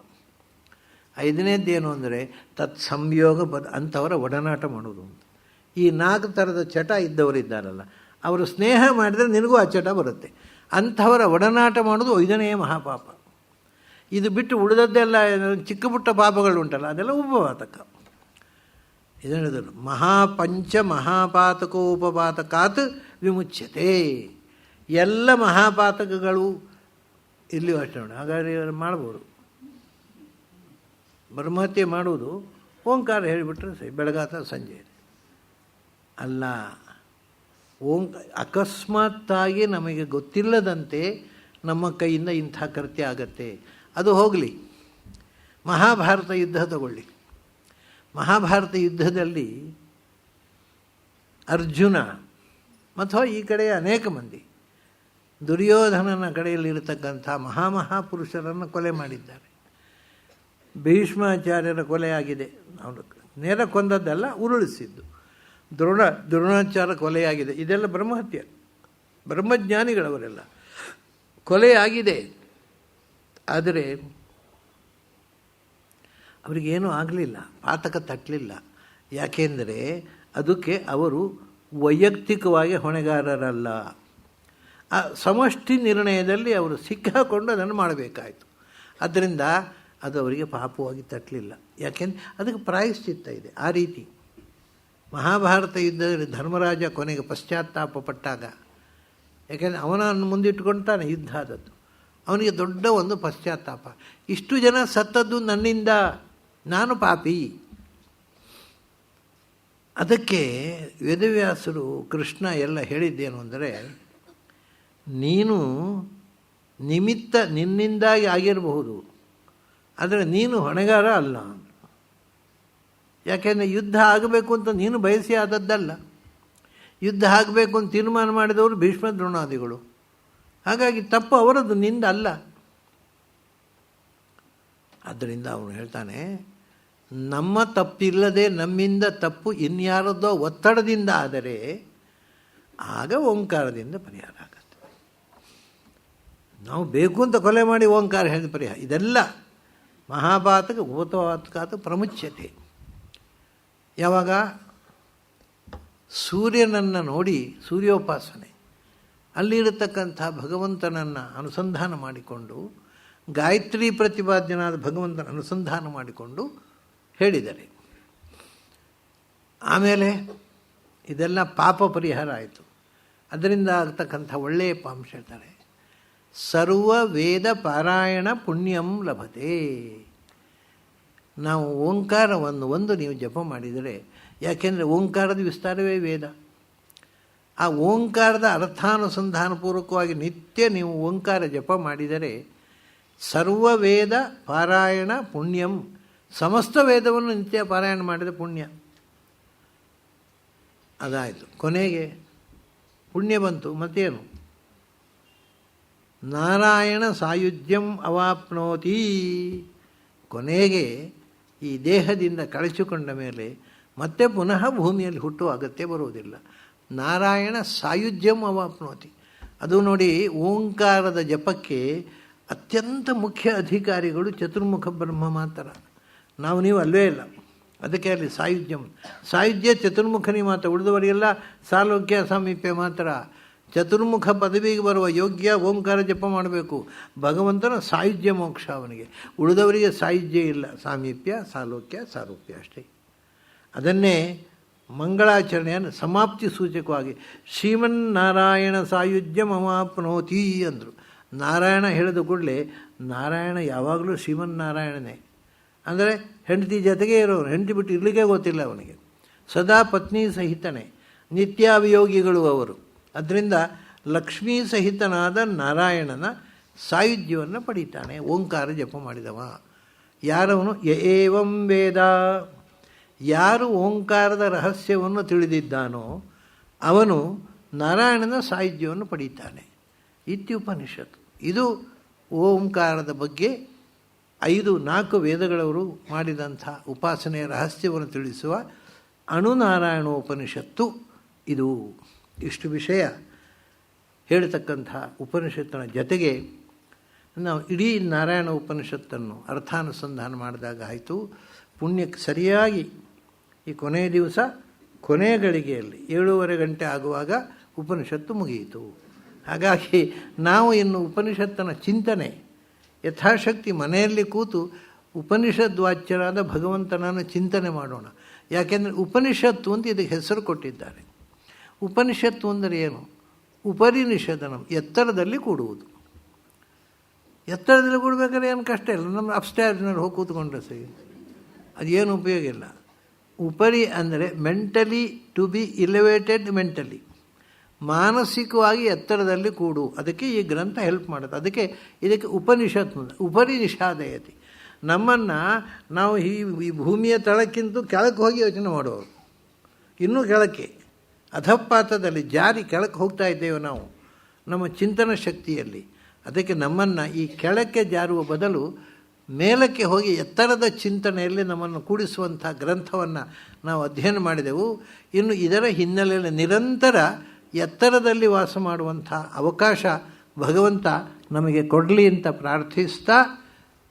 5ನೇದ್ದೇನು ಅಂದರೆ ತತ್ಸಂಯೋಗ ಅಂಥವರ ಒಡನಾಟ ಮಾಡೋದು ಅಂತ. ಈ 4 ಥರದ ಚಟ ಇದ್ದವರಿದ್ದಾರಲ್ಲ, ಅವರು ಸ್ನೇಹ ಮಾಡಿದರೆ ನಿನಗೂ ಆ ಚಟ ಬರುತ್ತೆ. ಅಂಥವರ ಒಡನಾಟ ಮಾಡೋದು 5ನೇ ಮಹಾಪಾಪ. ಇದು ಬಿಟ್ಟು ಉಳಿದದ್ದೆಲ್ಲ ಚಿಕ್ಕ ಪುಟ್ಟ ಪಾಪಗಳುಂಟಲ್ಲ, ಅದೆಲ್ಲ ಉಪಪಾತಕ. ಇದನ್ನು ಹೇಳಿದರು, ಮಹಾಪಂಚ ಮಹಾಪಾತಕೋಪಪಾತಕಾತ್ ವಿಮುಚ್ಯತೆ. ಎಲ್ಲ ಮಹಾಪಾತಕಗಳು ಇಲ್ಲಿ ಅಷ್ಟೇ ನೋಡಿ. ಹಾಗಾದರೆ ಮಾಡ್ಬೋದು. ಬ್ರಹ್ಮಹತ್ಯೆ ಮಾಡುವುದು ಓಂಕಾರ ಹೇಳಿಬಿಟ್ರೆ ಸರಿ, ಬೆಳಗಾತ ಸಂಜೆ ಅಲ್ಲ. ಅಕಸ್ಮಾತ್ತಾಗಿ ನಮಗೆ ಗೊತ್ತಿಲ್ಲದಂತೆ ನಮ್ಮ ಕೈಯಿಂದ ಇಂಥ ಕೃತ್ಯ ಆಗತ್ತೆ. ಅದು ಹೋಗಲಿ, ಮಹಾಭಾರತ ಯುದ್ಧ ತಗೊಳ್ಳಿ. ಮಹಾಭಾರತ ಯುದ್ಧದಲ್ಲಿ ಅರ್ಜುನ ಮತ್ತು ಈ ಕಡೆ ಅನೇಕ ಮಂದಿ ದುರ್ಯೋಧನನ ಕಡೆಯಲ್ಲಿರತಕ್ಕಂಥ ಮಹಾಪುರುಷರನ್ನು ಕೊಲೆ ಮಾಡಿದ್ದಾರೆ. ಭೀಷ್ಮಾಚಾರ್ಯರ ಕೊಲೆ ಆಗಿದೆ, ಅವನು ನೇರ ಕೊಂದದ್ದಲ್ಲ, ಉರುಳಿಸಿದ್ದು. ದ್ರೋಣಾಚಾರ್ಯ ಕೊಲೆಯಾಗಿದೆ. ಇದೆಲ್ಲ ಬ್ರಹ್ಮಹತ್ಯೆ, ಬ್ರಹ್ಮಜ್ಞಾನಿಗಳವರೆಲ್ಲ ಕೊಲೆಯಾಗಿದೆ. ಆದರೆ ಅವರಿಗೇನೂ ಆಗಲಿಲ್ಲ, ಪಾತಕ ತಟ್ಟಲಿಲ್ಲ. ಯಾಕೆಂದರೆ ಅದಕ್ಕೆ ಅವರು ವೈಯಕ್ತಿಕವಾಗಿ ಹೊಣೆಗಾರರಲ್ಲ. ಆ ಸಮಷ್ಟಿ ನಿರ್ಣಯದಲ್ಲಿ ಅವರು ಸಿಕ್ಕಾಕೊಂಡು ಅದನ್ನು ಮಾಡಬೇಕಾಯಿತು. ಆದ್ದರಿಂದ ಅದು ಅವರಿಗೆ ಪಾಪವಾಗಿ ತಟ್ಟಲಿಲ್ಲ. ಯಾಕೆಂದರೆ ಅದಕ್ಕೆ ಪ್ರಾಯಶ್ಚಿತ್ತ ಇದೆ. ಆ ರೀತಿ ಮಹಾಭಾರತ ಯುದ್ಧದಲ್ಲಿ ಧರ್ಮರಾಜ ಕೊನೆಗೆ ಪಶ್ಚಾತ್ತಾಪ ಪಟ್ಟಾಗ, ಯಾಕೆಂದರೆ ಅವನನ್ನು ಮುಂದಿಟ್ಟುಕೊಳ್ತಾನೆ ಯುದ್ಧ ಆದದ್ದು, ಅವನಿಗೆ ದೊಡ್ಡ ಒಂದು ಪಶ್ಚಾತ್ತಾಪ. ಇಷ್ಟು ಜನ ಸತ್ತದ್ದು ನನ್ನಿಂದ, ನಾನು ಪಾಪಿ. ಅದಕ್ಕೆ ವೇದವ್ಯಾಸರು ಕೃಷ್ಣ ಎಲ್ಲ ಹೇಳಿದ್ದೇನು ಅಂದರೆ, ನೀನು ನಿಮಿತ್ತ ನಿನ್ನಿಂದಾಗಿ ಆಗಿರಬಹುದು, ಆದರೆ ನೀನು ಹೊಣೆಗಾರ ಅಲ್ಲ. ಯಾಕೆಂದರೆ ಯುದ್ಧ ಆಗಬೇಕು ಅಂತ ನೀನು ಬಯಸಿ ಆದದ್ದಲ್ಲ. ಯುದ್ಧ ಆಗಬೇಕು ಅಂತ ತೀರ್ಮಾನ ಮಾಡಿದವರು ಭೀಷ್ಮ ದ್ರೋಣಾದಿಗಳು. ಹಾಗಾಗಿ ತಪ್ಪು ಅವರದ್ದು, ನಿಂದ ಅಲ್ಲ. ಆದ್ದರಿಂದ ಅವನು ಹೇಳ್ತಾನೆ, ನಮ್ಮ ತಪ್ಪಿಲ್ಲದೆ ನಮ್ಮಿಂದ ತಪ್ಪು ಇನ್ಯಾರದ್ದೋ ಒತ್ತಡದಿಂದ ಆದರೆ ಆಗ ಓಂಕಾರದಿಂದ ಪರಿಹಾರ ಆಗತ್ತೆ. ನಾವು ಬೇಕು ಅಂತ ಕೊಲೆ ಮಾಡಿ ಓಂಕಾರ ಹೇಳಿದ ಪರಿಹಾರ ಇದೆಲ್ಲ ಮಹಾಪಾತಕ ಉಪಪಾತಕಾತ ಪ್ರಮುಚ್ಯತೆ. ಯಾವಾಗ ಸೂರ್ಯನನ್ನು ನೋಡಿ, ಸೂರ್ಯೋಪಾಸನೆ, ಅಲ್ಲಿರತಕ್ಕಂಥ ಭಗವಂತನನ್ನು ಅನುಸಂಧಾನ ಮಾಡಿಕೊಂಡು, ಗಾಯತ್ರಿ ಪ್ರತಿಪಾದ್ಯನಾದ ಭಗವಂತನ ಅನುಸಂಧಾನ ಮಾಡಿಕೊಂಡು ಹೇಳಿದ್ದಾರೆ. ಆಮೇಲೆ ಇದೆಲ್ಲ ಪಾಪ ಪರಿಹಾರ ಆಯಿತು. ಅದರಿಂದ ಆಗ್ತಕ್ಕಂಥ ಒಳ್ಳೆಯ ಅಂಶ ಹೇಳ್ತಾರೆ, ಸರ್ವ ವೇದ ಪಾರಾಯಣ ಪುಣ್ಯಂ ಲಭತೆ. ನಾವು ಓಂಕಾರವನ್ನು ಒಂದು ನೀವು ಜಪ ಮಾಡಿದರೆ, ಯಾಕೆಂದರೆ ಓಂಕಾರದ ವಿಸ್ತಾರವೇ ವೇದ. ಆ ಓಂಕಾರದ ಅರ್ಥಾನುಸಂಧಾನಪೂರ್ವಕವಾಗಿ ನಿತ್ಯ ನೀವು ಓಂಕಾರ ಜಪ ಮಾಡಿದರೆ ಸರ್ವ ವೇದ ಪಾರಾಯಣ ಪುಣ್ಯಂ, ಸಮಸ್ತ ವೇದವನ್ನು ನಿತ್ಯ ಪಾರಾಯಣ ಮಾಡಿದ ಪುಣ್ಯ. ಅದಾಯಿತು. ಕೊನೆಗೆ ಪುಣ್ಯ ಬಂತು, ಮತ್ತೇನು? ನಾರಾಯಣ ಸಾಯುಜ್ಯಂ ಅವಾಪ್ನೋತಿ. ಕೊನೆಗೆ ಈ ದೇಹದಿಂದ ಕಳಚಿಕೊಂಡ ಮೇಲೆ ಮತ್ತೆ ಪುನಃ ಭೂಮಿಯಲ್ಲಿ ಹುಟ್ಟುವ ಅಗತ್ಯ ಬರುವುದಿಲ್ಲ. ನಾರಾಯಣ ಸಾಯುಜ್ಯಂ ಅವಾಪ್ನೋತಿ. ಅದು ನೋಡಿ, ಓಂಕಾರದ ಜಪಕ್ಕೆ ಅತ್ಯಂತ ಮುಖ್ಯ ಅಧಿಕಾರಿಗಳು ಚತುರ್ಮುಖ ಬ್ರಹ್ಮ ಮಾತ್ರ. ನೀವು ಅಲ್ವೇ ಇಲ್ಲ. ಅದಕ್ಕೆ ಅಲ್ಲಿ ಸಾಯುಜ್ಯ ಚತುರ್ಮುಖನಿ ಮಾತ್ರ. ಉಳಿದವರಿಗೆಲ್ಲ ಸಾಲೋಕ್ಯ ಸಾಮೀಪ್ಯ ಮಾತ್ರ. ಚತುರ್ಮುಖ ಪದವಿಗೆ ಬರುವ ಯೋಗ್ಯ ಓಂಕಾರ ಜಪ ಮಾಡಬೇಕು. ಭಗವಂತನ ಸಾಯುಜ್ಯ ಮೋಕ್ಷ ಅವನಿಗೆ. ಉಳಿದವರಿಗೆ ಸಾಯುಜ್ಯ ಇಲ್ಲ, ಸಾಮೀಪ್ಯ ಸಾಲೋಕ್ಯ ಸಾರೂಪ್ಯ ಅಷ್ಟೇ. ಅದನ್ನೇ ಮಂಗಳಾಚರಣೆಯನ್ನು ಸಮಾಪ್ತಿ ಸೂಚಕವಾಗಿ ಶ್ರೀಮನ್ನಾರಾಯಣ ಸಾಯುಜ್ಯ ಮಮಾಪ್ನೋತಿ ಅಂದರು. ನಾರಾಯಣ ಹೇಳಿದ ಕೂಡಲೇ ನಾರಾಯಣ ಯಾವಾಗಲೂ ಶ್ರೀಮನ್ನಾರಾಯಣನೇ. ಅಂದರೆ ಹೆಂಡತಿ ಜೊತೆಗೆ ಇರೋರು, ಹೆಂಡತಿ ಬಿಟ್ಟು ಇರಲಿಕ್ಕೆ ಗೊತ್ತಿಲ್ಲ ಅವನಿಗೆ. ಸದಾ ಪತ್ನಿ ಸಹಿತನೇ, ನಿತ್ಯಾವಿಯೋಗಿಗಳು ಅವರು. ಅದರಿಂದ ಲಕ್ಷ್ಮೀ ಸಹಿತನಾದ ನಾರಾಯಣನ ಸಾಯುಜ್ಯವನ್ನು ಪಡೀತಾನೆ ಓಂಕಾರ ಜಪ ಮಾಡಿದವ. ಯಾರವನು? ಏವಂ ವೇದ. ಯಾರು ಓಂಕಾರದ ರಹಸ್ಯವನ್ನು ತಿಳಿದಿದ್ದಾನೋ ಅವನು ನಾರಾಯಣನ ಸಾಯುಜ್ಯವನ್ನು ಪಡೀತಾನೆ. ಇತ್ಯುಪನಿಷತ್ತು. ಇದು ಓಂಕಾರದ ಬಗ್ಗೆ 4 ವೇದಗಳವರು ಮಾಡಿದಂಥ ಉಪಾಸನೆಯ ರಹಸ್ಯವನ್ನು ತಿಳಿಸುವ ಅಣುನಾರಾಯಣೋಪನಿಷತ್ತು ಇದು. ಇಷ್ಟು ವಿಷಯ ಹೇಳ್ತಕ್ಕಂಥ ಉಪನಿಷತ್ತಿನ ಜೊತೆಗೆ ನಾವು ಇಡೀ ನಾರಾಯಣ ಉಪನಿಷತ್ತನ್ನು ಅರ್ಥಾನುಸಂಧಾನ ಮಾಡಿದಾಗ ಆಯಿತು. ಪುಣ್ಯಕ್ಕೆ ಸರಿಯಾಗಿ ಈ ಕೊನೆಯ ದಿವಸ ಕೊನೆಯ ಗಳಿಗೆಯಲ್ಲಿ 7:30 ಗಂಟೆ ಆಗುವಾಗ ಉಪನಿಷತ್ತು ಮುಗಿಯಿತು. ಹಾಗಾಗಿ ನಾವು ಇನ್ನು ಉಪನಿಷತ್ತಿನ ಚಿಂತನೆ ಯಥಾಶಕ್ತಿ ಮನೆಯಲ್ಲಿ ಕೂತು ಉಪನಿಷದ್ವಾಚ್ಯರಾದ ಭಗವಂತನನ್ನು ಚಿಂತನೆ ಮಾಡೋಣ. ಯಾಕೆಂದರೆ ಉಪನಿಷತ್ತು ಅಂತ ಇದಕ್ಕೆ ಹೆಸರು ಕೊಟ್ಟಿದ್ದಾರೆ. ಉಪನಿಷತ್ತು ಅಂದರೆ ಏನು? ಉಪರಿನಿಷದನ, ಎತ್ತರದಲ್ಲಿ ಕೂಡುವುದು. ಎತ್ತರದಲ್ಲಿ ಕೂಡಬೇಕಾದ್ರೆ ಏನು ಕಷ್ಟ ಇಲ್ಲ, ನಮ್ಮ ಅಪ್ಸ್ಟೇರ್ಸ್ನಲ್ಲಿ ಹೋಗಿ ಕೂತ್ಕೊಂಡ್ರೆ ಸರಿ, ಅದೇನು ಉಪಯೋಗ ಇಲ್ಲ. ಉಪರಿ ಅಂದರೆ ಮೆಂಟಲಿ, ಟು ಬಿ ಇಲಿವೇಟೆಡ್ ಮೆಂಟಲಿ, ಮಾನಸಿಕವಾಗಿ ಎತ್ತರದಲ್ಲಿ ಕೂಡು. ಅದಕ್ಕೆ ಈ ಗ್ರಂಥ ಹೆಲ್ಪ್ ಮಾಡುತ್ತೆ. ಇದಕ್ಕೆ ಉಪನಿಷತ್, ಉಪರಿ ನಿಷಾದಯತಿ. ನಮ್ಮನ್ನು ನಾವು ಈ ಭೂಮಿಯ ತಳಕ್ಕಿಂತ ಕೆಳಕ್ಕೆ ಹೋಗಿ ಯೋಚನೆ ಮಾಡೋರು, ಇನ್ನೂ ಕೆಳಕ್ಕೆ ಅಧಪಾತದಲ್ಲಿ ಜಾರಿ ಕೆಳಕ್ಕೆ ಹೋಗ್ತಾ ಇದ್ದೇವೆ ನಾವು ನಮ್ಮ ಚಿಂತನ ಶಕ್ತಿಯಲ್ಲಿ. ಅದಕ್ಕೆ ನಮ್ಮನ್ನು ಈ ಕೆಳಕ್ಕೆ ಜಾರುವ ಬದಲು ಮೇಲಕ್ಕೆ ಹೋಗಿ ಎತ್ತರದ ಚಿಂತನೆಯಲ್ಲಿ ನಮ್ಮನ್ನು ಕೂಡಿಸುವಂಥ ಗ್ರಂಥವನ್ನು ನಾವು ಅಧ್ಯಯನ ಮಾಡಿದೆವು. ಇನ್ನು ಇದರ ಹಿನ್ನೆಲೆಯಲ್ಲಿ ನಿರಂತರ ಎತ್ತರದಲ್ಲಿ ವಾಸ ಮಾಡುವಂಥ ಅವಕಾಶ ಭಗವಂತ ನಮಗೆ ಕೊಡಲಿ ಅಂತ ಪ್ರಾರ್ಥಿಸ್ತಾ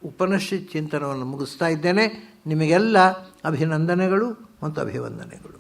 ಉಪನಿಷತ್ ಚಿಂತನವನ್ನು ಮುಗಿಸ್ತಾ ಇದ್ದೇನೆ. ನಿಮಗೆಲ್ಲ ಅಭಿನಂದನೆಗಳು ಮತ್ತು ಅಭಿವಂದನೆಗಳು.